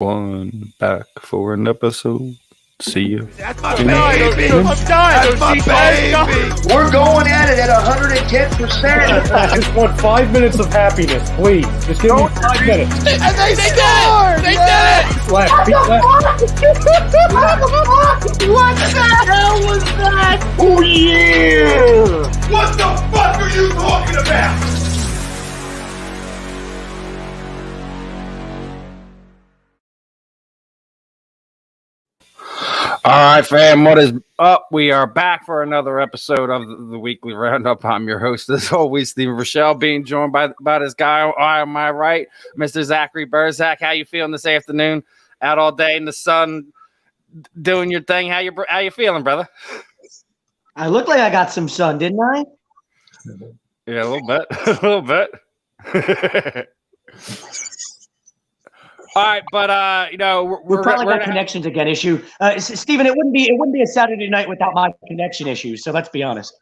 One back for an episode. See you. That's my baby. I'm dying. That's my baby. We're going at it at 110%. I just want 5 minutes of happiness, please. Just give me 5 minutes. And they scored. They did it. Left, beat left. What the hell was that? Oh, yeah. What the fuck are you talking about? All right, fam, what is up? We are back for another episode of the weekly Roundup. I'm your host, as always, Steve Rochelle, being joined by this guy on my right, Mr. Zachary Burzak. How you feeling this afternoon? Out all day in the sun, doing your thing. How you feeling, brother? I look like I got some sun, didn't I? Yeah, a little bit. A little bit. All right, but we're probably got connections again issue. Steven, it wouldn't be a Saturday night without my connection issues. So let's be honest.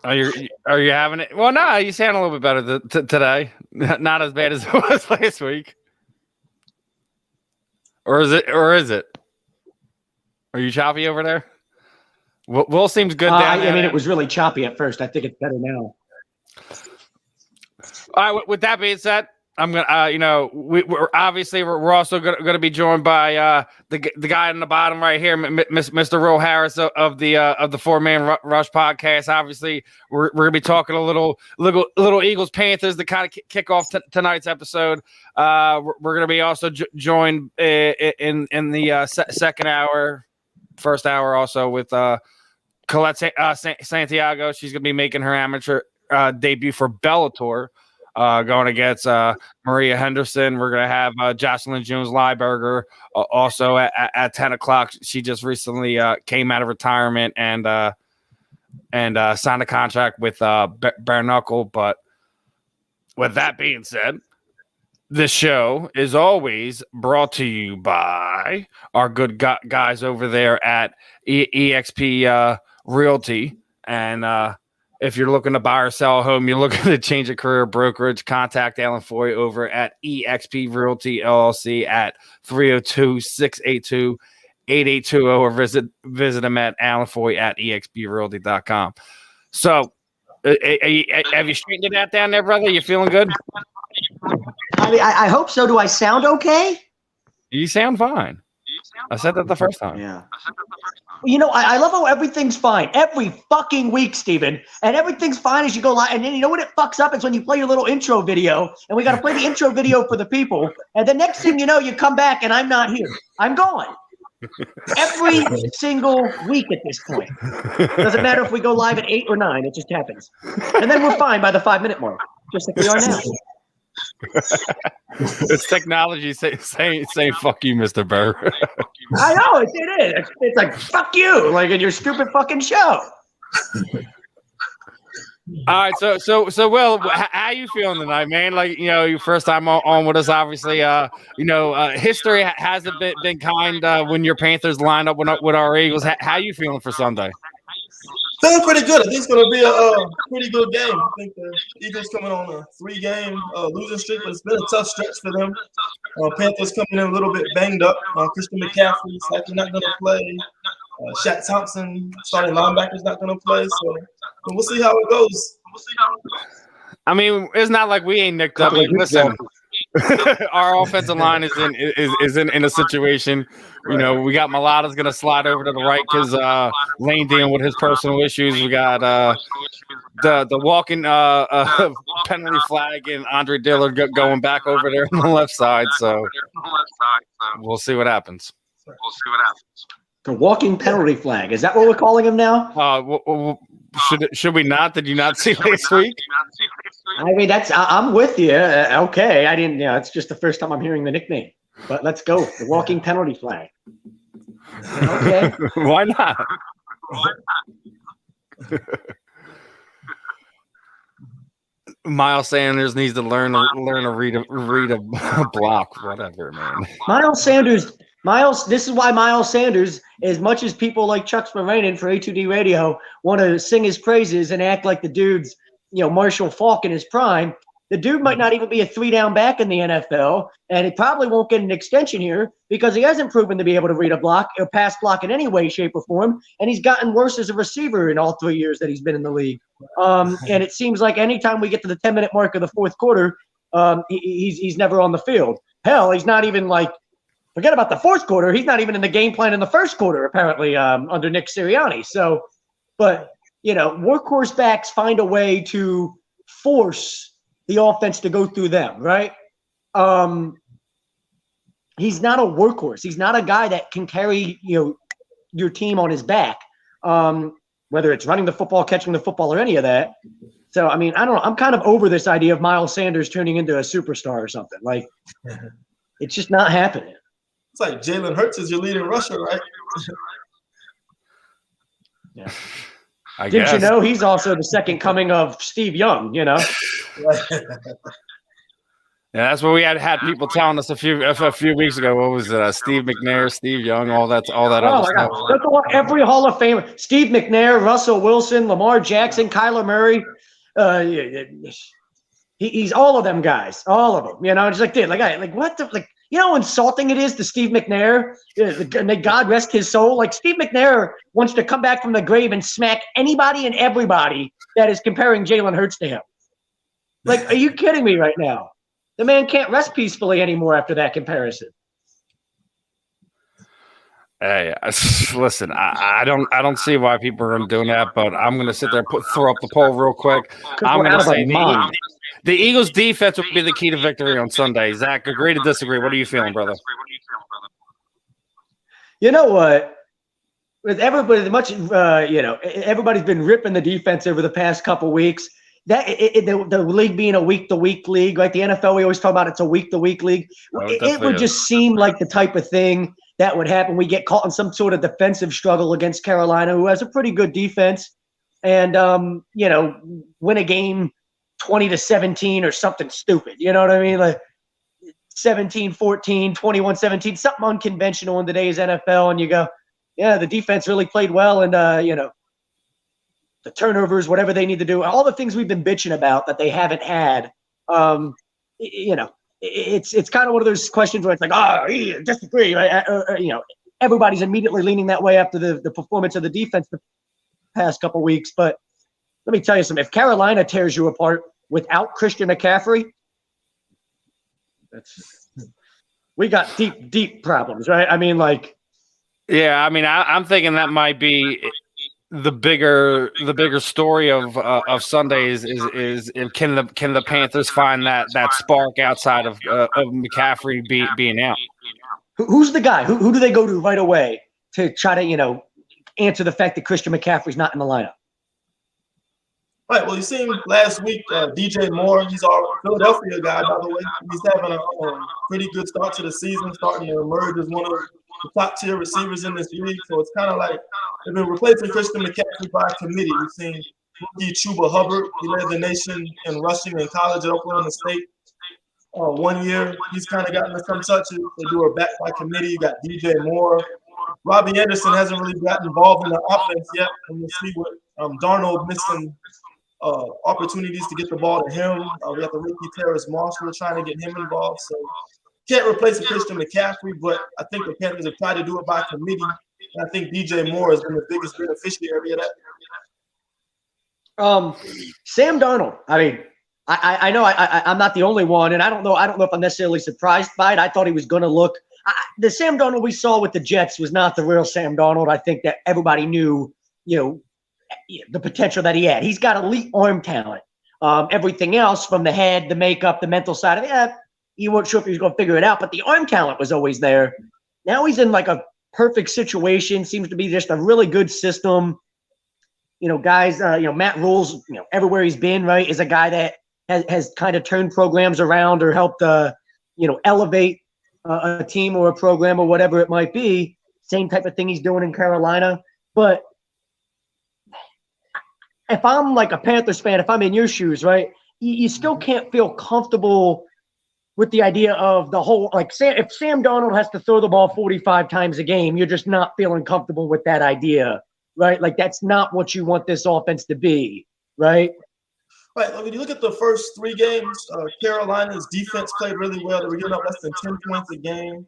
Are you having it? Well, no, you sound a little bit better today. Not as bad as it was last week. Or is it? Are you choppy over there? Will seems good down there. I mean, it was really choppy at first. I think it's better now. All right. With that being said, I'm gonna, we're also gonna be joined by the guy in the bottom right here, Mr. Will Harris of the Four Man Rush podcast. Obviously, we're gonna be talking a little Eagles Panthers to kind of kick off tonight's episode. We're gonna be also joined in the first hour also with Collette Santiago. She's gonna be making her amateur debut for Bellator. Going against Maria Henderson. We're going to have Jocelyn Jones-Lybargar also at 10 o'clock. She just recently came out of retirement and signed a contract with Knuckle. But with that being said, this show is always brought to you by our good guys over there at EXP Realty. And if you're looking to buy or sell a home, you're looking to change a career brokerage, contact Alan Foy over at eXp Realty LLC at 302-682-8820 or visit them at alanfoy@exprealty.com. So, have you straightened it out down there, brother? You feeling good? I mean, I hope so. Do I sound okay? You sound fine. I said that the first time. Yeah. You know, I love how everything's fine every fucking week, Steven. And everything's fine as you go live. And then you know what it fucks up is when you play your little intro video, and we got to play the intro video for the people. And the next thing you know, you come back and I'm not here. I'm gone. Every single week at this point. Doesn't matter if we go live at 8 or 9. It just happens. And then we're fine by the 5-minute mark, just like we are now. It's technology saying fuck you, Mr. Burr. I know it is. It's like fuck you, like in your stupid fucking show. All right, so Will, how you feeling tonight, man? Like, your first time on with us, obviously. History hasn't been kind when your Panthers lined up with our Eagles. How you feeling for Sunday? Feeling pretty good. I think it's going to be a pretty good game. I think the Eagles coming on a 3-game losing streak, but it's been a tough stretch for them. Panthers coming in a little bit banged up. Christian McCaffrey's likely not going to play. Shaq Thompson, starting linebacker's not going to play. So we'll see how it goes. I mean, it's not like we ain't nicked up. Like, listen, our offensive line is in a situation. We got Malata's going to slide over to the right because Lane dealing with his personal issues. We got the walking penalty flag and Andre Dillard going back over there on the left side. So we'll see what happens. The walking penalty flag. Is that what we're calling him now? Should we not? Did you not see last week? I mean, I'm with you. Okay, I didn't. It's just the first time I'm hearing the nickname. But let's go. The walking penalty flag. Okay. Why not? Miles Sanders needs to learn to read a block, whatever, man. Miles, this is why Miles Sanders, as much as people like Chuck Spiranen for A2D Radio want to sing his praises and act like the dude's, Marshall Faulk in his prime, The dude might not even be a 3-down back in the NFL, and he probably won't get an extension here because he hasn't proven to be able to read a block or pass block in any way, shape, or form, and he's gotten worse as a receiver in all 3 years that he's been in the league. And it seems like anytime we get to the 10-minute mark of the fourth quarter, he's never on the field. Hell, he's not even like – forget about the fourth quarter. He's not even in the game plan in the first quarter, apparently, under Nick Sirianni. So, but, workhorse backs find a way to force – the offense to go through them, right? He's not a workhorse. He's not a guy that can carry, your team on his back, whether it's running the football, catching the football, or any of that. So, I mean, I don't know. I'm kind of over this idea of Miles Sanders turning into a superstar or something. Like, it's just not happening. It's like Jalen Hurts is your leading rusher, right? Yeah. Didn't you know he's also the second coming of Steve Young, Yeah, that's what we had people telling us a few weeks ago. What was it? Steve McNair, Steve Young, all that other stuff. That's what every Hall of Famer. Steve McNair, Russell Wilson, Lamar Jackson, Kyler Murray. He's all of them guys, all of them. Just like, dude, like what the like. You know how insulting it is to Steve McNair? May God rest his soul. Like, Steve McNair wants to come back from the grave and smack anybody and everybody that is comparing Jalen Hurts to him. Like, are you kidding me right now? The man can't rest peacefully anymore after that comparison. Hey, listen, I don't see why people are doing that, but I'm going to sit there and throw up the poll real quick. I'm going to say the Eagles' defense will be the key to victory on Sunday. Zach, agree to disagree? What are you feeling, brother? You know what? With everybody, everybody's been ripping the defense over the past couple weeks. The league being a week-to-week league, like the NFL, we always talk about it's a week-to-week league. It would just seem like the type of thing that would happen. We get caught in some sort of defensive struggle against Carolina, who has a pretty good defense, and win a game 20-17 or something stupid. You know what I mean? Like 17-14, 21-17, something unconventional in today's NFL, and you go, yeah, the defense really played well, and the turnovers, whatever they need to do, all the things we've been bitching about that they haven't had. It's kind of one of those questions where it's like, disagree. Everybody's immediately leaning that way after the performance of the defense the past couple weeks. But let me tell you something. If Carolina tears you apart without Christian McCaffrey, we got deep problems, right? I mean, like. Yeah, I mean, I'm thinking that might be the bigger story of Sundays is can the Panthers find that spark outside of McCaffrey being out? Who's the guy? Who do they go to right away to try to answer the fact that Christian McCaffrey's not in the lineup? Right. Well, you seen last week, DJ Moore. He's our Philadelphia guy, by the way. He's having a pretty good start to the season, starting to emerge as one of the top-tier receivers in this league. So it's kind of like they've been replacing Christian McCaffrey by committee. We've seen rookie Chuba Hubbard. He led the nation in rushing in college at Oklahoma State. 1 year, he's kind of gotten some touches. They do a back by committee. You got DJ Moore. Robbie Anderson hasn't really gotten involved in the offense yet. And we'll see what Darnold missing opportunities to get the ball to him. We got the rookie Terrace Marshall trying to get him involved. So can't replace a Christian McCaffrey, but I think the Panthers have tried to do it by committee. And I think DJ Moore has been the biggest beneficiary of that. Sam Darnold. I mean, I know I'm not the only one, and I don't know if I'm necessarily surprised by it. I thought he was going to look. The Sam Darnold we saw with the Jets was not the real Sam Darnold. I think that everybody knew, the potential that he had. He's got elite arm talent. Everything else from the head, the makeup, the mental side of it, you weren't sure if he was going to figure it out, but the arm talent was always there. Now he's in like a perfect situation, seems to be just a really good system. Guys, Matt Rule's, everywhere he's been, right, is a guy that has kind of turned programs around or helped, elevate a team or a program or whatever it might be. Same type of thing he's doing in Carolina. But if I'm like a Panthers fan, if I'm in your shoes, right, you still can't feel comfortable with the idea of the whole, like, if Sam Darnold has to throw the ball 45 times a game, you're just not feeling comfortable with that idea, right? Like, that's not what you want this offense to be, right? Right. When you look at the first 3 games, Carolina's defense played really well. They were giving up less than 10 points a game,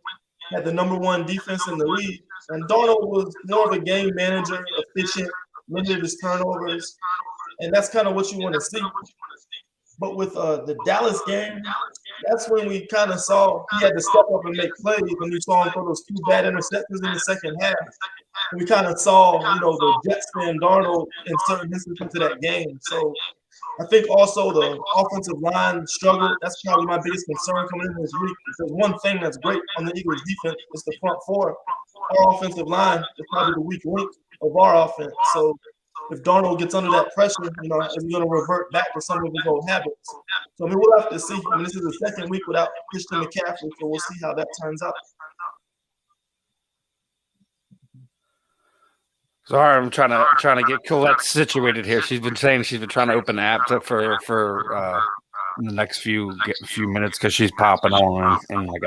had the number 1 defense in the league. And Darnold was more of a game manager, efficient, limited his turnovers. And that's kind of what you want to see. But with the Dallas game, that's when we kind of saw he had to step up and make plays when you saw him throw those 2 bad interceptions in the second half. And we kind of saw, the Jets and Darnold in certain instances of that game. So I think also the offensive line struggled. That's probably my biggest concern coming in this week. Because one thing that's great on the Eagles' defense is the front 4. Our offensive line is probably the weak link of our offense. So if Darnold gets under that pressure, is he going to revert back to some of his old habits? So, we'll have to see. This is the second week without Christian McCaffrey, so we'll see how that turns out. Sorry, I'm trying to get Collette situated here. She's been saying she's been trying to open the app for the next few minutes because she's popping on in like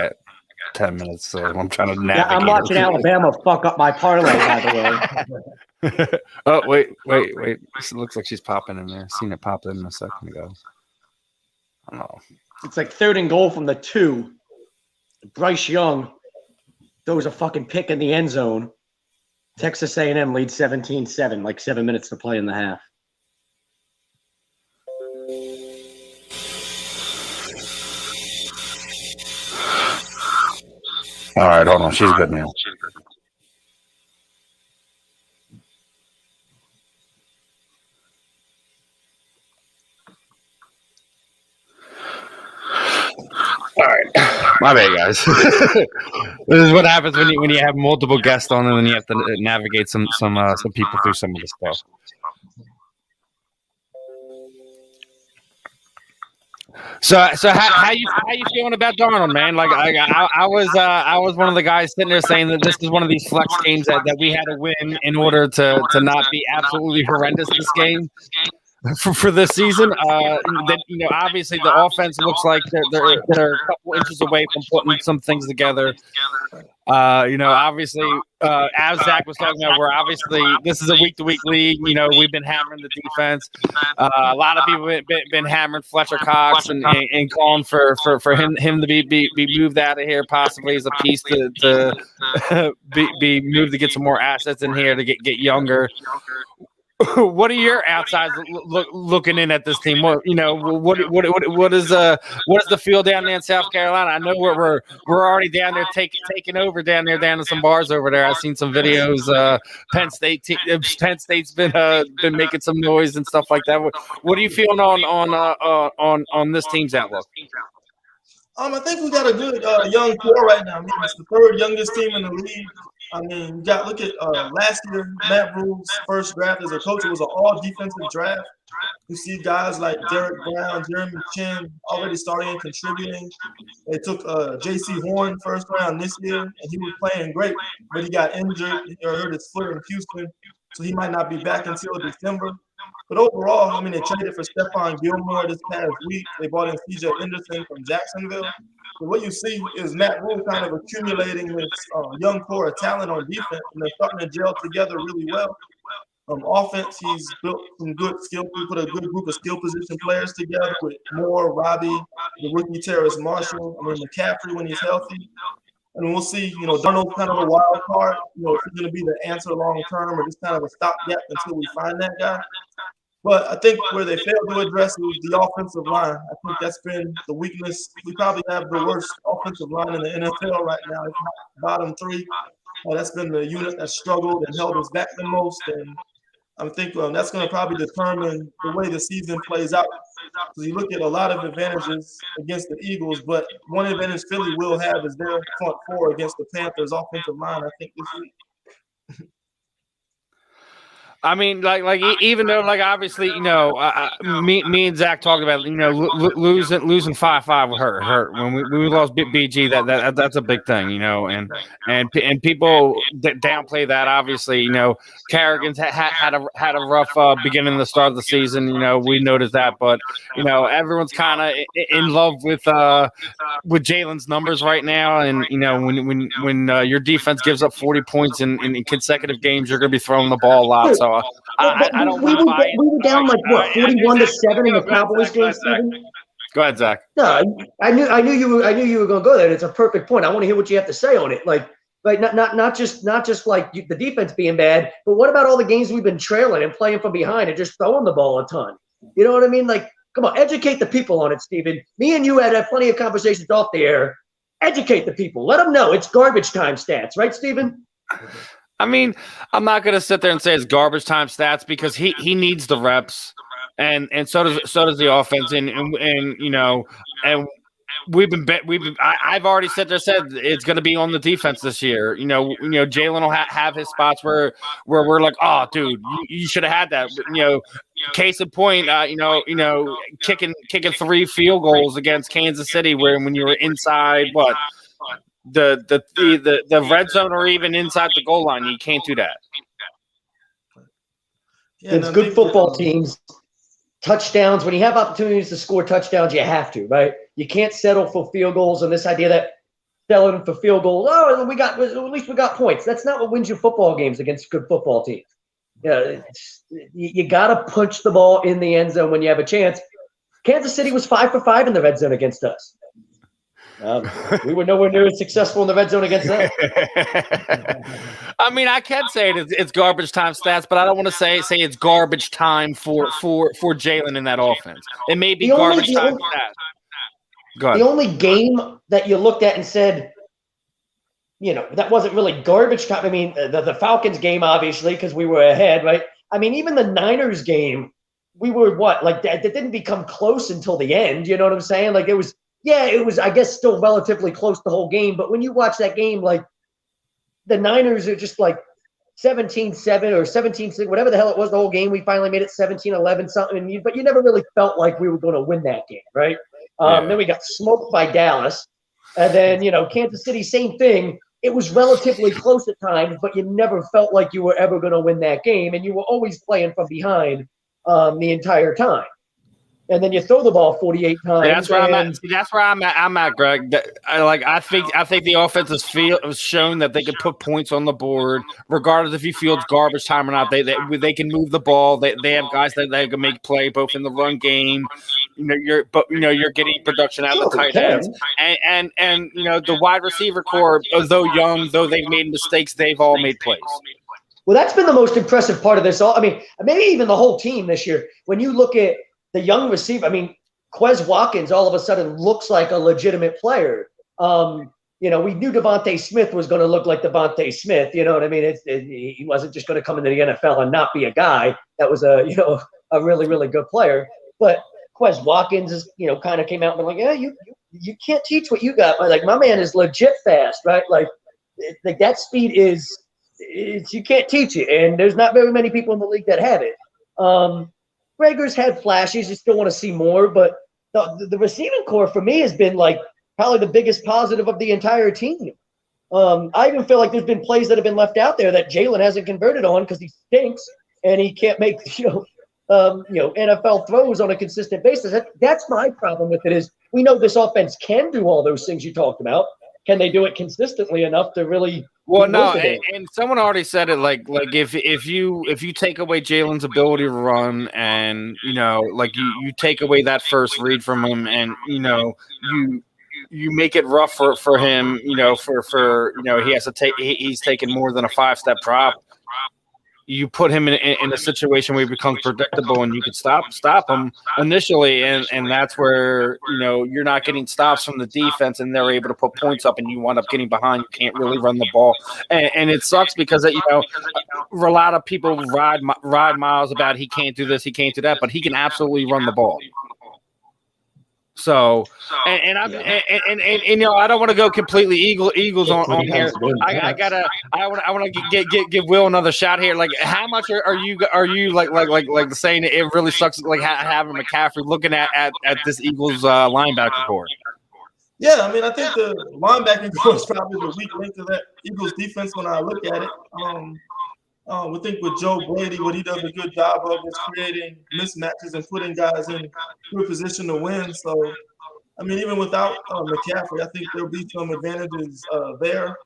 10 minutes. So I'm trying to navigate. Yeah, I'm watching Alabama fuck up my parlay, by the way. Oh, wait. It looks like she's popping in there. Seen it pop in a second ago. I don't know. It's like 3rd and goal from the 2. Bryce Young throws a fucking pick in the end zone. Texas A&M leads 17-7, like 7 minutes to play in the half. All right, hold on. She's good now. All right, my bad, guys. This is what happens when you have multiple guests on, and then you have to navigate some people through some of the stuff. So how you feeling about Darnold, man? Like I was one of the guys sitting there saying that this is one of these flex games that we had to win in order to not be absolutely horrendous this game. For this season, obviously the offense looks like they're a couple inches away from putting some things together. Obviously, as Zach was talking about, this is a week-to-week league. We've been hammering the defense. A lot of people have been hammering Fletcher Cox and calling for him to be moved out of here, possibly as a piece to be moved to get some more assets in here to get younger. What are your outsides looking in at this team? What is the feel down there in South Carolina? I know we're already down there taking over down to some bars over there. I've seen some videos. Penn State's been making some noise and stuff like that. What are you feeling on this team's outlook? I think we got a good young core right now. It's the 3rd youngest team in the league. Look at last year, Matt Rule's first draft as a coach. It was an all-defensive draft. You see guys like Derek Brown, Jeremy Chin already starting and contributing. They took J.C. Horn first round this year, and he was playing great, but he got injured. He hurt his foot in Houston, so he might not be back until December. But overall, they traded for Stephon Gilmore this past week. They brought in C.J. Henderson from Jacksonville. So what you see is Matt Rule kind of accumulating this young core of talent on defense, and they're starting to gel together really well. Offense, he's built some good skill. We put a good group of skill position players together with Moore, Robbie, the rookie Terrace Marshall, McCaffrey when he's healthy. And we'll see, Darnold's kind of a wild card. If he's going to be the answer long term or just kind of a stopgap until we find that guy. But I think where they failed to address is the offensive line. I think that's been the weakness. We probably have the worst offensive line in the NFL right now. It's bottom 3. That's been the unit that struggled and held us back the most. And I think that's going to probably determine the way the season plays out. Because you look at a lot of advantages against the Eagles, but one advantage Philly will have is their front 4 against the Panthers' offensive line, I think, this week. Even though, obviously, me and Zach talked about, losing 5-5 hurt. When we lost BG, that's a big thing, and people downplay that. Obviously, Kerrigan's had a rough beginning of the start of the season. We noticed that, but everyone's kind of in love with Jalen's numbers right now, and when your defense gives up 40 points in consecutive games, you're going to be throwing the ball a lot. So I don't we want to buy were down like what, 41-7 in the Cowboys game, Zach. Steven? Go ahead, Zach. No, I knew you were going to go there. It's a perfect point. I want to hear what you have to say on it. Like not just like the defense being bad, but what about all the games we've been trailing and playing from behind and just throwing the ball a ton? You know what I mean? Like, come on, educate the people on it, Steven. Me and you had plenty of conversations off the air. Educate the people. Let them know it's garbage time stats, right, Steven? I mean, I'm not going to sit there and say it's garbage time stats because he needs the reps, and so does the offense, and you know, and I've already said it's going to be on the defense this year. You know, Jalen will have his spots where we're like, oh, dude, you should have had that. You know, case in point, kicking 3 field goals against Kansas City, when you were inside what. The red zone or even inside the goal line, you can't do that. Yeah, it's good football teams. Touchdowns, when you have opportunities to score touchdowns, you have to, right? You can't settle for field goals, and this idea that settling for field goals, at least we got points. That's not what wins you football games against good football teams. You got to punch the ball in the end zone when you have a chance. Kansas City was 5 for 5 in the red zone against us. We were nowhere near as successful in the red zone against them. I mean, I can say it's garbage time stats, but I don't want to say it's garbage time for Jalen in that offense. It may be garbage time stats. Go ahead. The only game that you looked at and said, that wasn't really garbage time. I mean, the Falcons game, obviously, because we were ahead, right? I mean, even the Niners game, we were that didn't become close until the end. You know what I'm saying? Like, it was, I guess, still relatively close the whole game. But when you watch that game, like, the Niners are just like 17-7 or 17-6, whatever the hell it was, the whole game. We finally made it 17-11 something. But you never really felt like we were going to win that game, right? Then we got smoked by Dallas. And then, Kansas City, same thing. It was relatively close at times, but you never felt like you were ever going to win that game. And you were always playing from behind the entire time. And then you throw the ball 48 times. That's where I'm at. See, that's where I'm at, Greg. I think the offense has shown that they can put points on the board, regardless if you feel it's garbage time or not. They can move the ball. They have guys that they can make play both in the run game. You're getting production out of the tight ends, and the wide receiver core, though young, though they've made mistakes, they've all made plays. Well, that's been the most impressive part of this. I mean, maybe even the whole team this year. When you look at the young receiver, I mean, Quez Watkins all of a sudden looks like a legitimate player. We knew Devontae Smith was going to look like Devontae Smith. You know what I mean? He wasn't just going to come into the NFL and not be a guy that was a really, really good player. But Quez Watkins is, kind of came out and been like, yeah, you can't teach what you got. Like, my man is legit fast, right? Like that speed you can't teach it. And there's not very many people in the league that have it. Rager's had flashes. You still want to see more, but the receiving core for me has been like probably the biggest positive of the entire team. I even feel like there's been plays that have been left out there that Jalen hasn't converted on because he stinks and he can't make NFL throws on a consistent basis. That's my problem with it. Is we know this offense can do all those things you talked about. Can they do it consistently enough to really? Well, no, and someone already said it. Like if you take away Jalen's ability to run, and you take away that first read from him, and you make it rough for him. He has to take. He's taking more than a 5-step drop. You put him in a situation where he becomes predictable, and you could stop him initially, and that's where you're not getting stops from the defense, and they're able to put points up, and you wind up getting behind. You can't really run the ball, and it sucks because a lot of people ride miles about he can't do this, he can't do that, but he can absolutely run the ball. So, I don't want to go completely Eagles on here. I want to give Will another shot here. Like, how much are you like saying it really sucks like having McCaffrey looking at this Eagles linebacker core? Yeah, I mean, I think the linebacking core is probably the weak link to that Eagles defense when I look at it. We think with Joe Brady, what he does a good job of is creating mismatches and putting guys in good position to win. So, I mean, even without McCaffrey, I think there'll be some advantages there.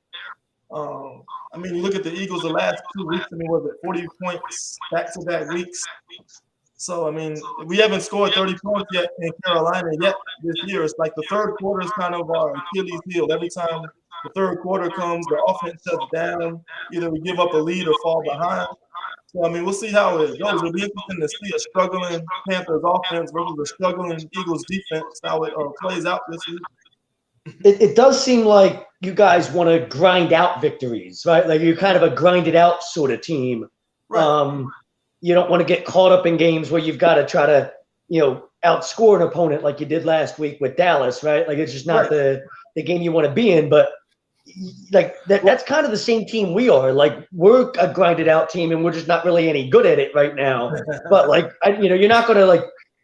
I mean, you look at the Eagles the last 2 weeks, I mean, was it 40 points back-to-back weeks? So, I mean, we haven't scored 30 points yet in Carolina yet this year. It's like the third quarter is kind of our Achilles heel. Every time the third quarter comes, the offense shuts down. Either we give up a lead or fall behind. So, I mean, we'll see how it goes. It'll be interesting to see a struggling Panthers offense versus a struggling Eagles defense, how it plays out this week. It does seem like you guys want to grind out victories, right? Like you're kind of a grinded out sort of team. Right. You don't want to get caught up in games where you've got to try to, outscore an opponent like you did last week with Dallas, right? Like it's just not the game you want to be in. But like that's kind of the same team we are. Like we're a grinded out team and we're just not really any good at it right now. But like, you're not going to like.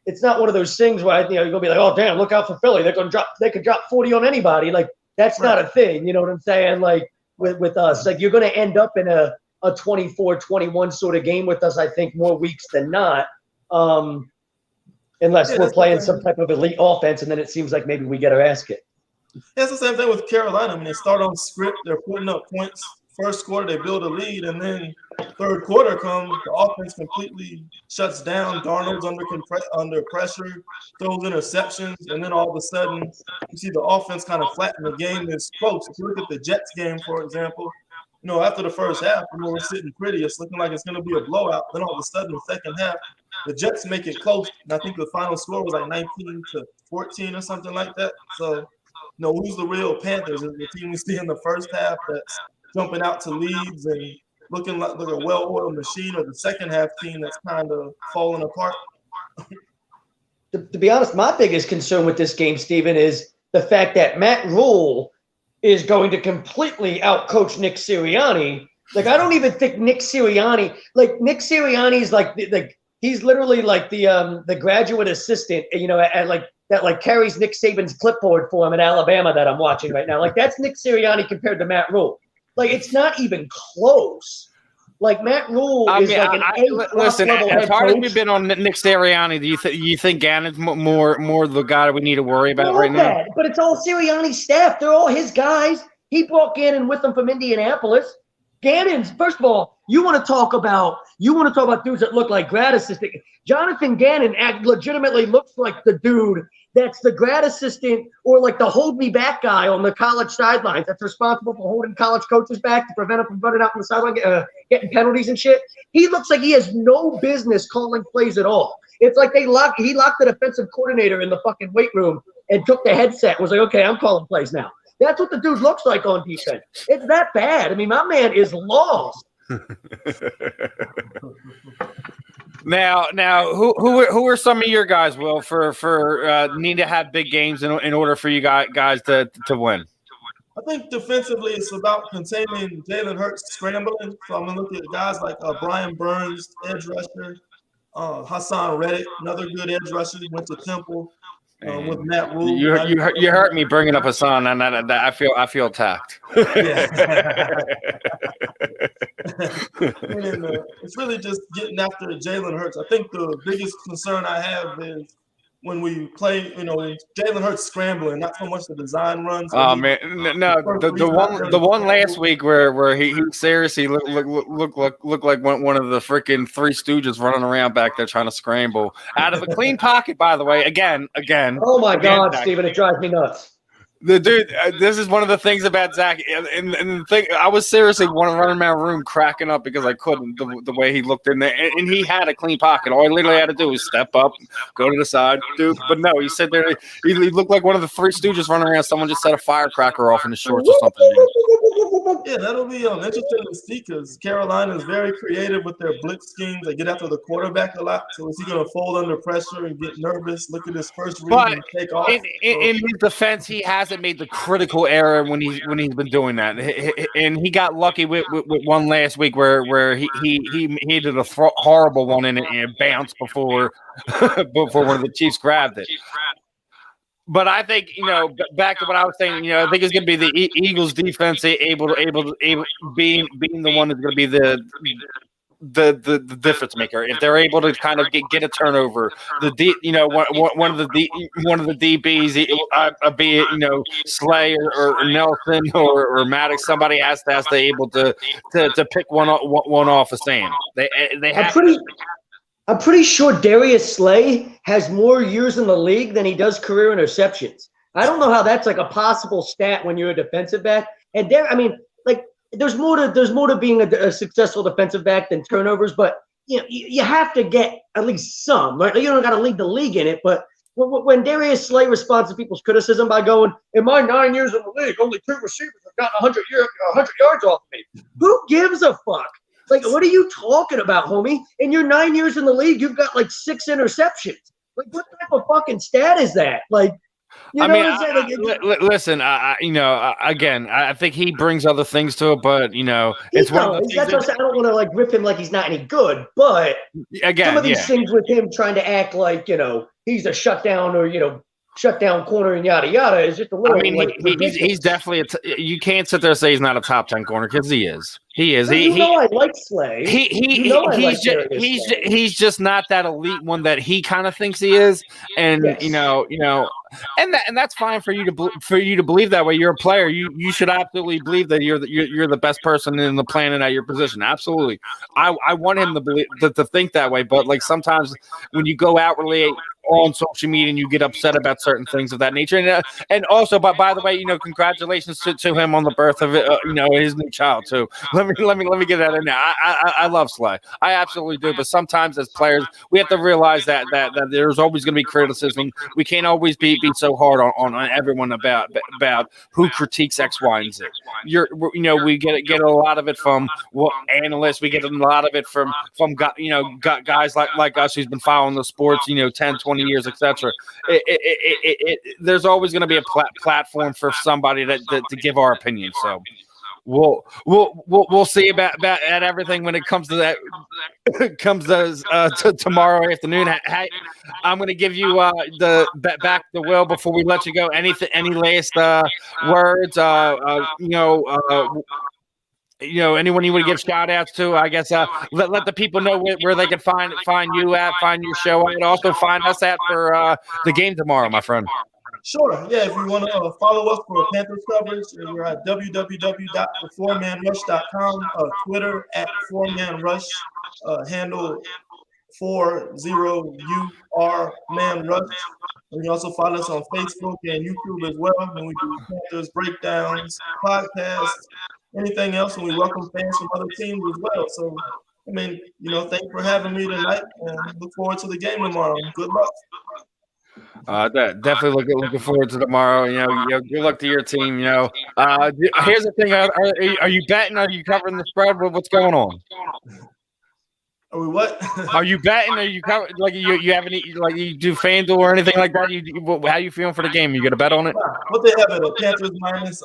It's not one of those things where you're gonna be like, oh damn, look out for Philly. They could drop 40 on anybody. Like that's not a thing. You know what I'm saying? Like with us, like you're gonna end up in a 24-21 sort of game with us, I think, more weeks than not. Unless we're playing some type of elite offense, and then it seems like maybe we get our ass kicked. Yeah, it's the same thing with Carolina. I mean, they start on script, they're putting up points. First quarter, they build a lead, and then third quarter comes, the offense completely shuts down. Darnold's under pressure, throws interceptions, and then all of a sudden, you see the offense kind of flatten. The game is close. If you look at the Jets game, for example, after the first half, we're sitting pretty. It's looking like it's going to be a blowout. Then all of a sudden, the second half, the Jets make it close. And I think the final score was like 19-14 or something like that. So, who's the real Panthers? Is the team we see in the first half that's jumping out to leads and looking like a well-oiled machine, or the second half team that's kind of falling apart? To be honest, my biggest concern with this game, Steven, is the fact that Matt Rule is going to completely outcoach Nick Sirianni. Like, I don't even think Nick Sirianni is like he's literally like the graduate assistant, that carries Nick Saban's clipboard for him in Alabama that I'm watching right now. Like that's Nick Sirianni compared to Matt Rule. Like it's not even close. Like Matt Rule is like an listen. level As head hard as coach. we've been on Nick Sirianni, do you think Gannon's more the guy we need to worry about right now? But it's all Sirianni's staff. They're all his guys. He brought Gannon with him from Indianapolis. Gannon's, first of all, you want to talk about dudes that look like grad assistant. Jonathan Gannon legitimately looks like the dude that's the grad assistant or like the hold me back guy on the college sidelines that's responsible for holding college coaches back to prevent them from running out on the sideline, getting penalties and shit. He looks like he has no business calling plays at all. It's like he locked the defensive coordinator in the fucking weight room and took the headset and was like, okay, I'm calling plays now. That's what the dude looks like on defense. It's that bad. I mean, my man is lost. Now, who are some of your guys, Will, for need to have big games in order for you guys to win? I think defensively it's about containing Jalen Hurts scrambling. So I'm going to look at guys like Brian Burns, edge rusher, Hassan Reddick, another good edge rusher, went to Temple. With Matt Rule, you hurt me bringing up Hassan, and I feel attacked. And, it's really just getting after Jalen Hurts. I think the biggest concern I have is when we play, Jalen Hurts scrambling, not so much the design runs. Oh man, no, the one last week where he seriously looked like one of the freaking Three Stooges running around back there trying to scramble out of a clean pocket. By the way, again. Oh my God, Steven, it drives me nuts. The dude, this is one of the things about Zach, and the thing, I was seriously running around my room cracking up because I couldn't the way he looked in there, and he had a clean pocket. All I literally had to do was step up, go to the side, dude. But no, he said there, he looked like one of the Three Stooges running around. Someone just set a firecracker off in his shorts or something. Yeah, that'll be interesting to see because Carolina is very creative with their blitz schemes. They get after the quarterback a lot. So is he going to fold under pressure and get nervous? Look at his first read and take off. In his defense, he hasn't made the critical error when he's been doing that, and he got lucky with one last week where he did a horrible one and it bounced before one of the Chiefs grabbed it. But I think, back to what I was saying, I think it's going to be the Eagles defense able being the one that's going to be the difference maker. If they're able to kind of get a turnover, one of the DBs, be it Slay or Nelson or Maddox, somebody has to be able to pick one off of Sam. They have. I'm pretty sure Darius Slay has more years in the league than he does career interceptions. I don't know how that's like a possible stat when you're a defensive back. And there's more to being a successful defensive back than turnovers, but you have to get at least some, right? You don't got to lead the league in it, but when Darius Slay responds to people's criticism by going, in my 9 years in the league, only 2 receivers have gotten 100 yards off of me. Who gives a fuck? Like, what are you talking about, homie? In your 9 years in the league, you've got like 6 interceptions. Like, what type of fucking stat is that? Like, listen. Again, I think he brings other things to it, but it's one of the things. That's what I'm saying. I don't want to like rip him like he's not any good, but again, some of these things with him trying to act like he's a shutdown or shutdown corner and yada yada is just a little. I mean, he's definitely you can't sit there and say he's not a top 10 corner because he is. He is. I like Slay. He's just not that elite one that he kind of thinks he is, and yes. and that's fine for you to believe that way. You're a player. You should absolutely believe that you're the best person in the planet at your position. Absolutely. I want him to believe to think that way. But like sometimes when you go outwardly on social media and you get upset about certain things of that nature, and also, but by the way, congratulations to him on the birth of his new child too. Let me get that in there. I love Slay. I absolutely do. But sometimes as players, we have to realize that there's always going to be criticism. We can't always be so hard on everyone about who critiques X, Y, and Z. We get a lot of it from analysts. We get a lot of it from guys like us who's been following the sports 10, 20 years, etc. There's always going to be a platform for somebody to give our opinion. So we'll see about everything when it comes to that. Comes to tomorrow afternoon. I'm going to give you back the will before we let you go. Any last words? Anyone you want to give shout outs to? I guess let the people know where they can find you at, find your show, and also find us at for the game tomorrow, my friend. Sure. Yeah, if you want to follow us for Panthers coverage, we're at www.thefourmanrush.com, Twitter at 4manrush, handle 40URmanrush. And you also follow us on Facebook and YouTube as well. And we do Panthers breakdowns, podcasts, anything else, and we welcome fans from other teams as well. So, thanks for having me tonight, and look forward to the game tomorrow. Good luck. Definitely looking forward to tomorrow. Good luck to your team. Here's the thing: are you betting? Are you covering the spread? What's going on? Are we what? Are you betting? Are you cover you have any you do FanDuel or anything like that? How you feeling for the game? You got to bet on it? What they have it? A Panthers minus.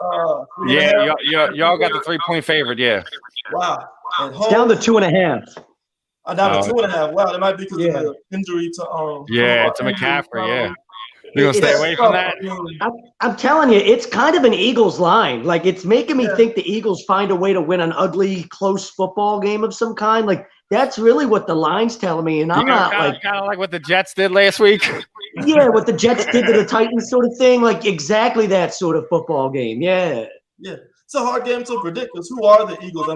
Yeah, y'all got the 3-point favorite. Yeah. Wow. It's down to 2.5. Down to 2.5. Wow, that might be because of the injury to to McCaffrey. Yeah. You're gonna stay away from that. I'm telling you, it's kind of an Eagles line. Like it's making me think the Eagles find a way to win an ugly, close football game of some kind. Like that's really what the line's telling me, and I'm not kind of like what the Jets did last week. Yeah, what the Jets did to the Titans, sort of thing. Like exactly that sort of football game. Yeah. Yeah. It's a hard game to predict because who are the Eagles?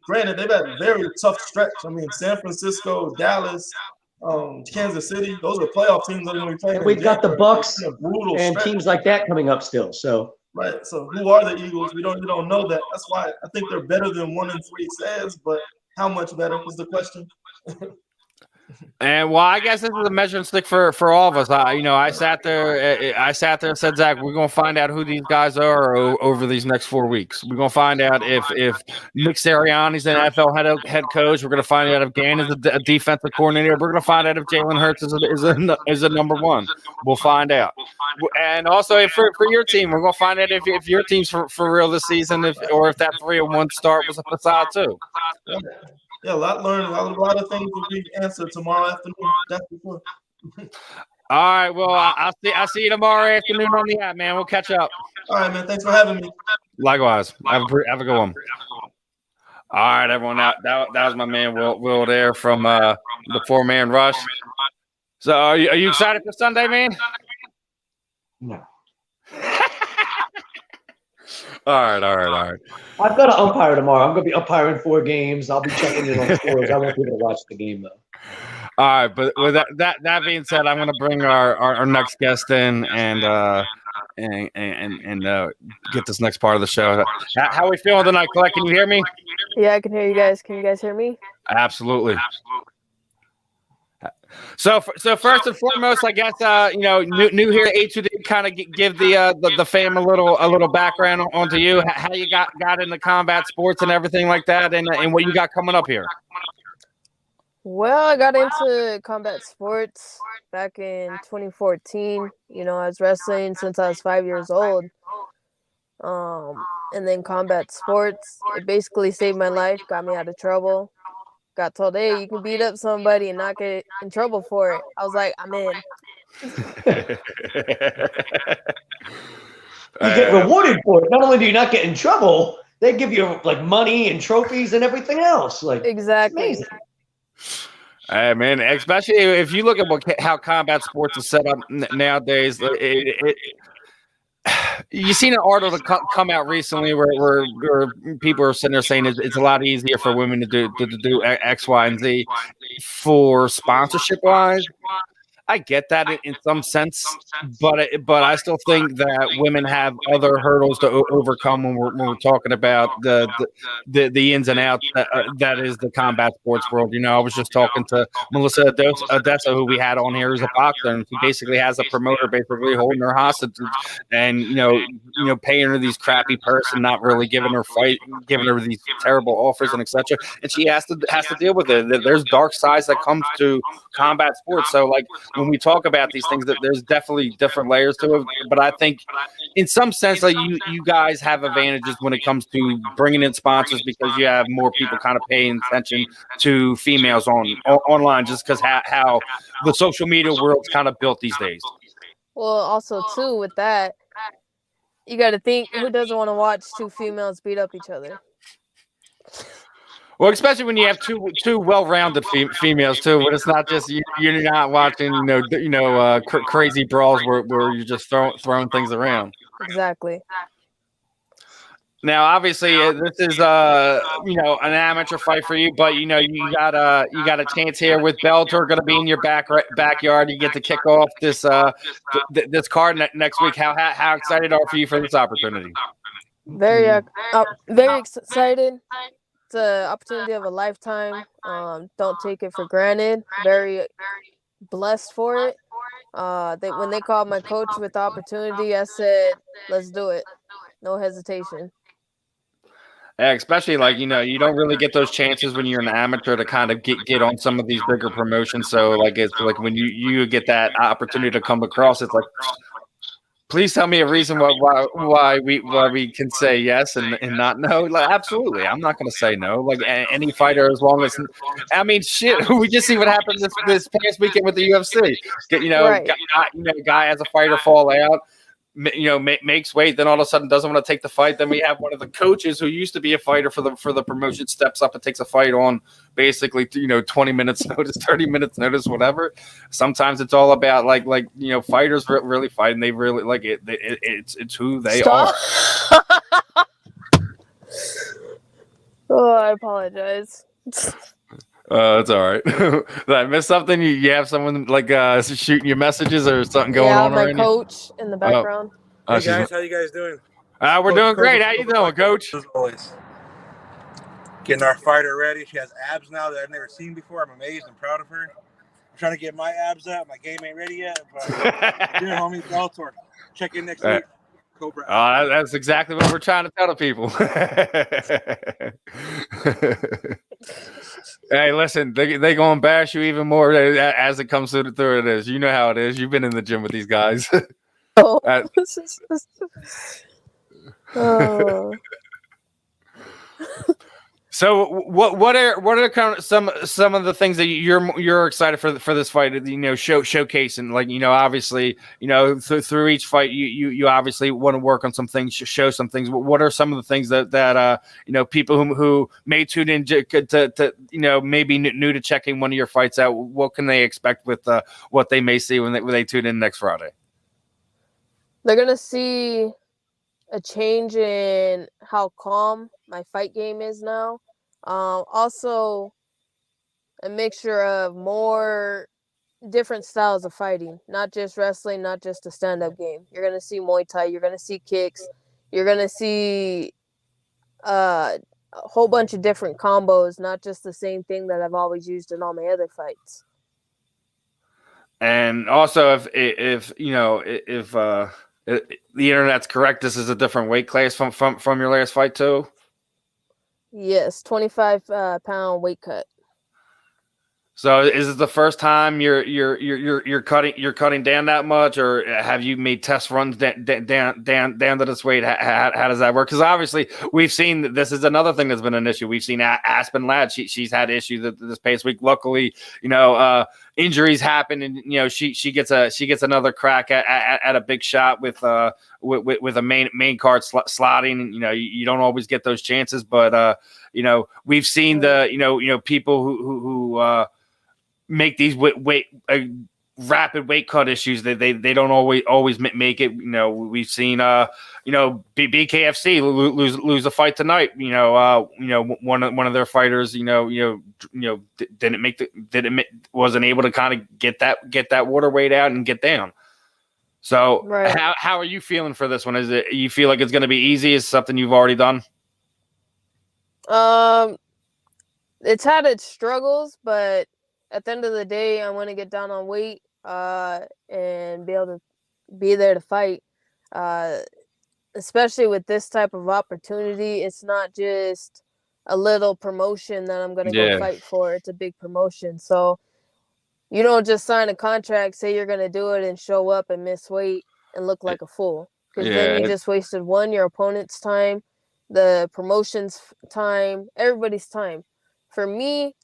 Granted, they've had a very tough stretch. San Francisco, Dallas, Kansas City, those are playoff teams that are going to be playing. We've got the Bucks and teams like that coming up still. So right. So who are the Eagles? We don't know that. That's why I think they're better than 1-3 says, but how much better is the question? And I guess this is a measuring stick for all of us. I sat there and said, Zach, we're gonna find out who these guys are over these next 4 weeks. We're gonna find out if Nick Sirianni's an NFL head coach. We're gonna find out if Gann is a defensive coordinator. We're gonna find out if Jalen Hurts is a number one. We'll find out. And also for your team, we're gonna find out if your team's for real this season, or if that 3-1 start was a facade too. Yeah, a lot of things will be answered tomorrow afternoon. That's before. All right, well, I'll see you tomorrow afternoon on the app, man. We'll catch up. All right, man. Thanks for having me. Likewise. Have a good one. All right, everyone. That was my man Will there from the 4-man rush. So are you excited for Sunday, man? No. All right. I've got to umpire tomorrow. I'm going to be umpiring 4 games. I'll be checking in on scores. I won't be able to watch the game, though. All right, but with that being said, I'm going to bring our next guest in and get this next part of the show. How are we feeling tonight, Collette? Can you hear me? Yeah, I can hear you guys. Can you guys hear me? Absolutely. So first and foremost, I guess new here at H2D, kind of give the fam a little background onto you, how you got into combat sports and everything like that, and what you got coming up here. Well, I got into combat sports back in 2014. I was wrestling since I was 5 years old. And then combat sports, it basically saved my life, got me out of trouble. Got told, hey, you can beat up somebody and not get in trouble for it. I was like, I'm in. You get rewarded for it. Not only do you not get in trouble, they give you like money and trophies and everything else. Like Exactly. amazing. Hey, man, especially if you look at how combat sports is set up nowadays, you seen an article come out recently where people are sitting there saying it's a lot easier for women to do X, Y, and Z for sponsorship wise. I get that in some sense, but I still think that women have other hurdles to overcome when we're talking about the ins and outs that is the combat sports world. I was just talking to Melissa Odessa, who we had on here, who's a boxer, and she basically has a promoter basically holding her hostage and paying her these crappy purse and not really giving her these terrible offers and etc. And she has to deal with it. There's dark sides that comes to combat sports. So like, when we talk about these things, that there's definitely different layers to it, but I think in some sense, like you guys have advantages when it comes to bringing in sponsors because you have more people kind of paying attention to females online, just because how the social media world's kind of built these days. Well, also too with that, you got to think, who doesn't want to watch 2 females beat up each other? Well, especially when you have two well-rounded females too, but it's not just you're not watching crazy brawls where you're just throwing things around. Exactly. Now, obviously, this is an amateur fight for you, but you got a chance here with Bellator going to be in your backyard. You get to kick off this this card next week. How excited are you for this opportunity? Very excited. It's an opportunity of a lifetime. Don't take it for granted. Very blessed for it. When they called my coach with the opportunity, I said, let's do it. No hesitation. Yeah, especially you don't really get those chances when you're an amateur to kind of get on some of these bigger promotions. So it's like when you get that opportunity to come across, it's like, please tell me a reason why we can say yes and not no. Like, absolutely, I'm not going to say no. Like any fighter, as long as shit. We just see what happened this past weekend with the UFC. Right. Guy has a fighter fall out. Makes weight, then all of a sudden doesn't want to take the fight. Then we have one of the coaches who used to be a fighter for the promotion steps up and takes a fight on basically 20 minutes notice, 30 minutes notice, whatever. Sometimes it's all about fighters really fight, and they really like it. It's who they are. Oh, I apologize. It's all right. Did I miss something? You have someone shooting you messages or something going on? Yeah, my coach in the background. Hey guys, how you guys doing? We're doing great. How you doing, Coach? As always. Getting our fighter ready. She has abs now that I've never seen before. I'm amazed and proud of her. I'm trying to get my abs up. My game ain't ready yet, but here, homie, Bellator. Check in next week. Cobra. That's exactly what we're trying to tell the people. Hey, listen, they gonna bash you even more as it comes through it is. You know how it is. You've been in the gym with these guys. Oh. So what are kind of some of the things that you're excited for this fight? Showcasing, like, obviously, through each fight you obviously want to work on some things, show some things. What are some of the things that people who may tune in to maybe new to checking one of your fights out? What can they expect with what they may see when they tune in next Friday? They're gonna see a change in how calm my fight game is now. Also, a mixture of more different styles of fighting, not just wrestling, not just a stand-up game. You're going to see Muay Thai. You're going to see kicks. You're going to see a whole bunch of different combos, not just the same thing that I've always used in all my other fights. And also, if the internet's correct, this is a different weight class from your last fight too. Yes, 25 pound weight cut. So is it the first time you're cutting down that much, or have you made test runs down to this weight? How does that work? Because obviously we've seen that this is another thing that's been an issue. We've seen Aspen Ladd. She's had issues this past week. Luckily, injuries happen, and she gets another crack at a big shot with a main card slotting. And you don't always get those chances, but we've seen the people who make these rapid weight cut issues. They don't always make it. We've seen BKFC lose a fight tonight. One of their fighters wasn't able to kind of get that water weight out and get down. So right. How are you feeling for this one? Is it, you feel like it's going to be easy? Is it something you've already done? It's had its struggles, but at the end of the day, I want to get down on weight and be able to be there to fight. Especially with this type of opportunity, it's not just a little promotion that I'm going to go fight for. It's a big promotion. So you don't just sign a contract, say you're going to do it, and show up and miss weight and look like a fool. Because then you just wasted your opponent's time, the promotion's time, everybody's time. For me,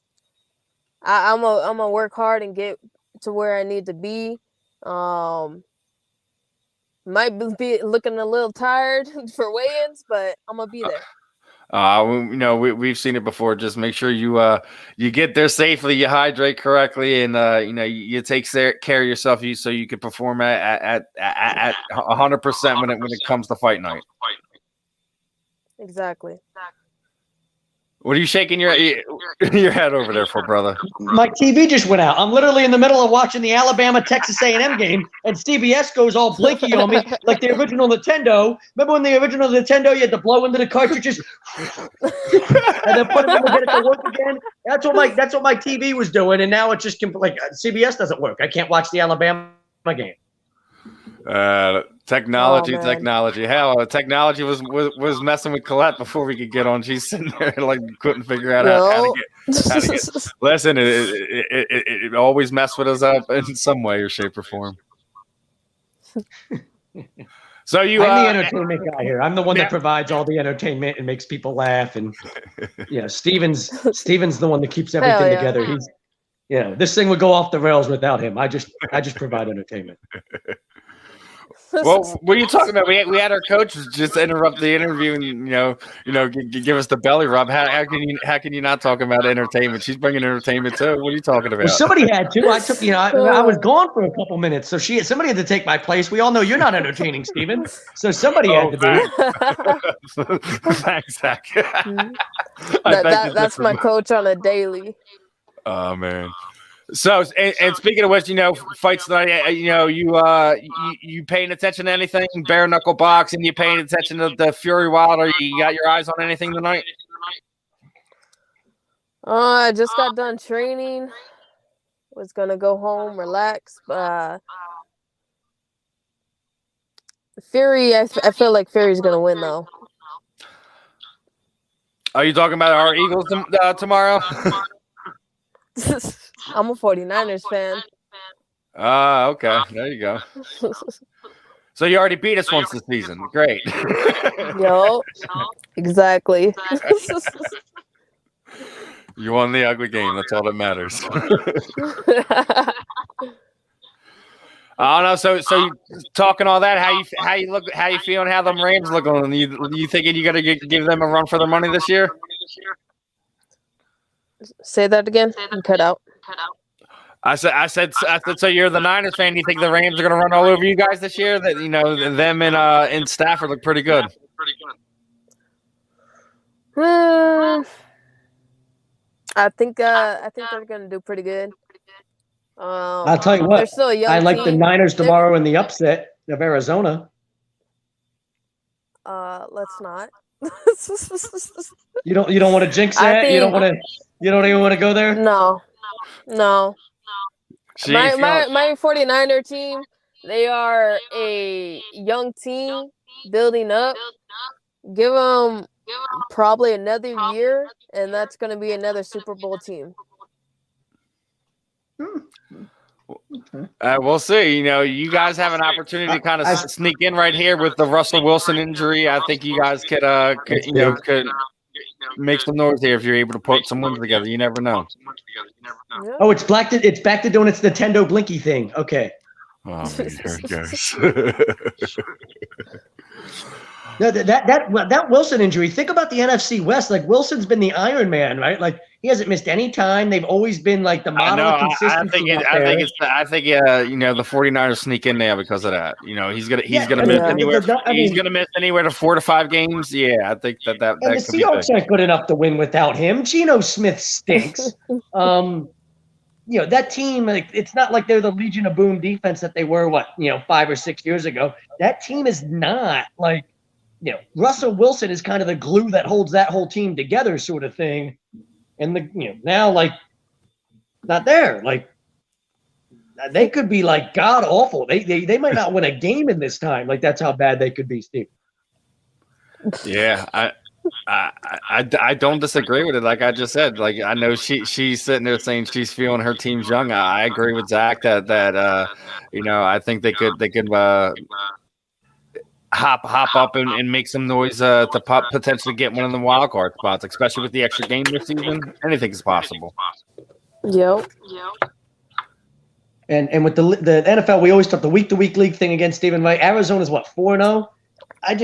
I'm a work hard and get to where I need to be. Might be looking a little tired for weigh-ins, but I'm gonna be there. We've seen it before. Just make sure you get there safely, you hydrate correctly, and you take care of yourself, so you can perform at 100% when it comes to fight night. Exactly. What are you shaking your head over there for, brother? My TV just went out. I'm literally in the middle of watching the Alabama-Texas A&M game, and CBS goes all blinky on me like the original Nintendo. Remember when the original Nintendo, you had to blow into the cartridges and then put them in to get it to work again? That's what my TV was doing, and now it's just like CBS doesn't work. I can't watch the Alabama game. Technology. Hell, technology was messing with Collette before we could get on. She's sitting there like couldn't figure out how to get. Listen, it always messed with us up in some way or shape or form. So I'm the entertainment guy here. I'm the one that provides all the entertainment and makes people laugh. And Steven's the one that keeps everything together. He's this thing would go off the rails without him. I just provide entertainment. Well, what are you talking about? We had our coach just interrupt the interview and give us the belly rub. How can you not talk about entertainment? She's bringing entertainment too. What are you talking about? Well, somebody had to. I took I was gone for a couple minutes, so somebody had to take my place. We all know you're not entertaining, Steven. So somebody had to be. Thanks, Zach. That's my coach on a daily. Oh man. So, and speaking of which, fights tonight, you paying attention to anything? Bare knuckle boxing, you paying attention to the Fury Wilder? You got your eyes on anything tonight? I just got done training. Was gonna go home, relax. Fury, I feel like Fury's gonna win though. Are you talking about our Eagles tomorrow? I'm a 49ers fan. Okay. There you go. So you already beat us once this season. Great. Yo, exactly. You won the ugly game. That's all that matters. I don't know. So you talking all that? How you look? How you feeling? How them Rams looking? You thinking you got to give them a run for their money this year? Say that again. You cut out. I said. So you're the Niners fan. You think the Rams are going to run all over you guys this year? That them and Stafford look pretty good. I think they're going to do pretty good. I'll tell you what. They're still a young I like the team. Niners tomorrow in the upset of Arizona. Let's not. You don't want to jinx that? You don't even want to go there? No. My 49er team, they are a young team building up. Give them probably another year, and that's going to be another Super Bowl team. We'll see. You guys have an opportunity to kind of sneak in right here with the Russell Wilson injury. I think you guys could make some noise here if you're able to put some wins together. You never know. Yeah. Oh, it's back to doing its Nintendo Blinky thing. Okay. Oh, man, here it goes. No, that Wilson injury. Think about the NFC West. Like Wilson's been the Iron Man, right? Like he hasn't missed any time. They've always been like the model of consistency. I think the 49ers sneak in there because of that. He's gonna miss anywhere. He's gonna miss anywhere to 4 to 5 games. Yeah, I think that. And the Seahawks aren't good enough to win without him. Geno Smith stinks. That team, like, it's not like they're the Legion of Boom defense that they were 5 or 6 years ago. That team is not like. Russell Wilson is kind of the glue that holds that whole team together, sort of thing. And now like not there. Like they could be like god awful. They might not win a game in this time. Like that's how bad they could be, Steve. Yeah, I don't disagree with it. Like I just said, like I know she's sitting there saying she's feeling her team's young. I agree with Zach that I think they could hop up and make some noise to potentially get one of the wild card spots, especially with the extra game this season. Anything's possible. Yep. And with the NFL, we always talk the week-to-week league thing against Stephen Wright. Arizona's 4-0. I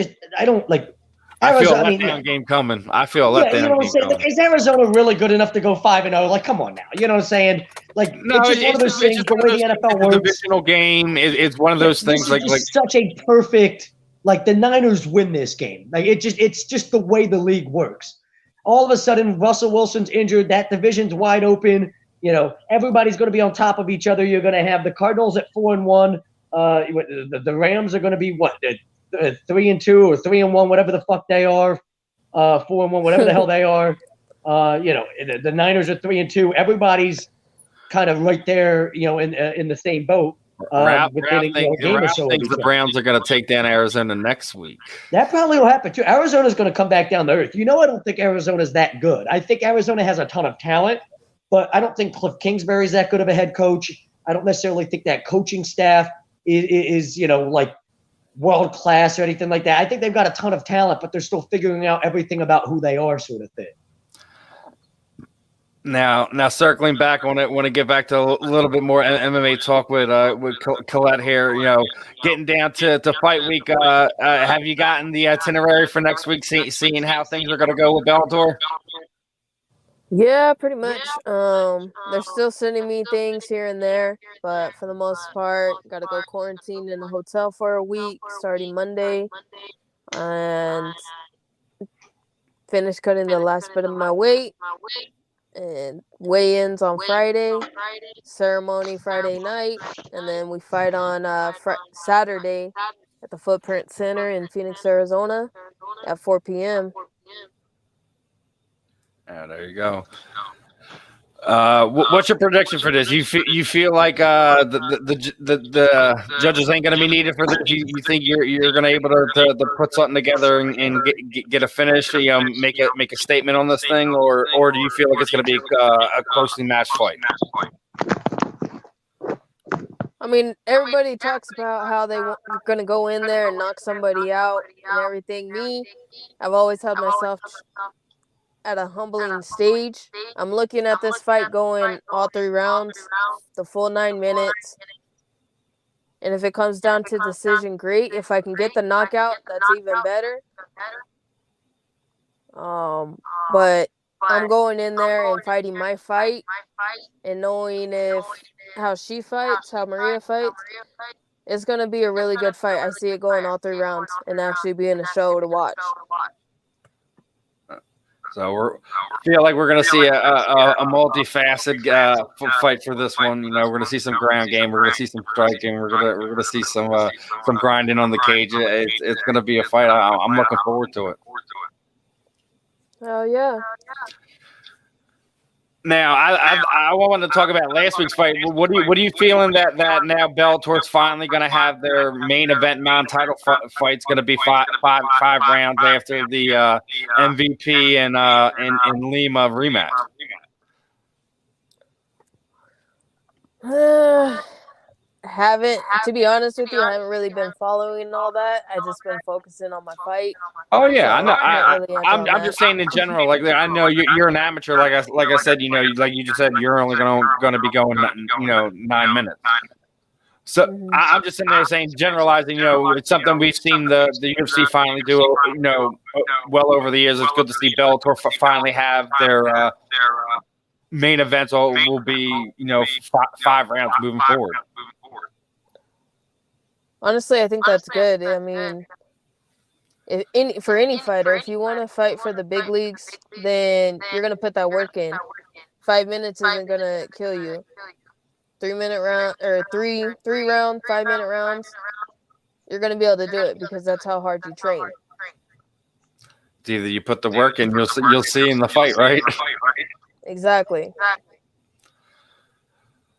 don't like. Arizona, I feel a letdown game coming. I feel a letdown game coming. Is Arizona really good enough to go 5-0? Like, come on now. You know what I'm saying? Like, no, it's just one of those things. The way the NFL works, divisional game is one of those things. Like such a perfect. Like the Niners win this game. Like it's just the way the league works. All of a sudden, Russell Wilson's injured. That division's wide open. Everybody's going to be on top of each other. You're going to have the Cardinals at 4-1. The Rams are going to be 3-2 or 3-1, whatever the fuck they are. 4-1, whatever the hell they are. The Niners are 3-2. Everybody's kind of right there. In the same boat. Ralph thinks the Browns are going to take down Arizona next week. That probably will happen too. Arizona's going to come back down to earth. I don't think Arizona's that good. I think Arizona has a ton of talent, but I don't think Cliff Kingsbury's that good of a head coach. I don't necessarily think that coaching staff is like world class or anything like that. I think they've got a ton of talent, but they're still figuring out everything about who they are, sort of thing. Now, circling back, I want to get back to a little bit more MMA talk with Collette here. Getting down to fight week. Have you gotten the itinerary for next week? Seeing how things are going to go with Bellator? Yeah, pretty much. They're still sending me things here and there, but for the most part, got to go quarantine in a hotel for a week starting Monday, and finish cutting the last bit of my weight. And weigh-ins on Friday, ceremony Friday night, and then we fight on Saturday at the Footprint Center in Phoenix, Arizona at 4 p.m. Yeah, there you go. What's your prediction for this? You feel like the judges ain't going to be needed for this? You think you're going to be able to put something together and get a finish? Make a statement on this thing, or do you feel like it's going to be a closely matched fight? I mean, everybody talks about how they're going to go in there and knock somebody out and everything. I've always held myself at a humbling stage. I'm looking at this fight going all 3 rounds, the full 9 minutes. And if it comes down to decision, great. If I can get the knockout, that's even better. But I'm going in there and fighting my fight and knowing how she fights, how Maria fights, it's going to be a really good fight. I see it going all 3 rounds and actually being a show to watch. So feel like we're going to see a multifaceted fight for this one. You know, we're going to see some ground game, we're going to see some striking, we're going to see some grinding on the cage. It's going to be a fight. I'm looking forward to it. Oh yeah. Now, I want to talk about last week's fight. What are you feeling that now Bellator's finally going to have their main event title fight's going to be five rounds after the MVP and Lima rematch? To be honest with you, I haven't really been following all that. I just been focusing on my fight. Oh yeah, so I know. I'm just saying in general. Like I know you're an amateur. Like I said, you know, like you just said, you're only going to be going 9 minutes. So I'm just sitting there saying, generalizing. You know, it's something we've seen the UFC finally do. You know, well over the years. It's good to see Bellator finally have their main events. Will be 5 rounds moving forward. Honestly, I think that's good. I mean, for any fighter, if you want to fight for the big leagues, then you're going to put that work in. 5 minutes isn't going to kill you. 3-minute round or three round, 5-minute rounds, you're going to be able to do it because that's how hard you train. It's either you put the work in, you'll see in the fight, right? Exactly.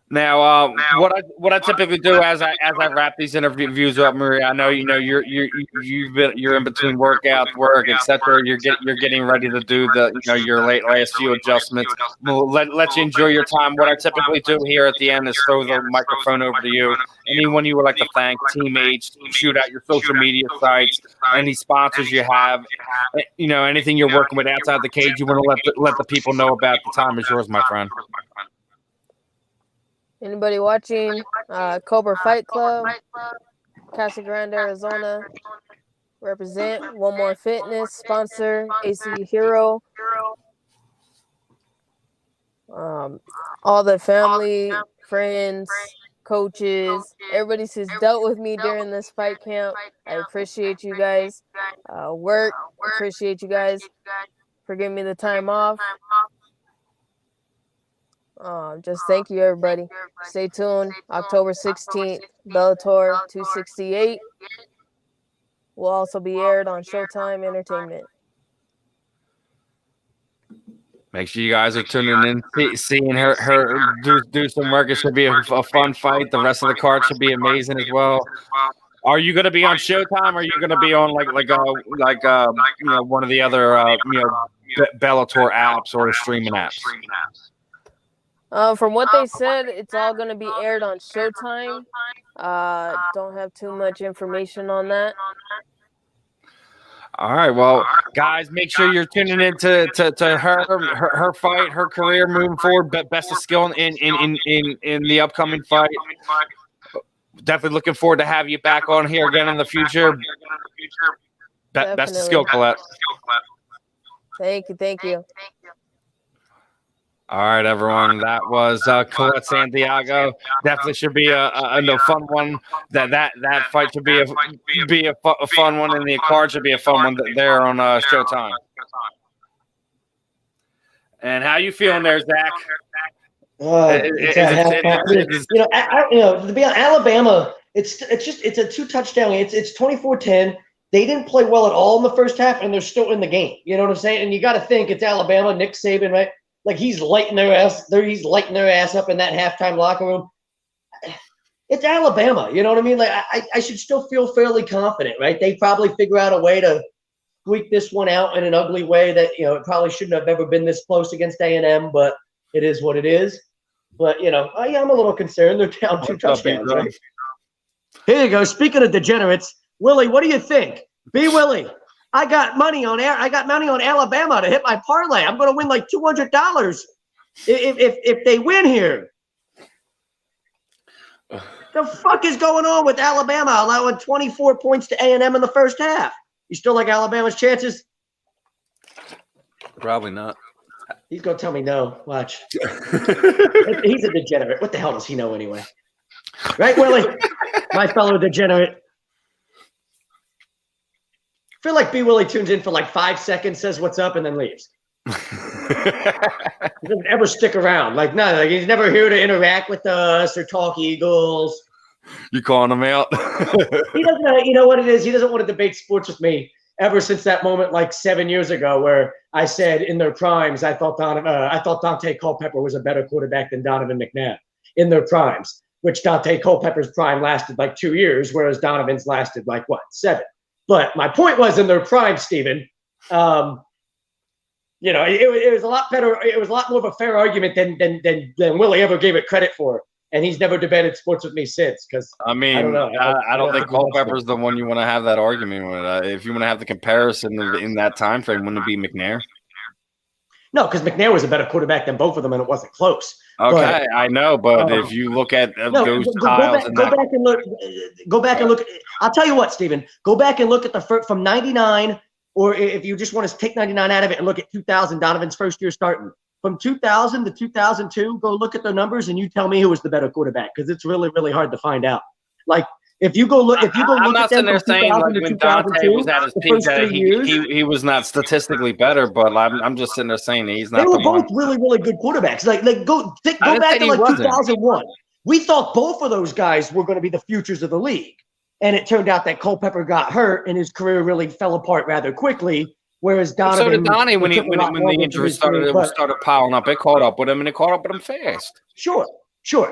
Now, what I typically do as I wrap these interviews up, Maria, I know you're in between work, etc. You're getting ready to do your last few adjustments. We'll let you enjoy your time. What I typically do here at the end is throw the microphone over to you. Anyone you would like to thank, teammates, shoot out your social media sites, any sponsors you have, anything you're working with outside the cage. You want to let the people know about. The time is yours, my friend. Anybody watching? Cobra Fight Club, Casa Grande, Arizona. Represent. One More Fitness. Sponsor. AC Hero. All the family, friends, coaches, everybody who's dealt with me during this fight camp. I appreciate you guys. Appreciate you guys for giving me the time off. Just thank you, everybody. Stay tuned. October 16th, Bellator 268 will also be aired on Showtime Entertainment. Make sure you guys are tuning in, seeing her do some work. It should be a fun fight. The rest of the card should be amazing as well. Are you going to be on Showtime? Or are you going to be on like one of the other Bellator apps or streaming apps? From what they said, it's all going to be aired on Showtime. Don't have too much information on that. All right, well, guys, make sure you're tuning in to her fight, her career moving forward. Best of skill in the upcoming fight. Definitely looking forward to have you back on here again in the future. Best of skill, Collette. Thank you. All right, everyone. That was Collette Santiago. Definitely should be a fun one. That fight should be a fun one, and the card should be a fun one there on Showtime. And how you feeling there, Zach? To be on Alabama, it's a 2-touchdown game. It's 24-10. They didn't play well at all in the first half, and they're still in the game. You know what I'm saying? And you got to think it's Alabama, Nick Saban, right? Like he's lighting their ass up in that halftime locker room. It's Alabama, you know what I mean? Like I should still feel fairly confident, right? They probably figure out a way to squeak this one out in an ugly way that it probably shouldn't have ever been this close against A&M, but it is what it is. But I'm a little concerned. They're down 2 touchdowns. Right? Here you go. Speaking of degenerates, Willie, what do you think? B. Willie, I got money on Alabama to hit my parlay. I'm going to win like $200 if they win here. The fuck is going on with Alabama allowing 24 points to A&M in the first half? You still like Alabama's chances? Probably not. He's going to tell me no. Watch. He's a degenerate. What the hell does he know anyway? Right, Willie? My fellow degenerate. I feel like B. Willie tunes in for like 5 seconds, says what's up, and then leaves. He doesn't ever stick around. Like, no, like he's never here to interact with us or talk Eagles. You calling him out? He doesn't. You know what it is? He doesn't want to debate sports with me. Ever since that moment, like 7 years ago, where I said in their primes, I thought Dante Culpepper was a better quarterback than Donovan McNabb in their primes. Which Dante Culpepper's prime lasted like 2 years, whereas Donovan's lasted like what, 7. But my point was in their prime, Stephen. You know, it was a lot better. It was a lot more of a fair argument than Willie ever gave it credit for. And he's never debated sports with me since. Because I mean, I don't think Culpepper's the one you want to have that argument with. If you want to have the comparison in that time frame, wouldn't it be McNair? No, because McNair was a better quarterback than both of them, and it wasn't close. Okay, I know, but if you look at those styles, go back and look. I'll tell you what, Stephen. Go back and look at the first from '99, or if you just want to take '99 out of it and look at 2000, Donovan's first year starting. From 2000 to 2002, go look at the numbers and you tell me who was the better quarterback, because it's really, really hard to find out. Like if you go look, I'm not sitting there saying like when Dante was at his peak that he was not statistically better, but I'm just sitting there saying he's not. They were both really, really good quarterbacks. Like go back to like 2001. We thought both of those guys were going to be the futures of the league, and it turned out that Culpepper got hurt and his career really fell apart rather quickly. Whereas Donovan, so did Donnie when the injury started piling up. It caught up with him, and it caught up with him fast. Sure.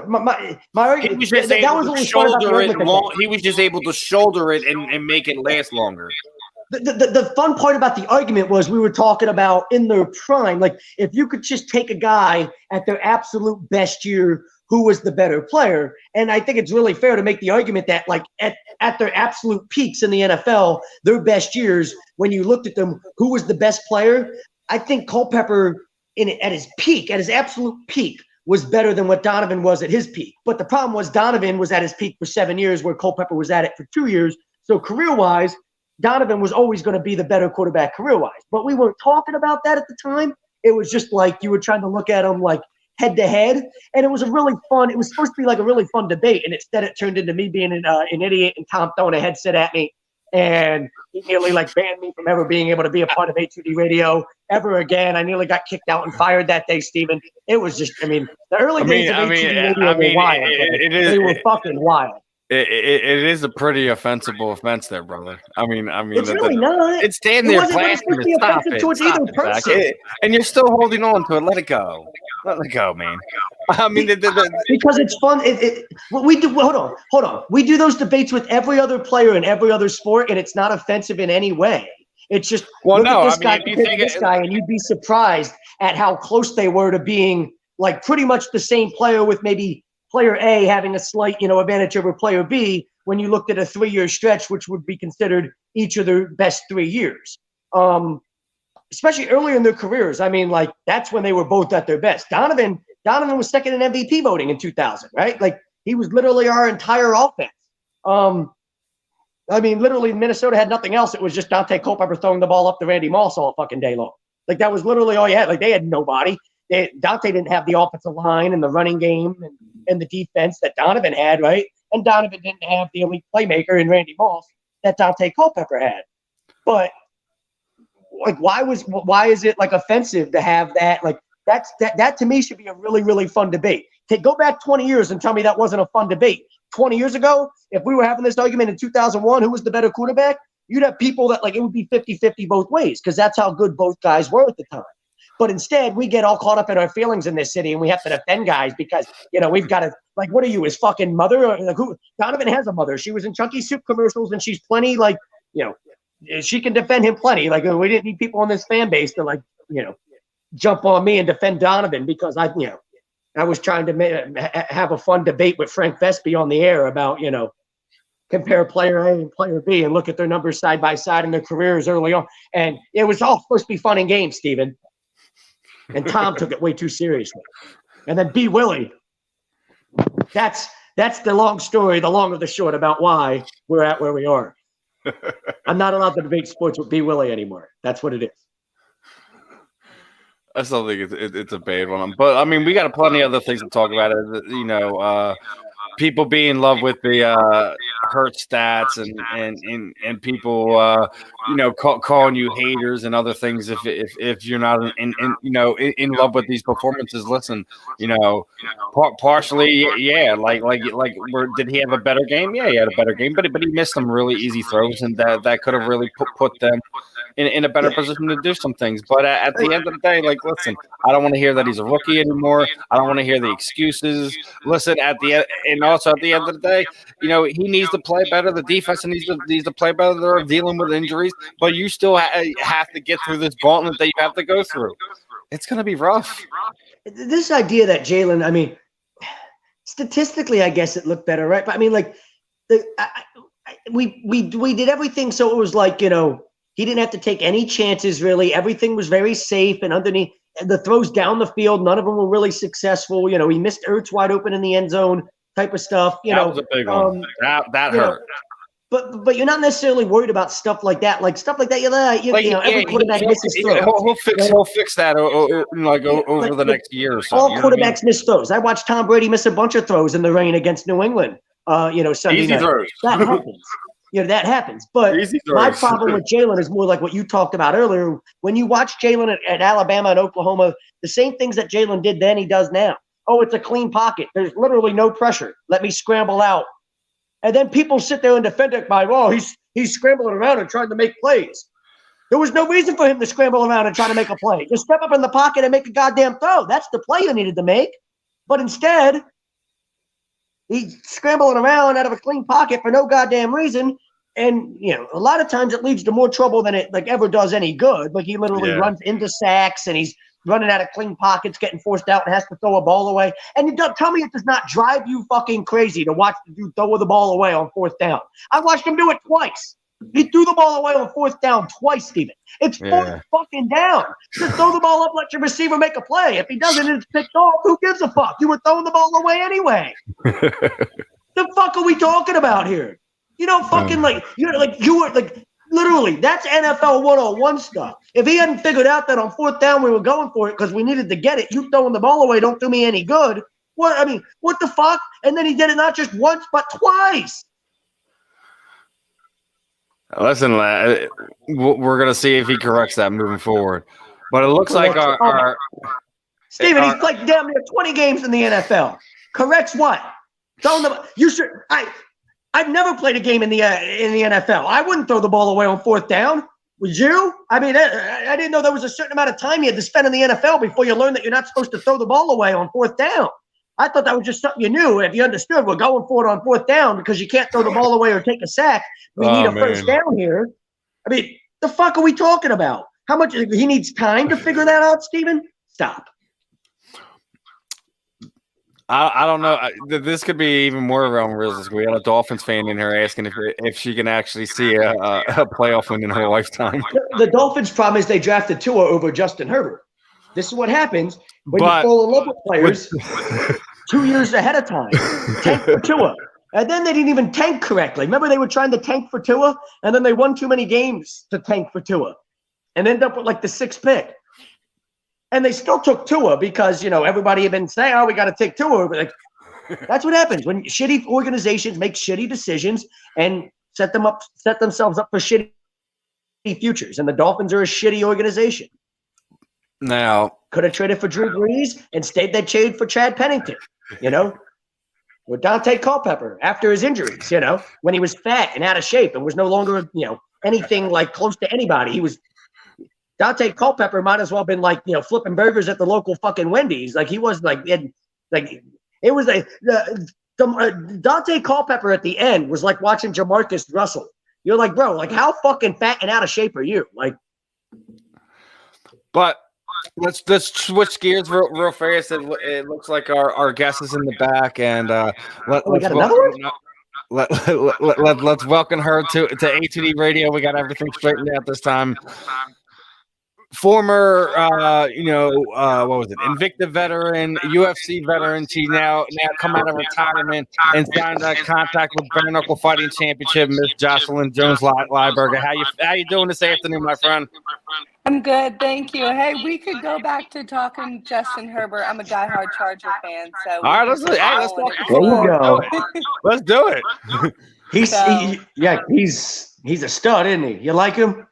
My argument was just able to shoulder it long. He was just able to shoulder it and make it last longer. The fun part about the argument was we were talking about in their prime. Like if you could just take a guy at their absolute best year, who was the better player? And I think it's really fair to make the argument that like at their absolute peaks in the NFL, their best years, when you looked at them, who was the best player? I think Culpepper at his peak, at his absolute peak, was better than what Donovan was at his peak. But the problem was Donovan was at his peak for 7 years, where Culpepper was at it for 2 years. So career-wise, Donovan was always going to be the better quarterback career-wise. But we weren't talking about that at the time. It was just like you were trying to look at him like head-to-head. And it was it was supposed to be like a really fun debate. And instead it turned into me being an idiot and Tom throwing a headset at me. And he nearly like banned me from ever being able to be a part of A2D radio ever again. I nearly got kicked out and fired that day, Stephen. It was just, the early days of A2D radio were wild. They were fucking wild. It is a pretty offense there, brother. It's really not. It's damn near blasphemous. Stop it. And you're still holding on to it. Let it go. Let it go, man. Because it's fun. We do. Hold on. We do those debates with every other player in every other sport, and it's not offensive in any way. It's just look at this guy compared to this guy, and you'd be surprised at how close they were to being like pretty much the same player, with maybe player A having a slight, advantage over player B when you looked at a 3-year stretch, which would be considered each of their best 3 years. Especially earlier in their careers. That's when they were both at their best. Donovan was second in MVP voting in 2000, right? Like he was literally our entire offense. Literally Minnesota had nothing else. It was just Dante Culpepper throwing the ball up to Randy Moss all fucking day long. Like that was literally all you had. Like they had nobody. Dante didn't have the offensive line and the running game and the defense that Donovan had, right? And Donovan didn't have the elite playmaker in Randy Moss that Dante Culpepper had. But like, why is it like offensive to have that? Like that to me should be a really, really fun debate. Go back 20 years and tell me that wasn't a fun debate. 20 years ago, if we were having this argument in 2001, who was the better quarterback? You'd have people that like it would be 50-50 both ways, because that's how good both guys were at the time. But instead, we get all caught up in our feelings in this city, and we have to defend guys because, we've got to, like, what are you, his fucking mother? Or, like, Donovan has a mother. She was in Chunky Soup commercials, and she's plenty, like, she can defend him plenty. Like, we didn't need people in this fan base to, like, jump on me and defend Donovan because I was trying to have a fun debate with Frank Vespi on the air about, compare player A and player B and look at their numbers side by side in their careers early on. And it was all supposed to be fun and games, Steven. And Tom took it way too seriously. And then B. Willie. That's the long story, the long of the short about why we're at where we are. I'm not allowed to debate sports with B. Willie anymore. That's what it is. I still think it's a bad one. But, I mean, we got plenty of other things to talk about. You know, people being in love with the hurt stats and people, you know, calling you haters and other things if you're not in love with these performances. Listen, you know, partially, yeah, like did he have a better game? Yeah, he had a better game, but he missed some really easy throws, and that could have really put them in a better position to do some things. But at the end of the day, like, listen, I don't want to hear that he's a rookie anymore. I don't want to hear the excuses. Listen, at the end, and also at the end of the day, you know, he needs to play better. The defense needs to play better. They're dealing with injuries, but you still have to get through this gauntlet that you have to go through. It's going to be rough. This idea that Jalen, I mean, statistically, I guess it looked better, right? But I mean, like, we did everything so it was like, you know, he didn't have to take any chances, really. Everything was very safe, and underneath the throws down the field, none of them were really successful. You know, he missed Ertz wide open in the end zone type of stuff. That was a big one. That hurt. But you're not necessarily worried about stuff like that. Like stuff like that, every quarterback misses throws. He'll fix that over the next year or so. All quarterbacks miss throws. I watched Tom Brady miss a bunch of throws in the rain against New England. Sunday Easy night. Throws. That happens. That happens. But my problem with Jalen is more like what you talked about earlier. When you watch Jalen at Alabama and Oklahoma, the same things that Jalen did then he does now. Oh, it's a clean pocket. There's literally no pressure. Let me scramble out. And then people sit there and defend it by, he's scrambling around and trying to make plays. There was no reason for him to scramble around and try to make a play. Just step up in the pocket and make a goddamn throw. That's the play you needed to make. But instead, he's scrambling around out of a clean pocket for no goddamn reason. And, a lot of times it leads to more trouble than it ever does any good. Like he literally runs into sacks and he's running out of clean pockets, getting forced out and has to throw a ball away. And you don't tell me it does not drive you fucking crazy to watch the dude throw the ball away on fourth down. I watched him do it twice. He threw the ball away on fourth down twice, Steven. It's fourth fucking down. Just throw the ball up, let your receiver make a play. If he doesn't, it's picked off. Who gives a fuck? You were throwing the ball away anyway. The fuck are we talking about here? You were literally, that's NFL 101 stuff. If he hadn't figured out that on fourth down we were going for it because we needed to get it, you throwing the ball away don't do me any good. What the fuck? And then he did it not just once, but twice. Listen, we're going to see if he corrects that moving forward. But it looks like our Steven, he's played damn near 20 games in the NFL. Corrects what? I've never played a game in the NFL. I wouldn't throw the ball away on fourth down. Would you? I didn't know there was a certain amount of time you had to spend in the NFL before you learned that you're not supposed to throw the ball away on fourth down. I thought that was just something you knew. If you understood, we're going for it on fourth down because you can't throw the ball away or take a sack. We need a first down here. The fuck are we talking about? How much he needs time to figure that out, Steven? Stop. I don't know. This could be even more unrealistic. We had a Dolphins fan in here asking if she can actually see a playoff win in her lifetime. The Dolphins' problem is they drafted Tua over Justin Herbert. This is what happens when you fall in love with players 2 years ahead of time. Tank for Tua. And then they didn't even tank correctly. Remember they were trying to tank for Tua? And then they won too many games to tank for Tua. And ended up with the sixth pick. And they still took Tua because, everybody had been saying, we got to take Tua. But that's what happens when shitty organizations make shitty decisions and set themselves up for shitty futures. And the Dolphins are a shitty organization. Now, could have traded for Drew Brees. Instead, they traded for Chad Pennington, with Dante Culpepper after his injuries, when he was fat and out of shape and was no longer, anything close to anybody. He was Dante Culpepper might as well have been flipping burgers at the local fucking Wendy's. He was Dante Culpepper at the end was like watching Jamarcus Russell. You're like, bro, how fucking fat and out of shape are you? But let's switch gears real fast. It looks like our guest is in the back, and we got another one? Let's welcome her to ATD Radio. We got everything straightened out this time. Former, what was it? Invicta veteran, UFC veteran. She now come out of retirement and signed a contract with Bare Knuckle Fighting Championship. Miss Jocelyn Jones-Lybargar. How you doing this afternoon, my friend? I'm good, thank you. Hey, we could go back to talking Justin Herbert. I'm a diehard Charger fan, so all right, let's talk. There you go. Let's do it. He's a stud, isn't he? You like him?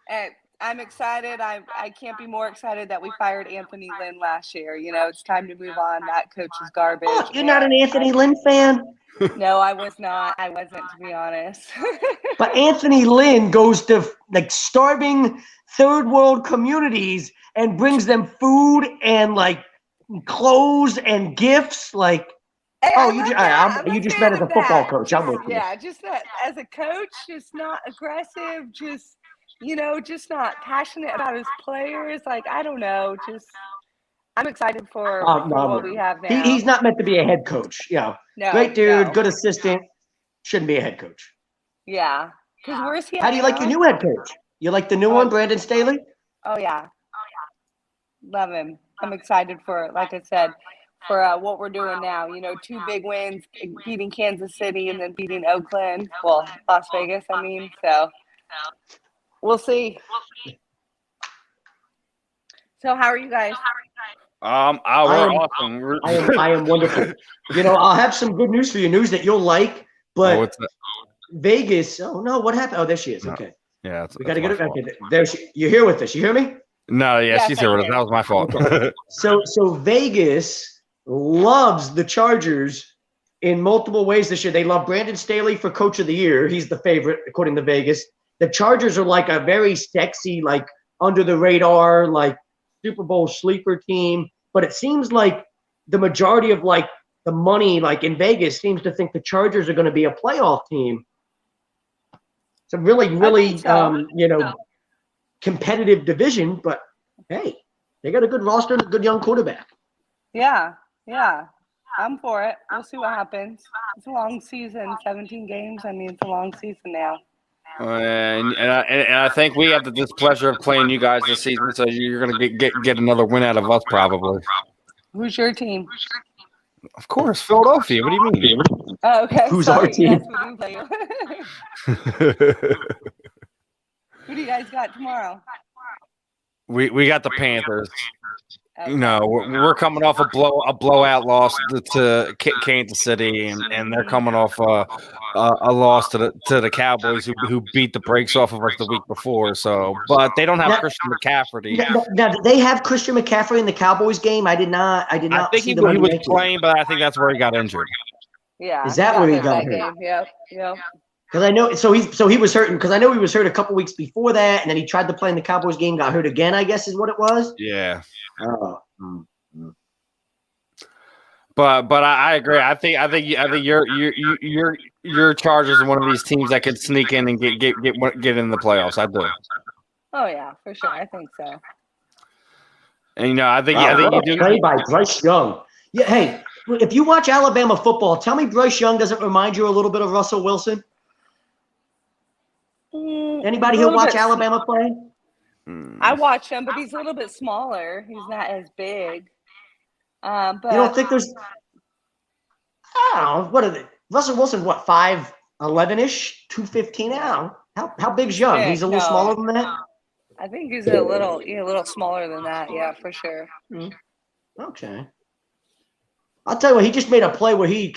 I'm excited. I can't be more excited that we fired Anthony Lynn last year. You know, it's time to move on. That coach is garbage. Oh, you're not an Anthony Lynn fan? No, I was not. I wasn't, to be honest. But Anthony Lynn goes to like starving third world communities and brings them food and like clothes and gifts. Like, you just met as a football coach. I'm with you. Yeah, just that as a coach, just not aggressive, just not passionate about his players. Like, I don't know. Just, I'm excited for what we have now. He's not meant to be a head coach. Yeah. No, great dude, good assistant. Shouldn't be a head coach. Yeah. Because where's he at? How do you like your new head coach? You like the new one, Brandon Staley? Oh, yeah. Love him. I'm excited for, like I said, for what we're doing now. You know, 2 big wins, beating Kansas City and then beating Oakland. Well, Las Vegas, I mean. So we'll see. So how are you guys? We're awesome. I am wonderful. You know, I'll have some good news for you, news that you'll like, but what's that? Vegas. Oh no, what happened? Oh, there she is. Okay. Yeah, we got to get it. Okay, there you're here with us. You hear me? No, she's here with us. That was my fault. Okay. So Vegas loves the Chargers in multiple ways this year. They love Brandon Staley for Coach of the Year. He's the favorite according to Vegas. The Chargers are like a very sexy, like under the radar, like Super Bowl sleeper team. But it seems like the majority of like the money, like in Vegas, seems to think the Chargers are going to be a playoff team. It's a really, competitive division. But hey, they got a good roster and a good young quarterback. Yeah. I'm for it. We'll see what happens. It's a long season, 17 games. I mean, it's a long season now. And I think we have the displeasure of playing you guys this season, so you're going to get another win out of us probably. Who's your team? Of course, Philadelphia. What do you mean? Oh, okay. Who's our team? Yes, we do play you. Who do you guys got tomorrow? We got the Panthers. You know, we're coming off a blowout loss to Kansas City, and they're coming off a loss to the Cowboys who beat the brakes off of us the week before. So, but they don't have Christian McCaffrey. Now, did they have Christian McCaffrey in the Cowboys game? I did not. I think he was playing, but I think that's where he got injured. Yeah. Is that where he got hurt? Yep. Because I know, so he was hurt, because I know he was hurt a couple weeks before that, and then he tried to play in the Cowboys game, got hurt again, I guess is what it was. Yeah. Oh. But I agree. I think your Chargers are one of these teams that could sneak in and get in the playoffs. I do. Oh yeah, for sure. I think so. And I think you do. Play by Bryce Young. Yeah. Hey, if you watch Alabama football, tell me Bryce Young doesn't remind you a little bit of Russell Wilson? Anybody who watch Alabama play? I watch him, but he's a little bit smaller. He's not as big. But you don't think there's? I don't know. What are they? Russell Wilson, what, 5'11"-ish, 215 now? How big's Young? big, He's a little smaller than that. I think he's a little smaller than that. Yeah, for sure. Okay. I'll tell you what. He just made a play where he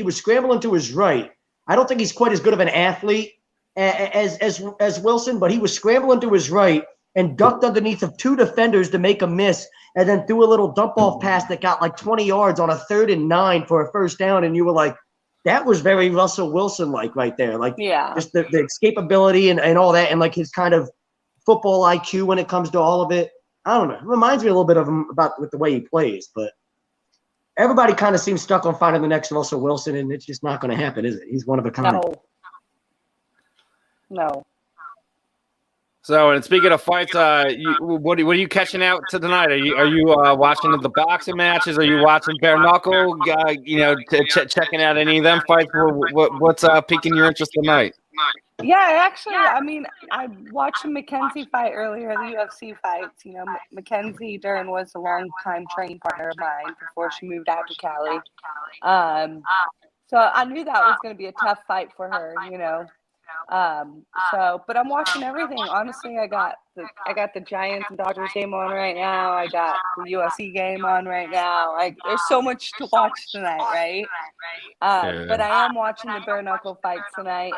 was scrambling to his right. I don't think he's quite as good of an athlete as Wilson, but he was scrambling to his right and ducked underneath of 2 defenders to make a miss, and then threw a little dump-off pass that got like 20 yards on a 3rd and 9 for a first down, and you were like, that was very Russell Wilson-like right there. Like, just the escapability and all that, and like his kind of football IQ when it comes to all of it. I don't know. It reminds me a little bit of him with the way he plays, but everybody kind of seems stuck on finding the next Russell Wilson, and it's just not going to happen, is it? He's one of a kind. No. So, and speaking of fights, what are you catching out to tonight? Are you watching the boxing matches? Are you watching bare knuckle? Checking out any of them fights? What's piquing your interest tonight? Yeah, actually, I mean, I watched the Mackenzie fight earlier, the UFC fights. You know, Mackenzie Dern was a long-time training partner of mine before she moved out to Cali. So I knew that was going to be a tough fight for her, you know. But I'm watching everything. Honestly, I got the Giants and Dodgers game on right now. I got the UFC game on right now. There's so much to watch tonight, right? But I am watching the bare knuckle fights tonight.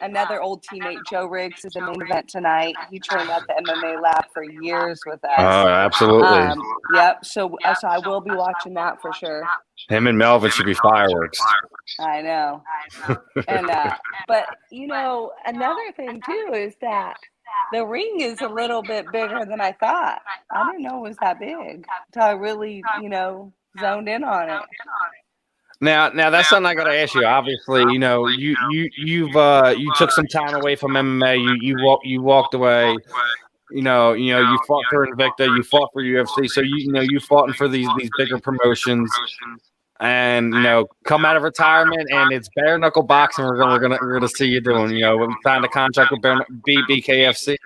Another old teammate, Joe Riggs, is the main event tonight. He trained at the MMA lab for years with us. Oh, absolutely. Yep. So I will be watching that for sure. Him and Melvin should be fireworks. I know. And but you know, another thing too is that the ring is a little bit bigger than I thought. I didn't know it was that big until I really, you know, zoned in on it. Now that's something I got to ask you. Obviously, you know, you took some time away from MMA. You walked away. You fought for Invicta, you fought for UFC, so you fought for these bigger promotions, and come out of retirement, and it's bare knuckle boxing. We're gonna see you doing. We signed a contract with BKFC.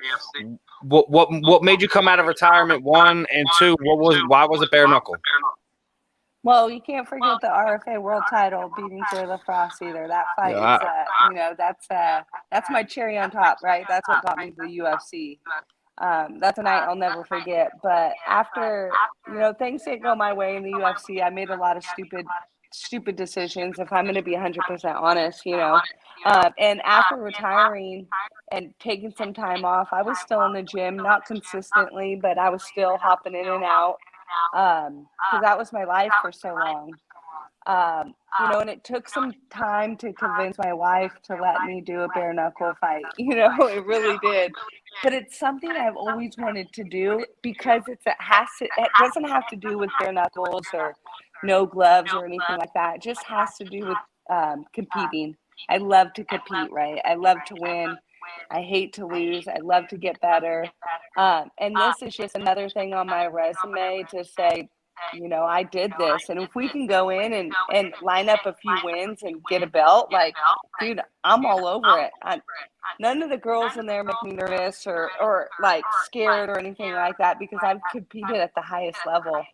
What made you come out of retirement? One and two. Why was it bare knuckle? Well, you can't forget the RFA world title beating Taylor Frost either. That fight is, that's my cherry on top, right? That's what got me to the UFC. That's a night I'll never forget. But after, things didn't go my way in the UFC, I made a lot of stupid decisions, if I'm going to be 100% honest, and after retiring and taking some time off, I was still in the gym, not consistently, but I was still hopping in and out, because that was my life for so long. And it took some time to convince my wife to let me do a bare knuckle fight. It really did. But it's something I've always wanted to do because it doesn't have to do with bare knuckles or no gloves or anything like that. It just has to do with competing. I love to compete, right? I love to win. I hate to lose. I love to get better. And this is just another thing on my resume to say, I did this. And if we can go in and line up a few wins and get a belt, like, dude, I'm all over it. None of the girls in there make me nervous or like scared or anything like that because I've competed at the highest level.